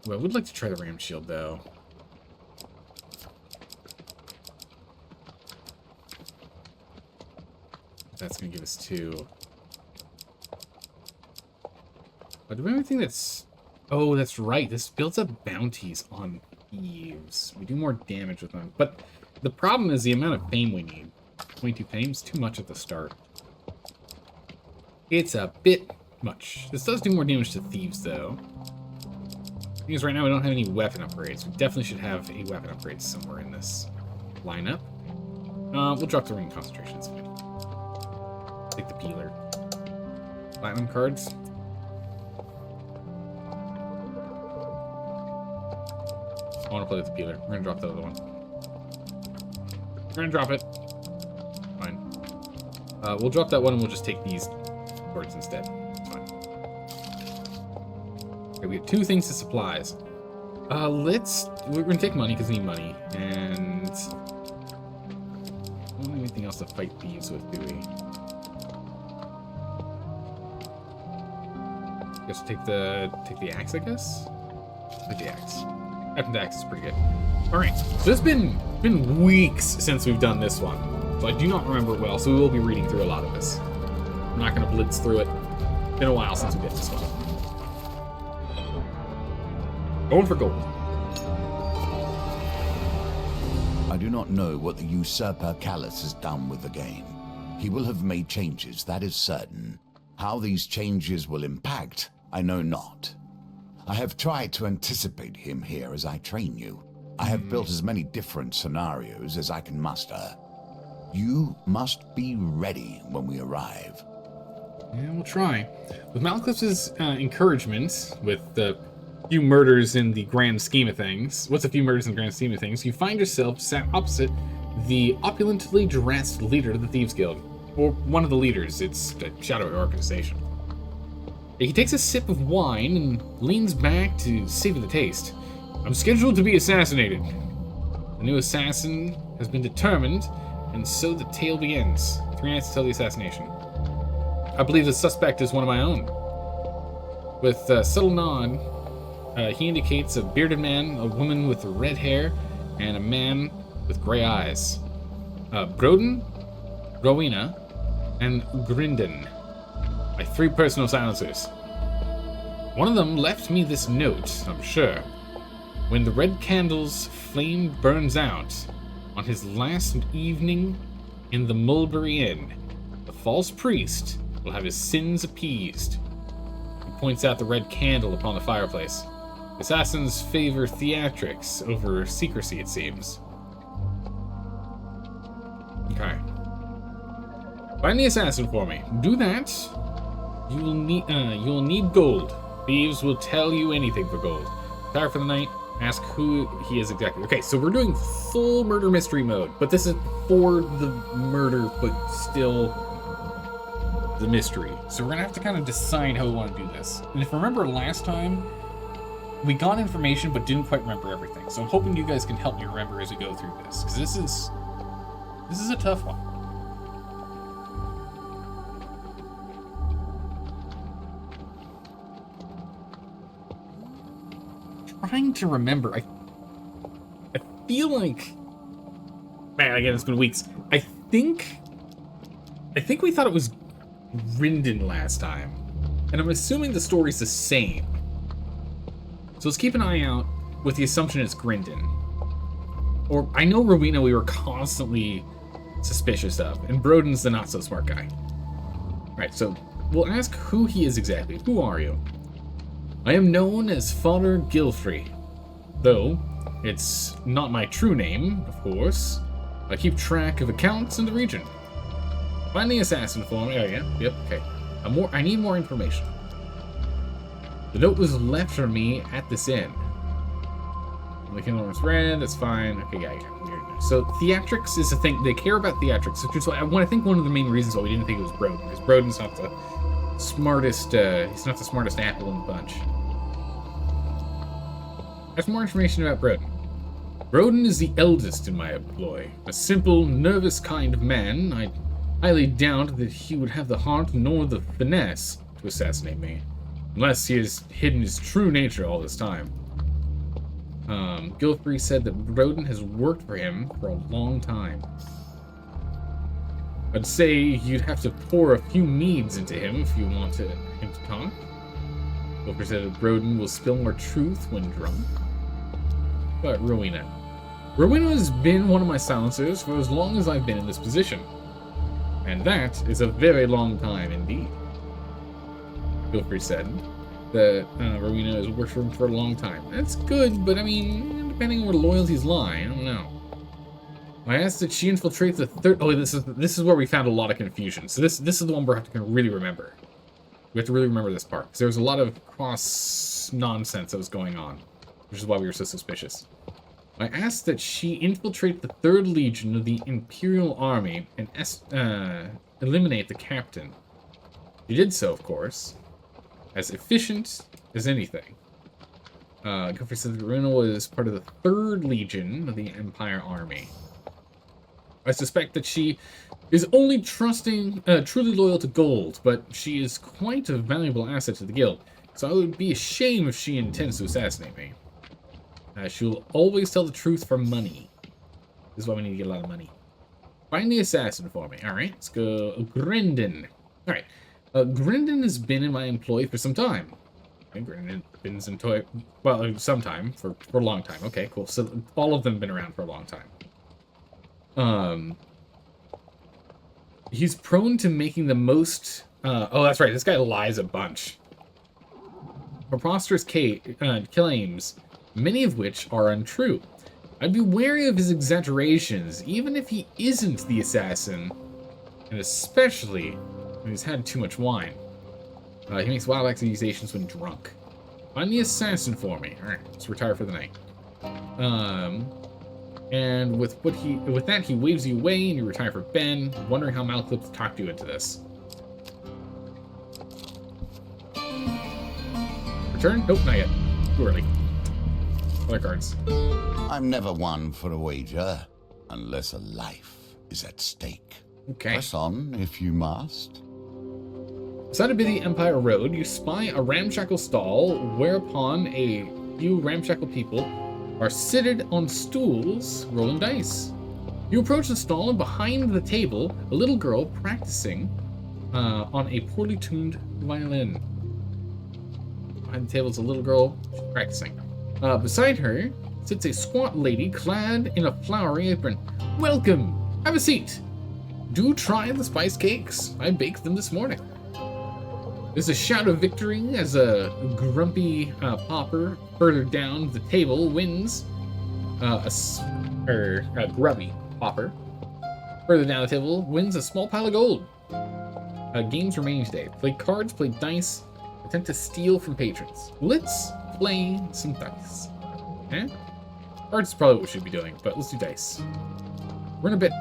Well, I would like to try the Ram Shield, though. That's going to give us 2. Do we have anything that's... Oh, that's right. This builds up bounties on thieves. We do more damage with them. But the problem is the amount of fame we need. 22 fame is too much at the start. It's a bit much. This does do more damage to thieves, though. Because right now we don't have any weapon upgrades. We definitely should have a weapon upgrade somewhere in this lineup. We'll drop the ring concentrations. Take the peeler. Platinum cards. I want to play with the peeler. We're going to drop the other one. We're going to drop it. Fine. We'll drop that one and we'll just take these cards instead. Fine. Okay, we have 2 things to supplies. We're going to take money because we need money. And... we don't have anything else to fight thieves with, do we? Guess take the axe, I guess? Take the axe. Having the axe is pretty good. Alright, so it's been weeks since we've done this one. So I do not remember it well, so we will be reading through a lot of this. I'm not going to blitz through it. It's been a while since we did this one. Going for gold. I do not know what the usurper Callus has done with the game. He will have made changes, that is certain. How these changes will impact, I know not. I have tried to anticipate him here as I train you. I have built as many different scenarios as I can muster. You must be ready when we arrive. Yeah, we'll try. With Malcolm's encouragement, with the few murders in the grand scheme of things, what's a few murders in the grand scheme of things, you find yourself sat opposite the opulently dressed leader of the Thieves Guild. Or one of the leaders. It's a shadowy organization. He takes a sip of wine and leans back to savor the taste. I'm scheduled to be assassinated. The new assassin has been determined, and so the tale begins. 3 nights till the assassination. I believe the suspect is one of my own. With a subtle nod, he indicates a bearded man, a woman with red hair, and a man with gray eyes. Broden, Rowena, and Grinden. My 3 personal silencers. One of them left me this note, I'm sure. When the red candle's flame burns out, on his last evening in the Mulberry Inn, the false priest will have his sins appeased. He points out the red candle upon the fireplace. Assassins favor theatrics over secrecy, it seems. Okay. Find the assassin for me. Do that. You'll need gold. Thieves will tell you anything for gold. Retire for the night. Ask who he is exactly. Okay, so we're doing full murder mystery mode, but this is for the murder, but still the mystery. So we're gonna have to kind of decide how we want to do this. And if you remember last time, we got information but didn't quite remember everything. So I'm hoping you guys can help me remember as we go through this, because this is a tough one. Trying to remember. I feel like, man, again, it's been weeks. I think we thought it was Grindon last time, and I'm assuming the story's the same. So let's keep an eye out with the assumption it's Grindon. Or I know Rowena we were constantly suspicious of, and Broden's the not so smart guy. Right, so we'll ask who he is exactly. Who are you? I am known as Father Gilfrey, though it's not my true name, of course. I keep track of accounts in the region. Find the assassin for me. Oh yeah, yep, okay. I need more information. The note was left for me at this inn. The kingdom was red, that's fine. Okay, yeah. So theatrics is a thing. They care about theatrics, which is why I think one of the main reasons why we didn't think it was Broden, because Broden's not the smartest, he's not the smartest apple in the bunch. There's more information about Broden. Broden is the eldest in my employ. A simple, nervous kind of man. I highly doubt that he would have the heart nor the finesse to assassinate me. Unless he has hidden his true nature all this time. Gilfrey said that Broden has worked for him for a long time. I'd say you'd have to pour a few meads into him if you want him to talk. Gilfrey said that Broden will spill more truth when drunk. But Rowena. Rowena has been one of my silencers for as long as I've been in this position. And that is a very long time indeed. Gilfrey said that Rowena has worked for him for a long time. That's good, but I mean, depending on where loyalties lie, I don't know. I asked that she infiltrate the third. Oh, this is where we found a lot of confusion. So this is the one we're have to really remember. We have to really remember this part because there was a lot of cross nonsense that was going on, which is why we were so suspicious. I asked that she infiltrate the 3rd Legion of the Imperial Army and eliminate the captain. She did so, of course, as efficient as anything. Gilfrey said that Rowena was part of the 3rd Legion of the Empire Army. I suspect that she is only truly loyal to gold, but she is quite a valuable asset to the guild, so I would be ashamed if she intends to assassinate me. She will always tell the truth for money. This is why we need to get a lot of money. Find the assassin for me. Alright, let's go. Grindon. Alright. Grindon has been in my employ for some time. Okay, Grindon been in toy. Well, some time. For a long time. Okay, cool. So all of them have been around for a long time. He's prone to making the most... oh, that's right. This guy lies a bunch. Preposterous claims, many of which are untrue. I'd be wary of his exaggerations, even if he isn't the assassin, and especially when he's had too much wine. He makes wild accusations when drunk. Find the assassin for me. Alright, let's retire for the night. And with that, he waves you away and you retire for Ben, wondering how Malclips talked you into this. Return? Nope, not yet. Too early. Other cards. I'm never one for a wager, unless a life is at stake. Okay. Press on, if you must. Decided by the Empire Road, you spy a ramshackle stall, whereupon a few ramshackle people are seated on stools, rolling dice. You approach the stall, and behind the table, a little girl practicing on a poorly tuned violin. Behind the table is a little girl practicing. Beside her sits a squat lady clad in a flowery apron. Welcome! Have a seat! Do try the spice cakes. I baked them this morning. There's a shout of victory as a grumpy pauper further down the table wins a grubby pauper further down the table wins a small pile of gold. Games remaining today. Play cards, play dice, attempt to steal from patrons. Let's play some dice. Okay? Cards is probably what we should be doing, but let's do dice. We're gonna bet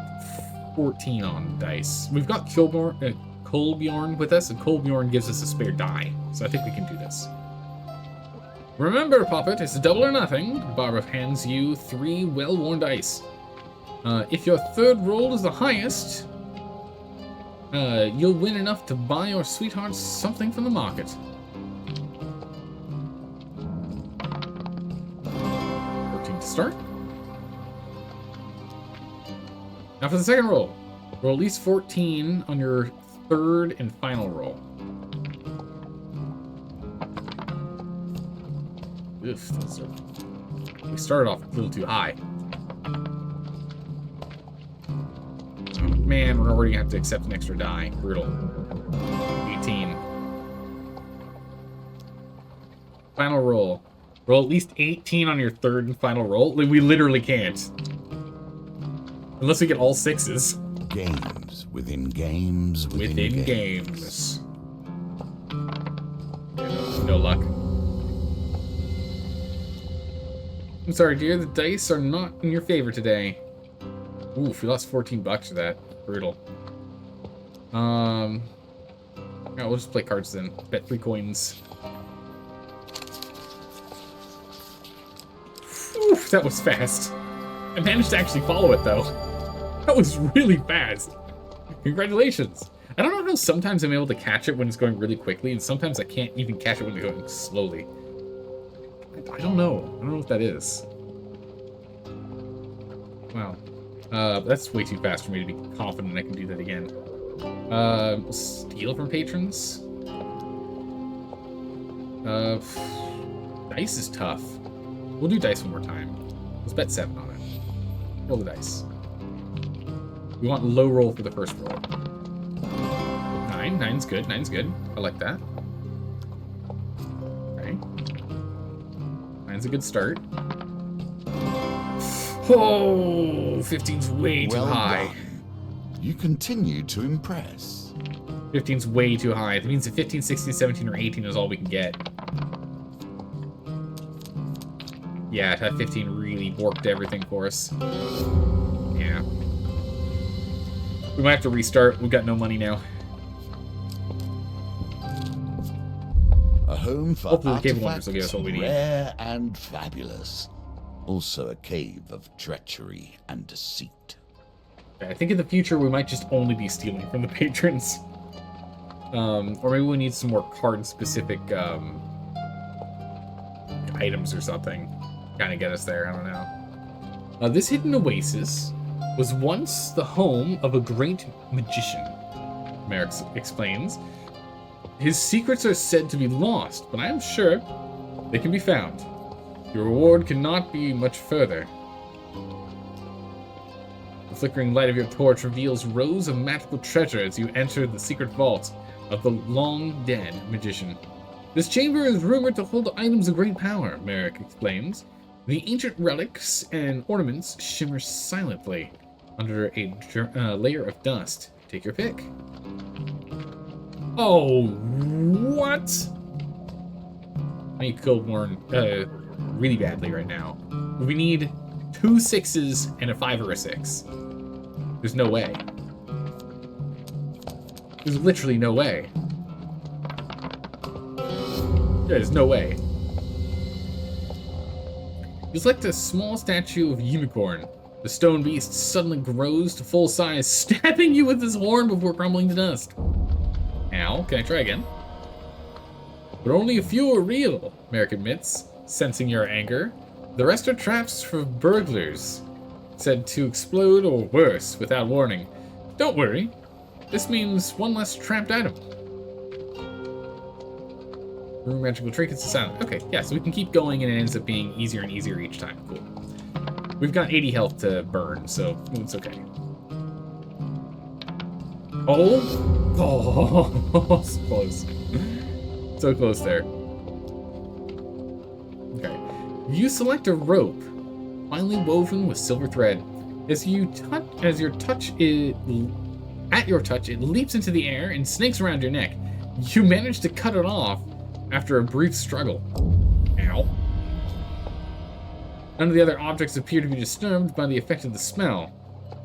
14 on dice. We've got Kolbjorn with us, and Kolbjorn gives us a spare die, so I think we can do this. Remember, Poppet, it's a double or nothing. Barbara hands you 3 well-worn dice. If your third roll is the highest, you'll win enough to buy your sweetheart something from the market. 14 to start. Now for the second roll. Roll at least 14 on your third and final roll. Oof, we started off a little too high. Oh, man, we're already gonna have to accept an extra die. Brutal. 18. Final roll. Roll at least 18 on your third and final roll. We literally can't. Unless we get all 6s. Games within games within games. No luck. I'm sorry, dear. The dice are not in your favor today. Oof, we lost 14 bucks to that. Brutal. Yeah, we'll just play cards then. Bet 3 coins. Oof, that was fast. I managed to actually follow it, though. That was really fast. Congratulations. I don't know how sometimes I'm able to catch it when it's going really quickly, and sometimes I can't even catch it when it's going slowly. I don't know. I don't know what that is. Wow. That's way too fast for me to be confident I can do that again. Steal from patrons? Dice is tough. We'll do dice one more time. Let's bet 7 on it. Roll the dice. We want low roll for the first roll. 9. 9's good. 9's good. I like that. Okay. 9's a good start. Oh, 15's way too high. Done. You continue to impress. 15's way too high. That means that 15, 16, 17, or 18 is all we can get. Yeah, that 15 really warped everything for us. Yeah. We might have to restart. We've got no money now. A home for hopefully the cave wonders will give us artifacts what we need. rare and fabulous. Also a cave of treachery and deceit. I think in the future we might just only be stealing from the patrons. Or maybe we need some more card-specific items or something. Kind of get us there, I don't know. This hidden oasis was once the home of a great magician, Merrick explains. His secrets are said to be lost, but I am sure they can be found. Your reward cannot be much further. The flickering light of your torch reveals rows of magical treasure as you enter the secret vault of the long-dead magician. This chamber is rumored to hold items of great power, Merrick explains. The ancient relics and ornaments shimmer silently under a layer of dust. Take your pick. Oh, what? I need Coldborn really badly right now. We need 2 6s and a 5 or a 6. There's no way. There's literally no way. There's no way. You select a small statue of unicorn. The stone beast suddenly grows to full size, stabbing you with his horn before crumbling to dust. Ow, can I try again? But only a few are real, Merrick admits, sensing your anger. The rest are traps for burglars, said to explode or worse without warning. Don't worry, this means one less trapped item. Room magical trinkets to silent. Okay, yeah, so we can keep going and it ends up being easier and easier each time. Cool. We've got 80 health to burn, so it's okay. Oh! Oh, so close. So close there. Okay. You select a rope, finely woven with silver thread. As your touch At your touch, it leaps into the air and snakes around your neck. You manage to cut it off after a brief struggle. Ow. None of the other objects appear to be disturbed by the effect of the smell.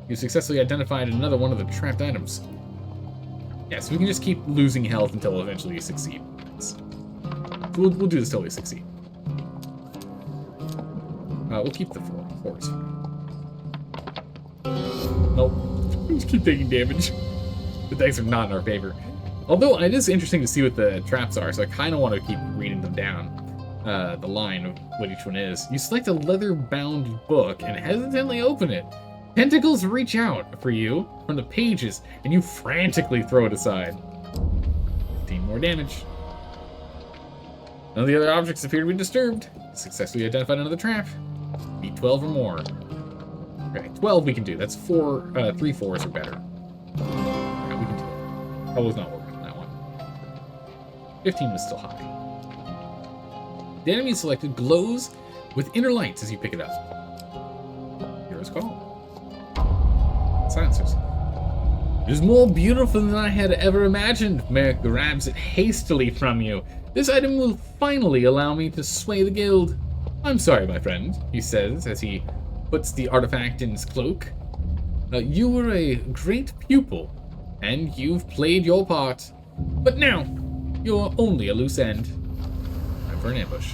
You successfully identified another one of the trapped items. Yeah, so we can just keep losing health until eventually you succeed. So we'll do this till we succeed. We'll keep the fours. Nope. We just keep taking damage. The dice are not in our favor. Although it is interesting to see what the traps are, so I kind of want to keep reading them down. The line of what each one is. You select a leather-bound book and hesitantly open it. Tentacles reach out for you from the pages, and you frantically throw it aside. 15 more damage. None of the other objects appear to be disturbed. Successfully identified another trap. Beat 12 or more. Okay, 12 we can do. That's 3 4s or better. Okay, we can do it. Probably not working on that one. 15 was still high. The enemy selected glows with inner lights as you pick it up. Hero's call. Silencers. It is more beautiful than I had ever imagined. Merrick grabs it hastily from you. This item will finally allow me to sway the guild. I'm sorry, my friend, he says as he puts the artifact in his cloak. You were a great pupil, and you've played your part. But now, you're only a loose end. Time for an ambush.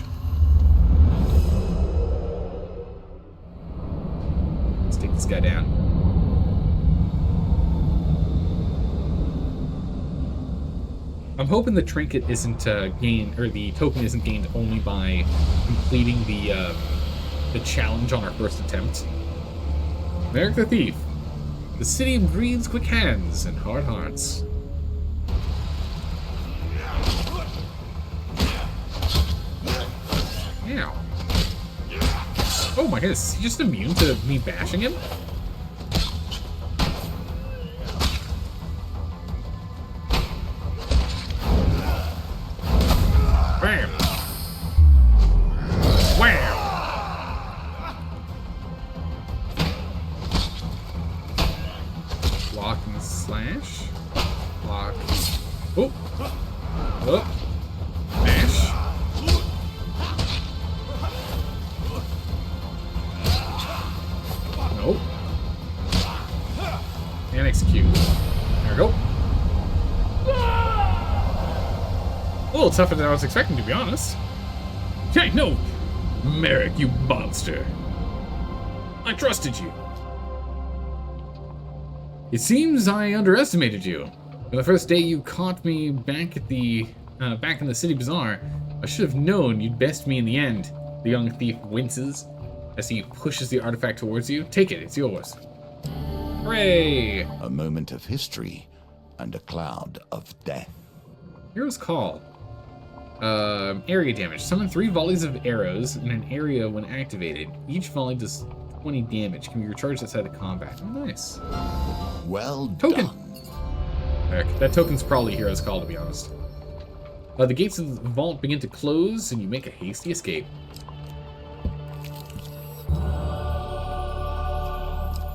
Let's take this guy down. I'm hoping the trinket isn't gained, or the token isn't gained only by completing the challenge on our first attempt. Merrick the Thief. The city breathes quick hands and hard hearts. Ow. Oh my goodness, is he just immune to me bashing him? Bam! Wham! Block and slash. Block. Oh! Oh! Mash. Nope. And execute. There we go. A little tougher than I was expecting, to be honest. Hey, no! Merrick, you monster. I trusted you. It seems I underestimated you. On the first day you caught me back at the back in the city bazaar, I should have known you'd best me in the end. The young thief winces as he pushes the artifact towards you. Take it, it's yours. Hooray! A moment of history and a cloud of death. Hero's Call. Area damage. Summon 3 volleys of arrows in an area when activated. Each volley does 20 damage. Can be recharged outside of combat. Oh, nice. Well Token. done. Heck, that token's probably Hero's Call, to be honest. The gates of the vault begin to close, and you make a hasty escape.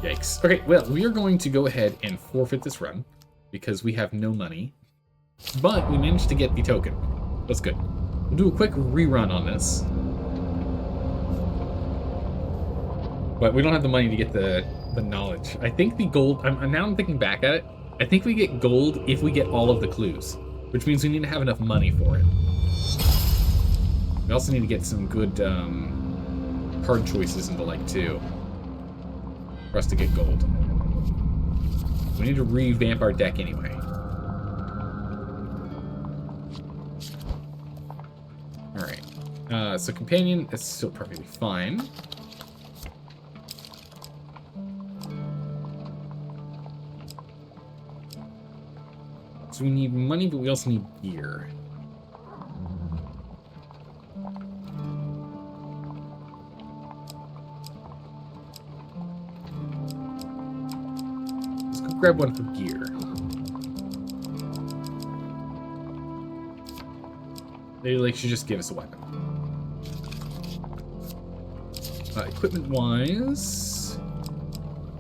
Yikes. Okay, well, we are going to go ahead and forfeit this run, because we have no money. But we managed to get the token. That's good. We'll do a quick rerun on this. But we don't have the money to get the knowledge. I think the gold... now I'm thinking back at it. I think we get gold if we get all of the clues. Which means we need to have enough money for it. We also need to get some good card choices and the like, too. For us to get gold. We need to revamp our deck anyway. Alright. So companion is still perfectly fine. So we need money, but we also need gear. Let's go grab one for gear. They like should just give us a weapon. Equipment-wise,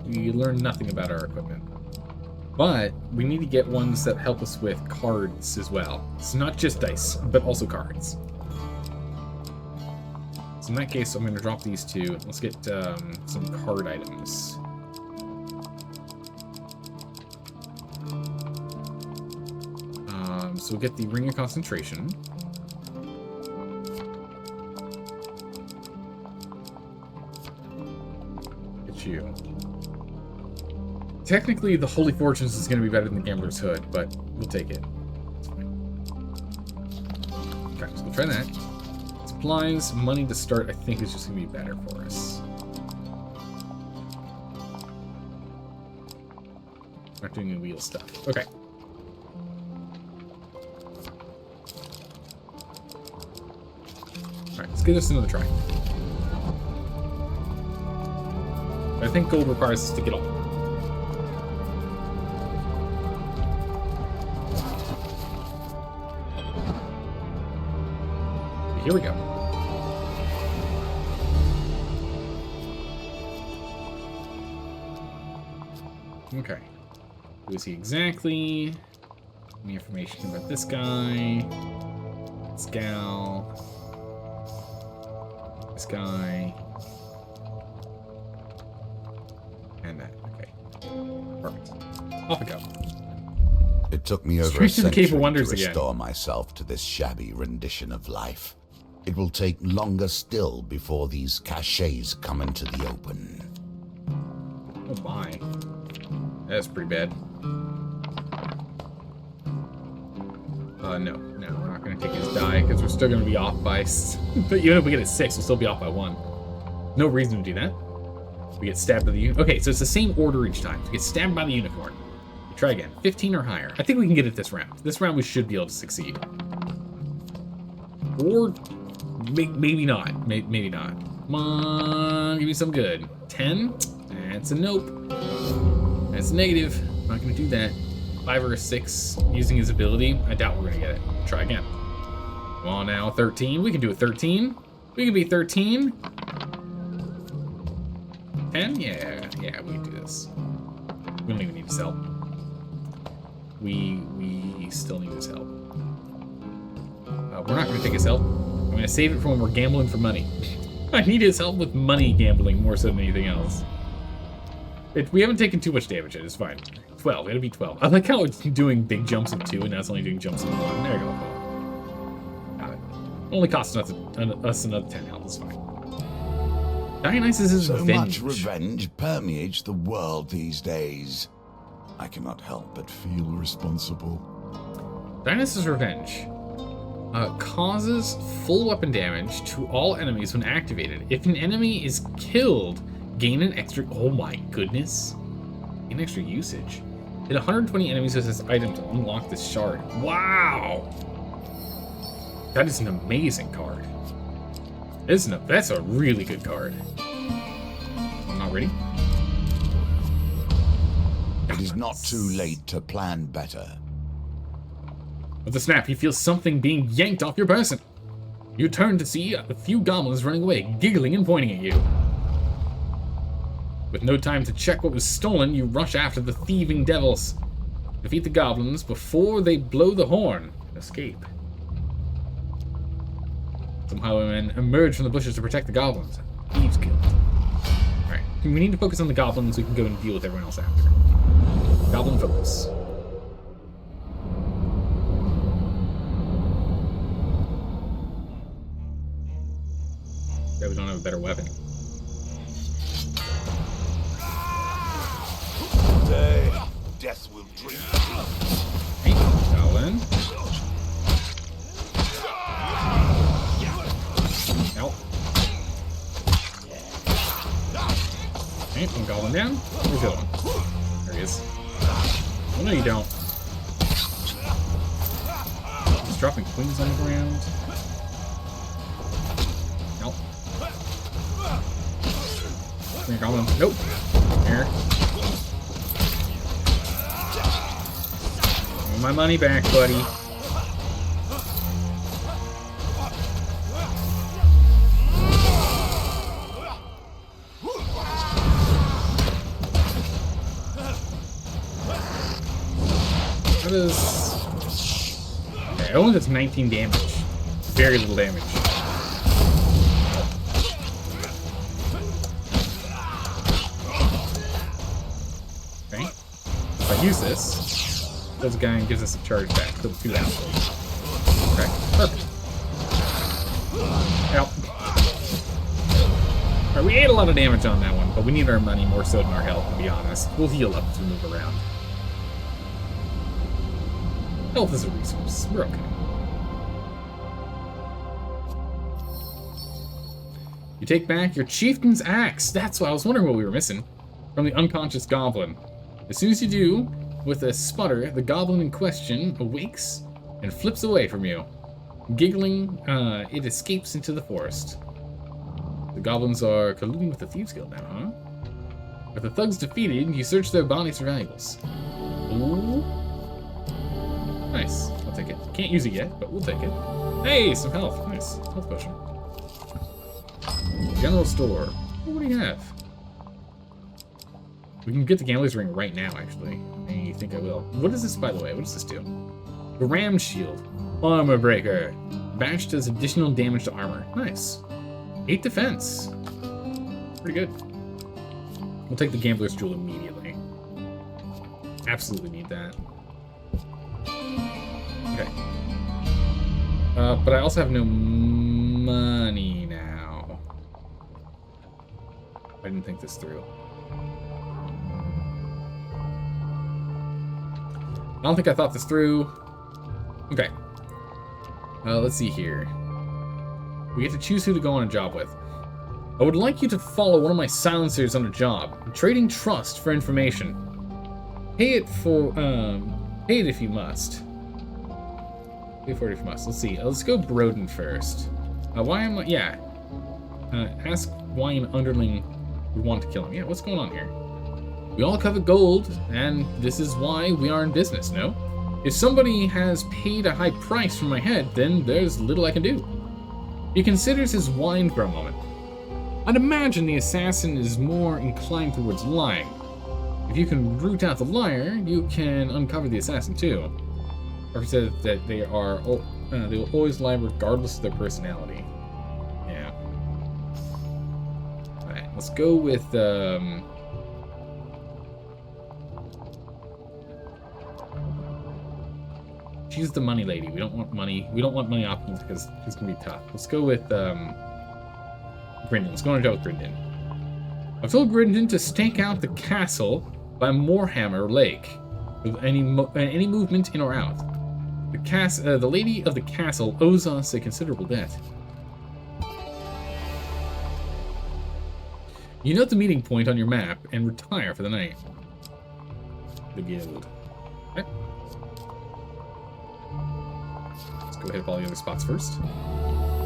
we learn nothing about our equipment. But we need to get ones that help us with cards as well. It's not just dice, but also cards. So in that case, I'm going to drop these two. Let's get some card items. So we'll get the Ring of Concentration. Get you. Technically, the Holy Fortunes is going to be better than the Gambler's Hood, but we'll take it. It's fine. Okay, so we'll try that. Supplies, money to start, I think is just going to be better for us. Not doing the wheel stuff. Okay. Alright, let's give this another try. I think gold requires us to get all. Here we go. Okay. Do we see exactly any information about this guy? This gal. This guy. And that. Okay. Perfect. Off we go. It took me over Straight a to the Cave of century Wonders to again. restore myself to this shabby rendition of life. It will take longer still before these caches come into the open. Oh my. That's pretty bad. No, we're not going to take his die, because we're still going to be off by... But even if we get a 6, we'll still be off by 1. No reason to do that. We get stabbed by the unicorn. Okay, so it's the same order each time. We get stabbed by the unicorn. We try again. 15 or higher. I think we can get it this round. This round we should be able to succeed. Or maybe not. Maybe not. Come on, give me some good. 10? That's a nope. That's negative. I'm not going to do that. 5 or a 6 using his ability. I doubt we're going to get it. Try again. Come on now, 13. We can do a 13. We can be 13. 10? Yeah, we can do this. We don't even need his help. We still need his help. We're not going to take his help. I'm going to save it for when we're gambling for money. I need his help with money gambling more so than anything else. We haven't taken too much damage yet. It's fine. 12. It'll be 12. I like how it's doing big jumps in 2, and now it's only doing jumps in 1. There you go. Got it. Only costs us another 10 health. It's fine. Dionysus' So revenge. much revenge permeates the world these days. I cannot help but feel responsible. Dionysus' revenge causes full weapon damage to all enemies when activated. If an enemy is killed, gain an extra... Oh my goodness. Gain extra usage. Hit 120 enemies with this item to unlock this shard. Wow! That is an amazing card. That's a really good card. I'm not ready. It is not too late to plan better. With a snap, he feels something being yanked off your person. You turn to see a few goblins running away, giggling and pointing at you. With no time to check what was stolen, you rush after the thieving devils. Defeat the goblins before they blow the horn and escape. Some highwaymen emerge from the bushes to protect the goblins. Thieves killed. Alright, we need to focus on the goblins. We can go and deal with everyone else after. Goblin focus. Yeah, we don't have a better weapon. Today, death will drink. Hey, Goblin. Help. Okay, one goblin down. Where's the other one? There he is. Oh, no, you don't. He's dropping queens on the ground. Help. Come here, goblin. Nope. Here. Give me my money back, buddy. That is... Okay, it only does 19 damage. Very little damage. Okay. If I use this, does a guy and gives us a charge back. So do that. Okay, perfect. Help. Alright, we ate a lot of damage on that one, but we need our money more so than our health, to be honest. We'll heal up as we move around. Health is a resource. We're okay. You take back your chieftain's axe. That's why I was wondering what we were missing. From the unconscious goblin. As soon as you do, with a sputter, the goblin in question awakes and flips away from you. Giggling, it escapes into the forest. The goblins are colluding with the Thieves Guild now, huh? With the thugs defeated, you search their bodies for valuables. Ooh. Nice. I'll take it. Can't use it yet, but we'll take it. Hey, some health. Nice. Health potion. General store. What do you have? We can get the Gambler's Ring right now, actually. I think I will. What is this, by the way? What does this do? The Ram Shield. Armor Breaker. Bash does additional damage to armor. Nice. 8 defense. Pretty good. We'll take the Gambler's Jewel immediately. Absolutely need that. Okay. But I also have no money now. I didn't think this through. I don't think I thought this through. Okay. Let's see here. We get to choose who to go on a job with. I would like you to follow one of my silencers on a job. Trading trust for information. Pay it if you must. Pay for it if you must. Let's see. Let's go Broden first. Why am I... Yeah. Ask why an underling would want to kill him. Yeah, what's going on here? We all covet gold, and this is why we are in business, no? If somebody has paid a high price for my head, then there's little I can do. He considers his wine for a moment. I'd imagine the assassin is more inclined towards lying. If you can root out the liar, you can uncover the assassin too. Or said that they will always lie regardless of their personality. Yeah. Alright, let's go with she's the money lady. We don't want money. We don't want money options because she's gonna be tough. Let's go with Grindon. Let's go on a job with Grindon. I've told Grindon to stake out the castle by Moorhammer Lake with any movement in or out. The lady of the castle owes us a considerable debt. You note the meeting point on your map and retire for the night. The guild. Okay. Go hit up all the other spots first.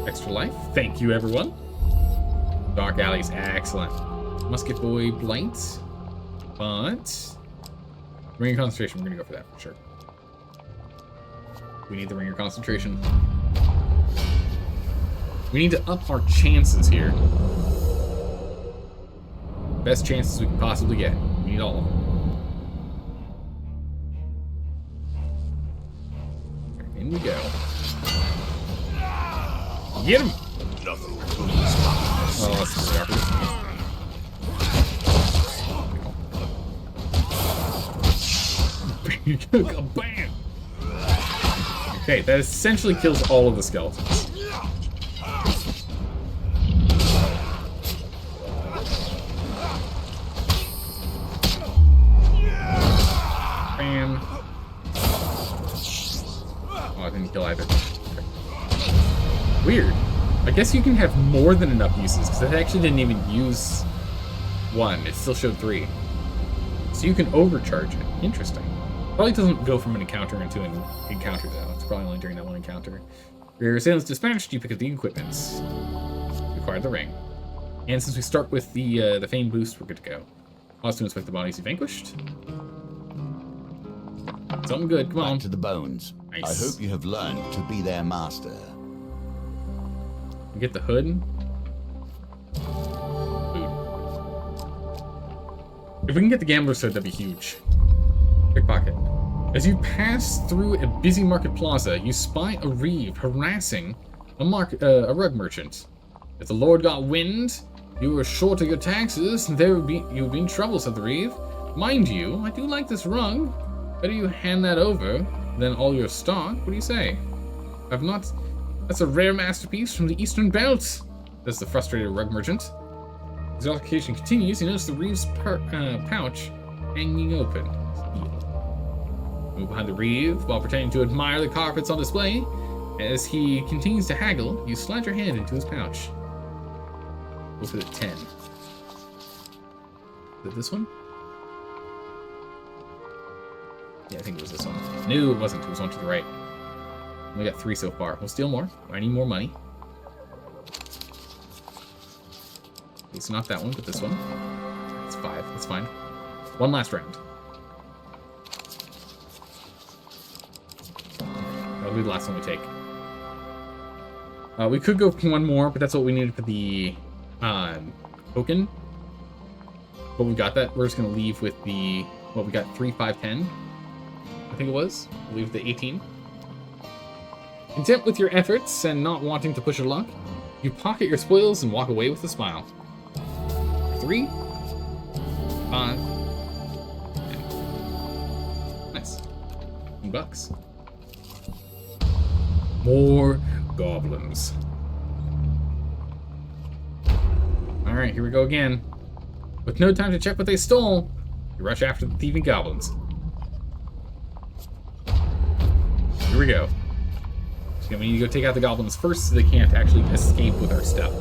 Extra life. Thank you, everyone. Dark Alleys. Excellent. Musket Boy Blight. But... Ring of Concentration. We're going to go for that for sure. We need the Ring of Concentration. We need to up our chances here. Best chances we can possibly get. We need all of them. In we go. Get him! Oh, that's really awkward. Bam! Okay, that essentially kills all of the skeletons. Bam. Oh, I didn't kill either. Okay. Weird. I guess you can have more than enough uses, because I actually didn't even use one. It still showed 3. So you can overcharge it. Interesting. Probably doesn't go from an encounter into an encounter, though. It's probably only during that one encounter. Your assailants dispatched, you pick up the equipments. Acquire the ring. And since we start with the fame boost, we're good to go. Pause to inspect the bodies you vanquished. Something good, come on. Back to the bones. Nice. I hope you have learned to be their master. Get the hood. Food. If we can get the Gambler's Hood, that'd be huge. Pickpocket. As you pass through a busy market plaza, you spy a reeve harassing a rug merchant. If the Lord got wind you were short of your taxes, you'd be in trouble, said the reeve. Mind you, I do like this rug. Better you hand that over than all your stock. What do you say? I've not... That's a rare masterpiece from the Eastern Belt, says the frustrated rug merchant. As the altercation continues, you notice the reeve's pouch hanging open. Move behind the reeve while pretending to admire the carpets on display. As he continues to haggle, you slide your hand into his pouch. We'll put it 10. Is it this one? Yeah, I think it was this one. No, it wasn't. It was one to the right. We got 3 so far. We'll steal more. I need more money. Okay, so not that one, but this one. It's 5. That's fine. One last round. That'll be the last one we take. We could go for one more, but that's what we needed for the token. But we got that. We're just going to leave with the... What, we got 3, 5, 10? I think it was. We'll leave the 18. Content with your efforts and not wanting to push your luck, you pocket your spoils and walk away with a smile. 3, 5, 10. Nice. $10. More goblins. Alright, here we go again. With no time to check what they stole, you rush after the thieving goblins. Here we go. So we need to go take out the goblins first so they can't actually escape with our stuff.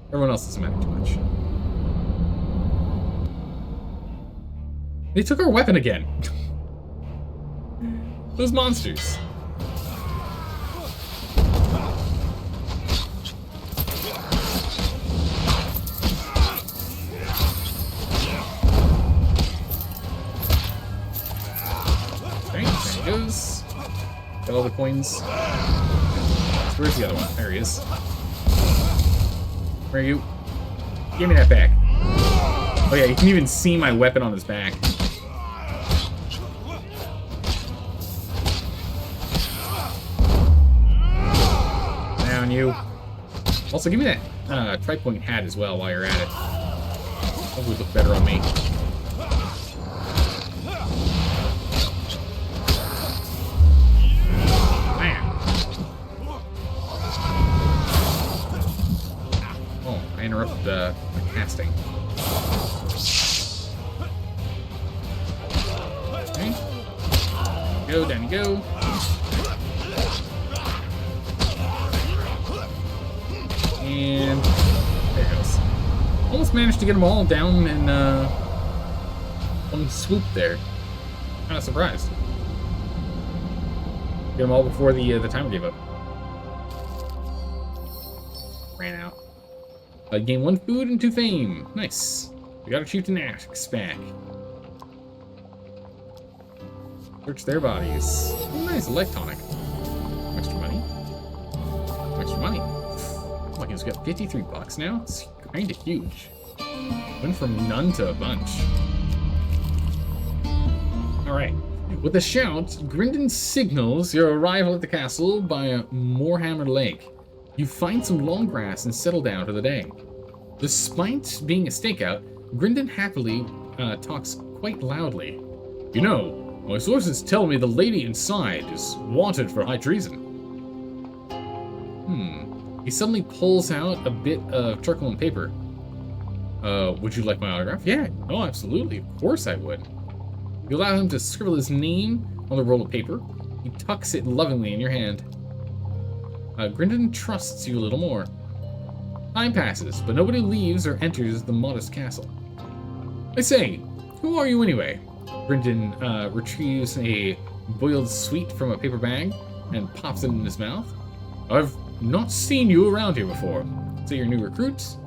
Everyone else doesn't matter too much. They took our weapon again. Those monsters. Okay, there he goes. Got all the coins. Where's the other one? There he is. Where are you? Give me that back. Oh yeah, you can even see my weapon on his back. Down you. Also, give me that tri-point hat as well while you're at it. Hopefully look better on me. Interrupt the casting. Okay. Go, down you go. And there it goes. Almost managed to get them all down in one swoop there. Kind of surprised. Get them all before the timer gave up. Ran out. Gain 1 food and 2 fame. Nice. We got our chieftain axe back. Search their bodies. Oh, nice, a life tonic. Extra money. Extra money. Look, he's got $53 now. It's kind of huge. Went from none to a bunch. All right. With a shout, Grindon signals your arrival at the castle by Moorhammer Lake. You find some long grass and settle down for the day. Despite being a stakeout, Grindon happily talks quite loudly. You know, my sources tell me the lady inside is wanted for high treason. He suddenly pulls out a bit of charcoal and paper. Would you like my autograph? Yeah, oh, absolutely, of course I would. You allow him to scribble his name on the roll of paper. He tucks it lovingly in your hand. Grindon trusts you a little more. Time passes, but nobody leaves or enters the modest castle. I say, who are you anyway? Grindon retrieves a boiled sweet from a paper bag and pops it in his mouth. I've not seen you around here before. Say you're new recruits.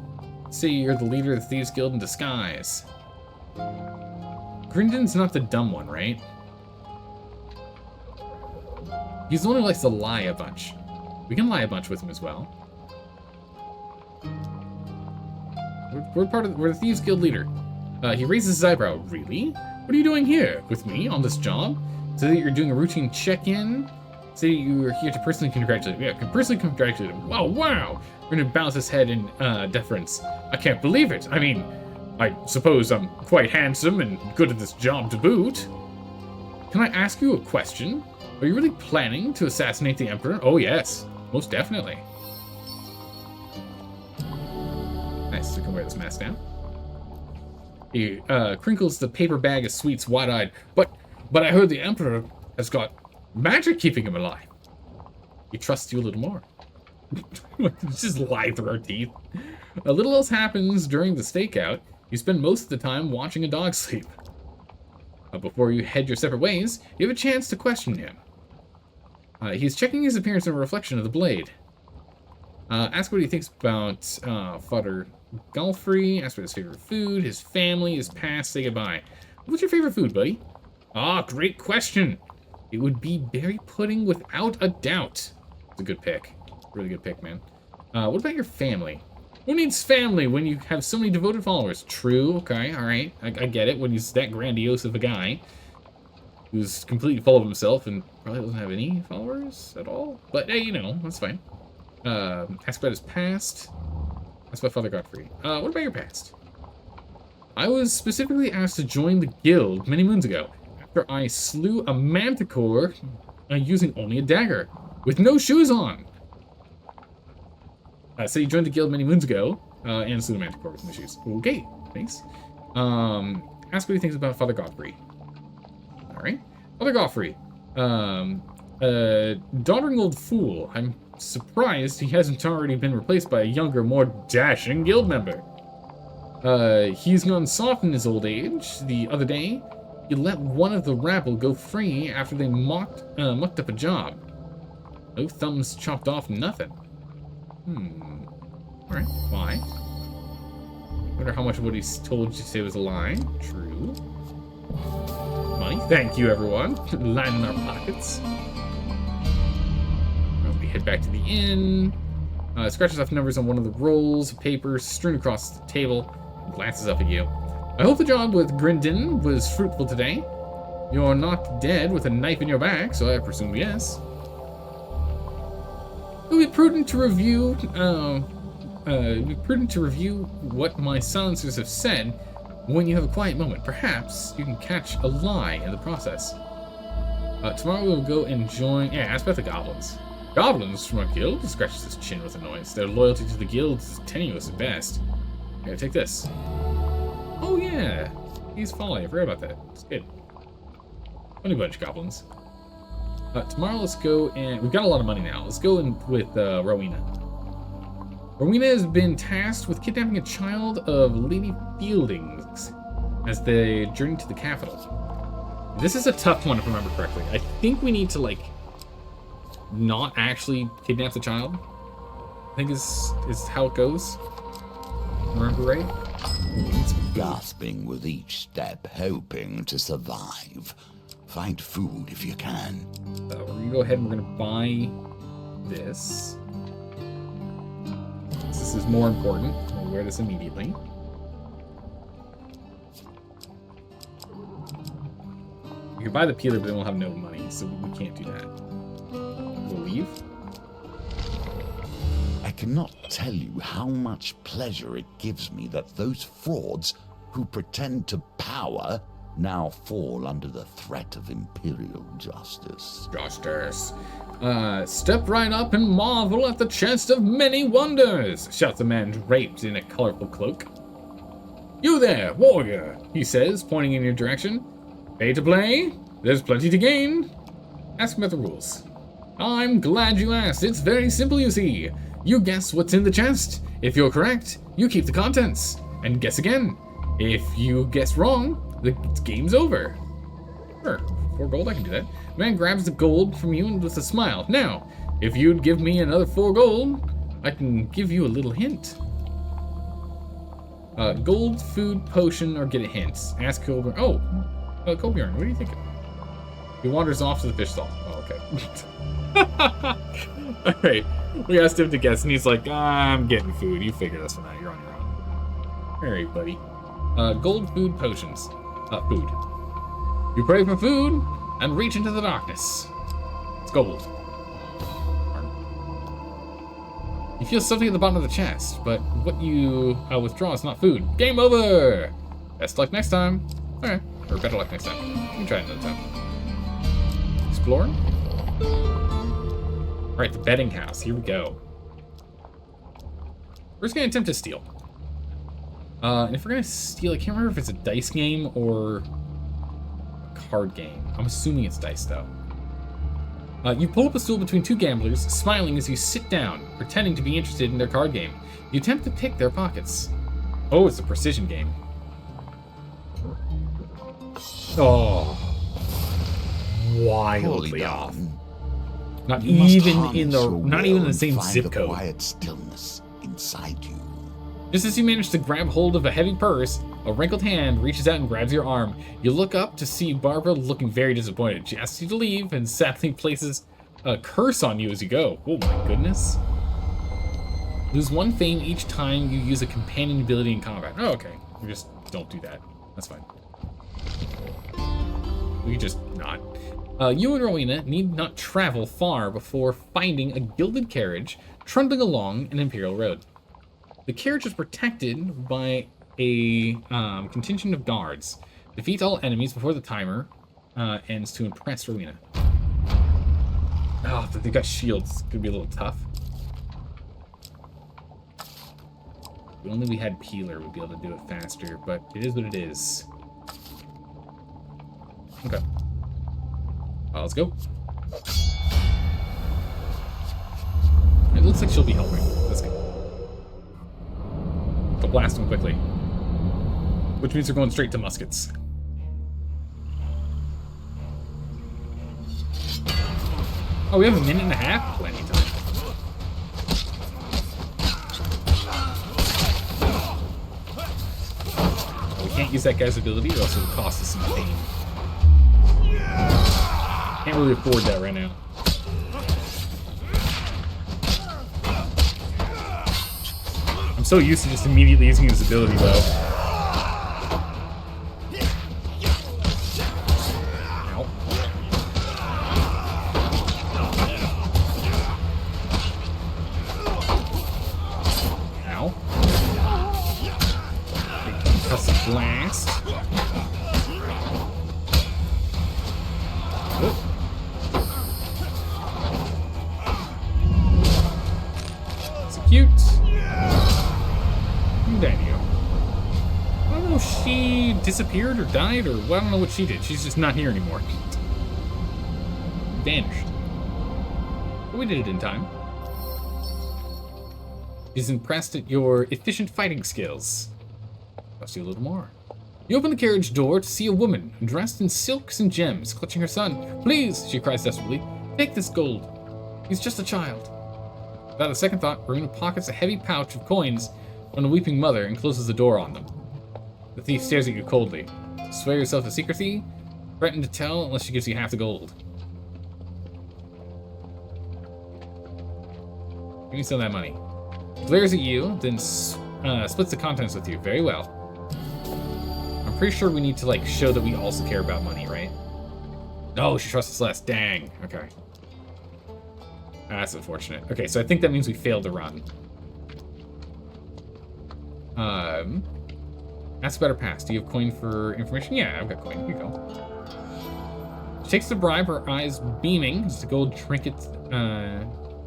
Say you're the leader of the Thieves Guild in disguise. Grindon's not the dumb one, right? He's the one who likes to lie a bunch. We can lie a bunch with him as well. We're the Thieves Guild leader. He raises his eyebrow. Really? What are you doing here with me on this job? So that you're doing a routine check-in? Say you are here to personally congratulate him. Yeah, can personally congratulate him. Wow, wow! We're gonna bounce his head in deference. I can't believe it. I mean, I suppose I'm quite handsome and good at this job to boot. Can I ask you a question? Are you really planning to assassinate the Emperor? Oh yes, most definitely. Nice, so we can wear this mask now. He crinkles the paper bag of sweets wide-eyed. But I heard the Emperor has got magic keeping him alive. He trusts you a little more. Just lie through our teeth. A little else happens during the stakeout. You spend most of the time watching a dog sleep. Before you head your separate ways, you have a chance to question him. He's checking his appearance in a reflection of the blade. Ask what he thinks about Father Galfrey. Ask for his favorite food, his family, his past. Say goodbye. What's your favorite food, buddy? Ah, great question. It would be berry pudding without a doubt. It's a good pick. Really good pick, man. What about your family? Who needs family when you have so many devoted followers? True, okay, alright. I get it when he's that grandiose of a guy who's completely full of himself and probably doesn't have any followers at all. But hey, you know, that's fine. Ask about his past. Ask about Father Godfrey. What about your past? I was specifically asked to join the guild many moons ago after I slew a manticore using only a dagger with no shoes on. So you joined the guild many moons ago and slew a manticore with no shoes. Okay, thanks. Ask what he thinks about Father Godfrey. Alright. Father Godfrey. Doddering old fool. I'm surprised he hasn't already been replaced by a younger, more dashing guild member. He's gone soft in his old age. The other day, he let one of the rabble go free after they mucked up a job. No thumbs chopped off, nothing. Alright, why? Wonder how much of what he's told you to say was a lie. True. Money. Thank you, everyone. Lining our pockets. We head back to the inn. Scratches off numbers on one of the rolls of paper strewn across the table. And glances up at you. I hope the job with Grindon was fruitful today. You're not dead with a knife in your back, so I presume yes. It would be prudent to review. What my silencers have said when you have a quiet moment. Perhaps you can catch a lie in the process. Tomorrow we will go and join. Yeah, ask about the goblins. Goblins from our guild? He scratches his chin with annoyance. Their loyalty to the guild is tenuous at best. Here, take this. Oh yeah, he's folly. I forgot about that. It's good. Funny bunch, goblins. Tomorrow let's go and we've got a lot of money now. Let's go in with Rowena. Rowena has been tasked with kidnapping a child of Lady Fielding's as they journey to the capital. This is a tough one if I remember correctly. I think we need to like not actually kidnap the child. I think is how it goes. Remember right? Gasping with each step, hoping to survive. Find food if you can. We're gonna go ahead and we're gonna buy this. This is more important. We'll wear this immediately. We can buy the peeler, but then we'll have no money, so we can't do that. We'll leave. I cannot tell you how much pleasure it gives me that those frauds who pretend to power now fall under the threat of imperial justice. Justice. Step right up and marvel at the chest of many wonders, shouts a man draped in a colorful cloak. You there, warrior, he says, pointing in your direction. Pay to play? There's plenty to gain. Ask him about the rules. I'm glad you asked. It's very simple, you see. You guess what's in the chest. If you're correct, you keep the contents. And guess again. If you guess wrong, the game's over. Sure, 4 gold, I can do that. The man grabs the gold from you with a smile. Now, if you'd give me another 4 gold, I can give you a little hint. Gold, food, potion, or get a hint. Ask Colbjorn. Oh, Colbjorn, what are you thinking? He wanders off to the fish stall. Oh, okay. Alright, we asked him to guess, and he's like, I'm getting food. You figure this one out. You're on your own. Alright, buddy. Gold, food, potions. Food. You pray for food and reach into the darkness. It's gold. You feel something at the bottom of the chest, but what you withdraw is not food. Game over! Best luck next time. Okay, or better luck next time. You can try it another time. Explore. Alright, the betting house. Here we go. We're just gonna attempt to steal. And if we're gonna steal, I can't remember if it's a dice game or a card game. I'm assuming it's dice, though. You pull up a stool between two gamblers, smiling as you sit down, pretending to be interested in their card game. You attempt to pick their pockets. Oh, it's a precision game. Oh. Wildly off. Not even in the same zip code. Quiet stillness inside you. Just as you manage to grab hold of a heavy purse, a wrinkled hand reaches out and grabs your arm. You look up to see Barbara looking very disappointed. She asks you to leave and sadly places a curse on you as you go. Oh my goodness. Lose 1 fame each time you use a companion ability in combat. Oh, okay. We just don't do that. That's fine. We can just not. You and Rowena need not travel far before finding a gilded carriage trundling along an Imperial road. The carriage is protected by a contingent of guards. Defeat all enemies before the timer ends to impress Rowena. Oh, they got shields. Could be a little tough. If only we had Peeler, we'd be able to do it faster, but it is what it is. Okay. Let's go. It looks like she'll be helping. Let's go. To blast them quickly. Which means they're going straight to muskets. Oh, we have a minute and a half? Plenty of time. We can't use that guy's ability, or else it'll cost us some pain. Can't really afford that right now. I'm so used to just immediately using his ability, though. Ow. Ow. Concussive blast. Oh. Cute. Daniel. I don't know if she disappeared or died, or well, I don't know what she did. She's just not here anymore. Vanished. But we did it in time. She's impressed at your efficient fighting skills. I'll see a little more. You open the carriage door to see a woman dressed in silks and gems, clutching her son. Please, she cries desperately, take this gold. He's just a child. Without a second thought, Rowena pockets a heavy pouch of coins from a weeping mother and closes the door on them. The thief stares at you coldly. Swear yourself to secrecy? Threaten to tell unless she gives you half the gold. Give me some of that money. Glares at you, then splits the contents with you. Very well. I'm pretty sure we need to, like, show that we also care about money, right? No, she trusts us less. Dang. Okay. That's unfortunate. Okay, so I think that means we failed to run. That's a better pass. Do you have coin for information? Yeah, I've got coin. Here you go. She takes the bribe, her eyes beaming as the gold trinket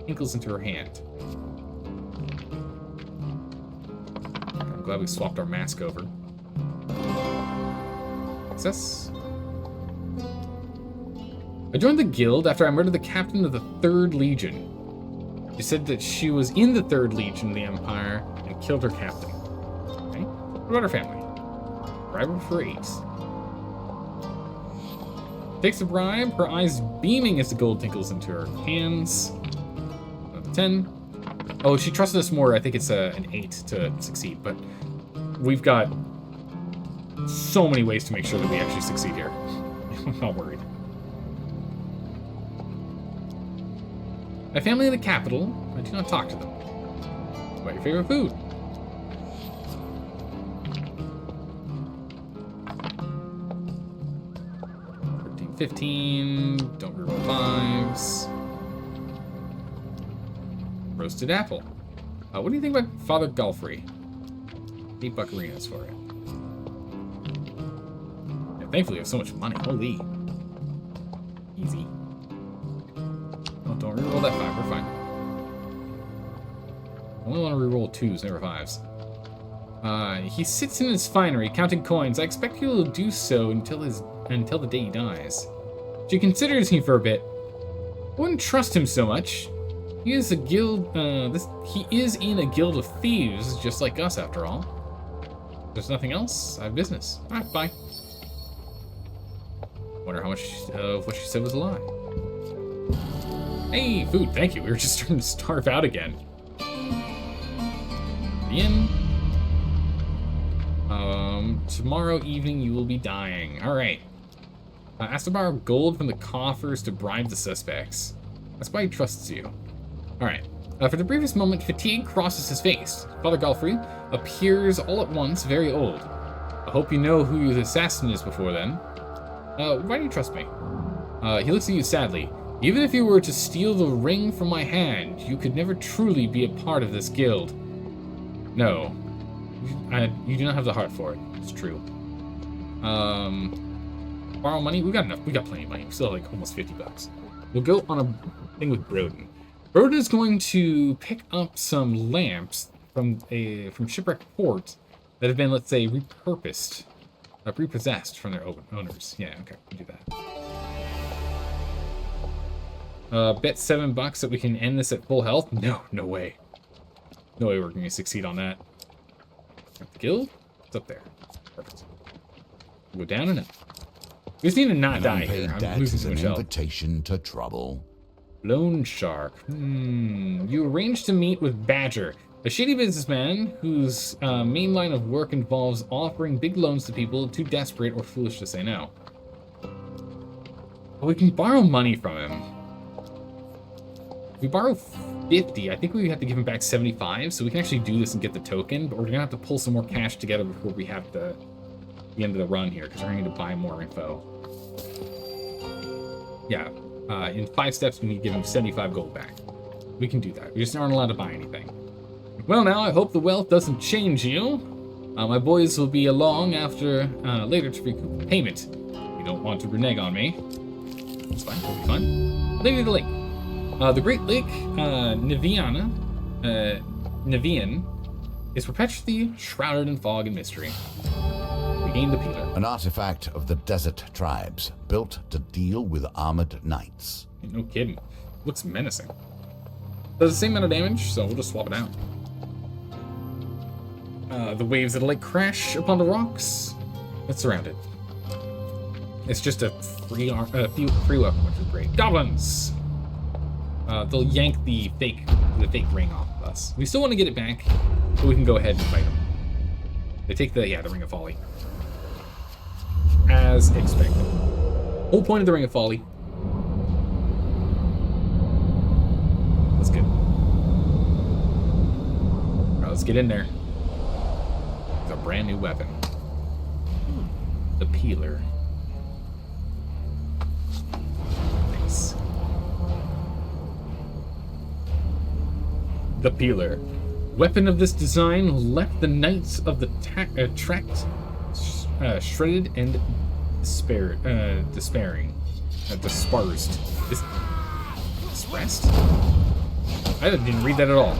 tinkles into her hand. I'm glad we swapped our mask over. Success. I joined the guild after I murdered the captain of the 3rd Legion. She said that she was in the 3rd Legion of the Empire and killed her captain. Okay. What about her family? Bribe her for 8. Takes the bribe, her eyes beaming as the gold tinkles into her hands. 10. Oh, she trusted us more. I think it's an 8 to succeed, but we've got so many ways to make sure that we actually succeed here. I'm not worried. My family in the capital, I do not talk to them. What about your favorite food? 15. Don't reroll 5s. Roasted apple. What do you think about Father Golfrey? 8 buccarinas for it. Yeah, thankfully, we have so much money. Holy. Easy. Oh, don't reroll that 5. We're fine. I only want to reroll 2s, never 5s. He sits in his finery, counting coins. I expect he will do so until the day he dies. She considers me for a bit. I wouldn't trust him so much. He is a guild. He is in a guild of thieves, just like us, after all. If there's nothing else. I have business. All right, bye. Wonder how much of what she said was a lie. Hey, food. Thank you. We were just starting to starve out again. The inn. Tomorrow evening you will be dying. All right. Ask to borrow gold from the coffers to bribe the suspects. That's why he trusts you. All right. For the briefest moment, fatigue crosses his face. Father Golfrey appears all at once, very old. I hope you know who the assassin is before then. Why do you trust me? He looks at you sadly. Even if you were to steal the ring from my hand, you could never truly be a part of this guild. No. You do not have the heart for it. It's true. Borrow money? We got enough. We got plenty of money. We still have like almost 50 bucks. We'll go on a thing with Broden. Broden is going to pick up some lamps from Shipwreck Port that have been, let's say, repurposed. Repossessed from their owners. Yeah, okay, we can do that. Bet $7 that we can end this at full health? No, no way. No way we're going to succeed on that. The guild? It's up there. Perfect. We'll go down and up. We just need to not die here. I'm losing too much health. Invitation to trouble. Loan shark. You arranged to meet with Badger, a shady businessman whose main line of work involves offering big loans to people too desperate or foolish to say no. But we can borrow money from him. If we borrow 50, I think we have to give him back 75, so we can actually do this and get the token, but we're gonna have to pull some more cash together before we have the end of the run here, because we're gonna need to buy more info. Yeah, in 5 steps, we need to give him 75 gold back. We can do that. We just aren't allowed to buy anything. Well, now, I hope the wealth doesn't change you. My boys will be along after later to recoup the payment. You don't want to renege on me. It's fine, it'll be fun. Lady of the Lake. The Great Lake, Nevian, is perpetually shrouded in fog and mystery. We gained the Peeler. An artifact of the desert tribes, built to deal with armored knights. No kidding. Looks menacing. Does the same amount of damage, so we'll just swap it out. The waves of the lake crash upon the rocks. It's surrounded. It's just a free weapon, which is great. Goblins! They'll yank the fake ring off of us. We still want to get it back, but we can go ahead and fight them. They take the Ring of Folly. As expected. Whole point of the Ring of Folly. Let's get. Alright, let's get in there. It's a brand new weapon. The Peeler. Nice. The Peeler. Weapon of this design left the knights of the tract shredded and despairing. Dispersed. Dispersed? I didn't read that at all.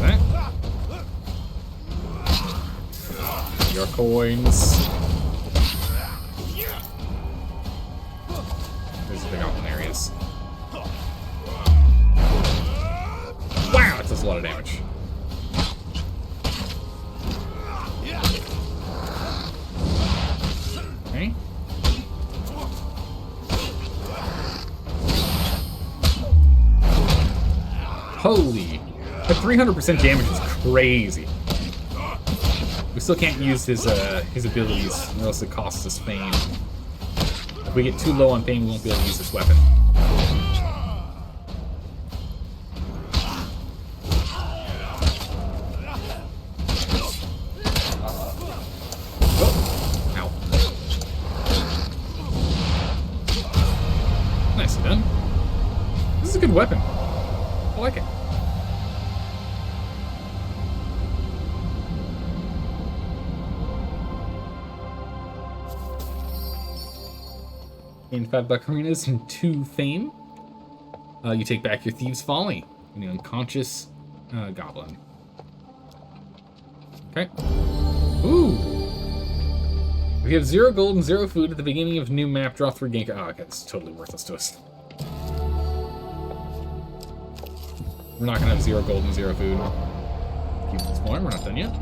That. Your coins. There's the big open areas. Wow, that does a lot of damage. Okay. Holy, that 300% damage is crazy. We still can't use his abilities, or else it costs us fame. If we get too low on fame, we won't be able to use this weapon. This is a good weapon. I like it. In 5 buccarinas and 2 fame. You take back your Thieves' Folly and the unconscious goblin. Okay. Ooh. If you have 0 gold and 0 food at the beginning of new map, draw 3 gank. Oh, okay, it's totally worthless to us. We're not gonna have 0 gold and 0 food. Keep exploring, we're not done yet.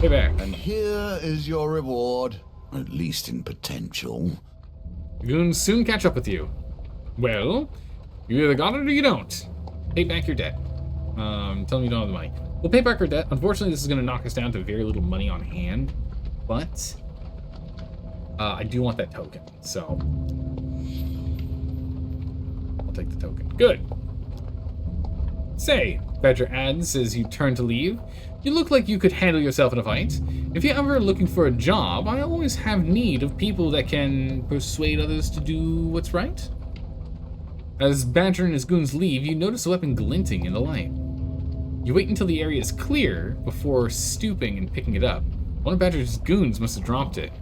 Hey back. And here is your reward, at least in potential. Goons soon catch up with you. Well, you either got it or you don't. Pay back your debt. Tell me you don't have the money. We'll pay back our debt. Unfortunately, this is going to knock us down to very little money on hand, but I do want that token, so I'll take the token. Good. Say, Badger adds as you turn to leave, you look like you could handle yourself in a fight. If you're ever looking for a job, I always have need of people that can persuade others to do what's right. As Badger and his goons leave, you notice a weapon glinting in the light. You wait until the area is clear before stooping and picking it up. One of Badger's goons must have dropped it.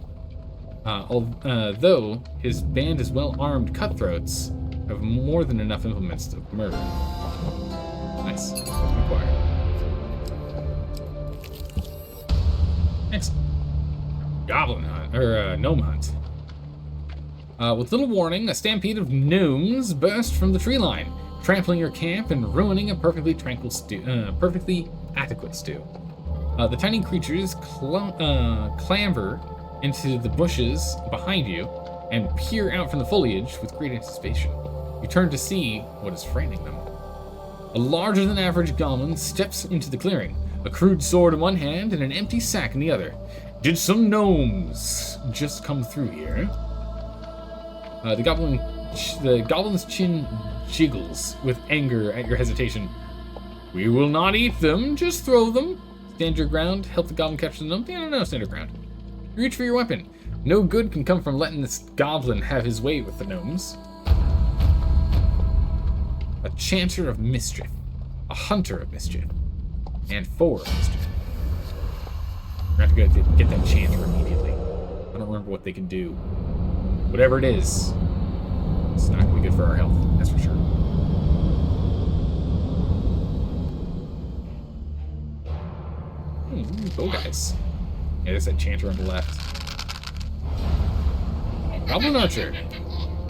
Though his band of well-armed cutthroats have more than enough implements to murder. Nice. Acquired. Excellent. Goblin hunt, or gnome hunt. With little warning, a stampede of gnomes burst from the tree line, trampling your camp and ruining a perfectly adequate stew. The tiny creatures clamber into the bushes behind you and peer out from the foliage with great anticipation. You turn to see what is frightening them. A larger than average goblin steps into the clearing, a crude sword in one hand and an empty sack in the other. Did some gnomes just come through here? The goblin's chin jiggles with anger at your hesitation. We will not eat them, just throw them. Stand your ground, help the goblin capture the gnome. Yeah, no, stand your ground. You reach for your weapon. No good can come from letting this goblin have his way with the gnomes. A chanter of mischief, a hunter of mischief, and 4 of mischief. We're gonna have to go get that chanter immediately. I don't remember what they can do. Whatever it is, it's not gonna be good for our health, that's for sure. Go guys. Yeah, there's that chanter on the left. Goblin Archer.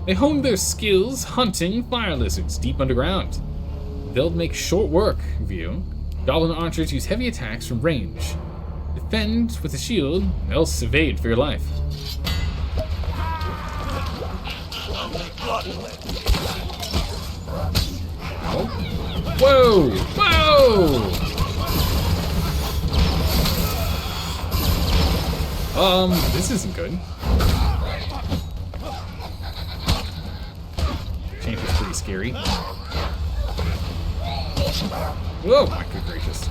They honed their skills hunting fire lizards deep underground. They'll make short work of you. Goblin Archers use heavy attacks from range. Defend with a shield, else evade for your life. Oh. Whoa! Whoa! This isn't good. Chanter's pretty scary. Whoa, my good gracious.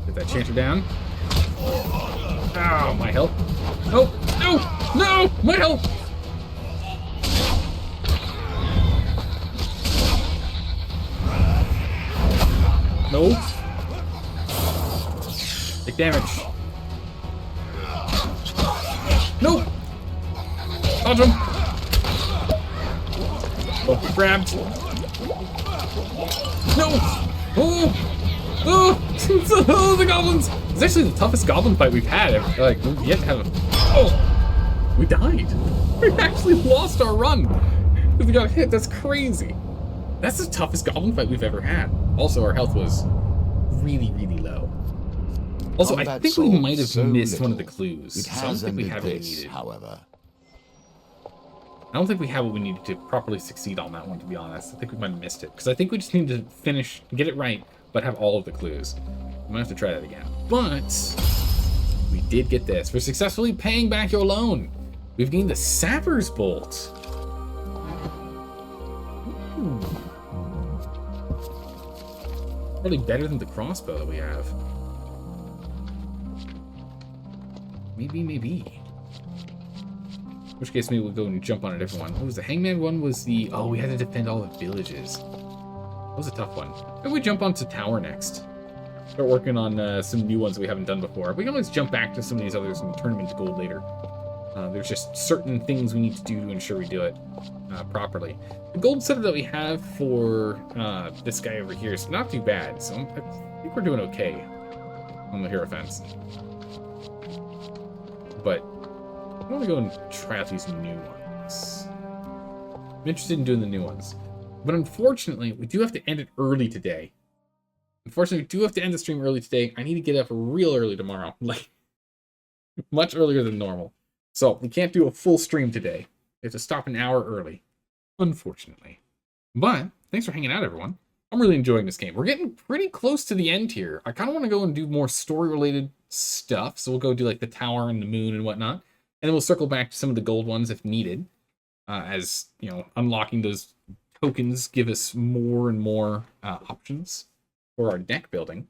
Get that chanter down. Ow, my health. Oh, no! No! My health! No. Take damage. No! Dodge him! Oh, he grabbed. No! Oh! Oh! Oh, the goblins! It's actually the toughest goblin fight we've had. Like, we've yet to have a... Oh! We died. We actually lost our run. Because we got hit. That's crazy. That's the toughest goblin fight we've ever had. Also, our health was really, really low. Also, I think we might have missed one of the clues. So I don't think we have what we needed. However, I don't think we have what we needed to properly succeed on that one, to be honest. I think we might have missed it. Because I think we just need to finish, get it right, but have all of the clues. We might have to try that again. But we did get this. We're successfully paying back your loan. We've gained the Sapper's Bolt. Ooh. Probably better than the crossbow that we have. Maybe. In which case, maybe we'll go and jump on a different one. What was the Hangman one? Was the... Oh, we had to defend all the villages. That was a tough one. Maybe we jump onto Tower next. Start working on some new ones we haven't done before. We can always jump back to some of these others and turn them into gold later. There's just certain things we need to do to ensure we do it properly. The gold setup that we have for this guy over here is not too bad, so I think we're doing okay on the hero fence. But I want to go and try out these new ones. I'm interested in doing the new ones. But unfortunately, we do have to end it early today. Unfortunately, we do have to end the stream early today. I need to get up real early tomorrow. Like, much earlier than normal. So, we can't do a full stream today. We have to stop an hour early. Unfortunately. But, thanks for hanging out, everyone. I'm really enjoying this game. We're getting pretty close to the end here. I kind of want to go and do more story-related stuff. So, we'll go do, like, the tower and the moon and whatnot. And then we'll circle back to some of the gold ones if needed. As, you know, unlocking those tokens give us more and more options for our deck building.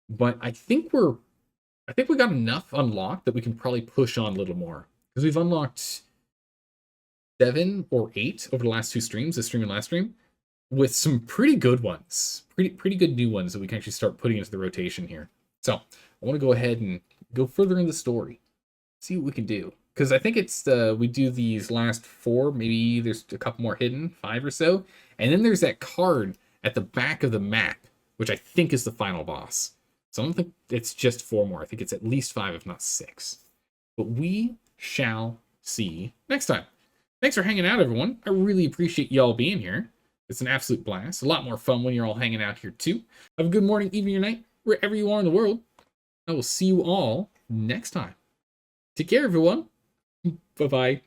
But I think we got enough unlocked that we can probably push on a little more. Because we've unlocked 7 or 8 over the last 2 streams, this stream and last stream, with some pretty good ones. Pretty good new ones that we can actually start putting into the rotation here. So I want to go ahead and go further in the story. See what we can do. Because I think it's we do these last 4, maybe there's a couple more hidden, 5 or so. And then there's that card at the back of the map, which I think is the final boss. So I don't think it's just 4 more. I think it's at least 5, if not 6. But we shall see next time. Thanks for hanging out, everyone. I really appreciate y'all being here. It's an absolute blast. A lot more fun when you're all hanging out here, too. Have a good morning, evening, or night, wherever you are in the world. I will see you all next time. Take care, everyone. Bye-bye.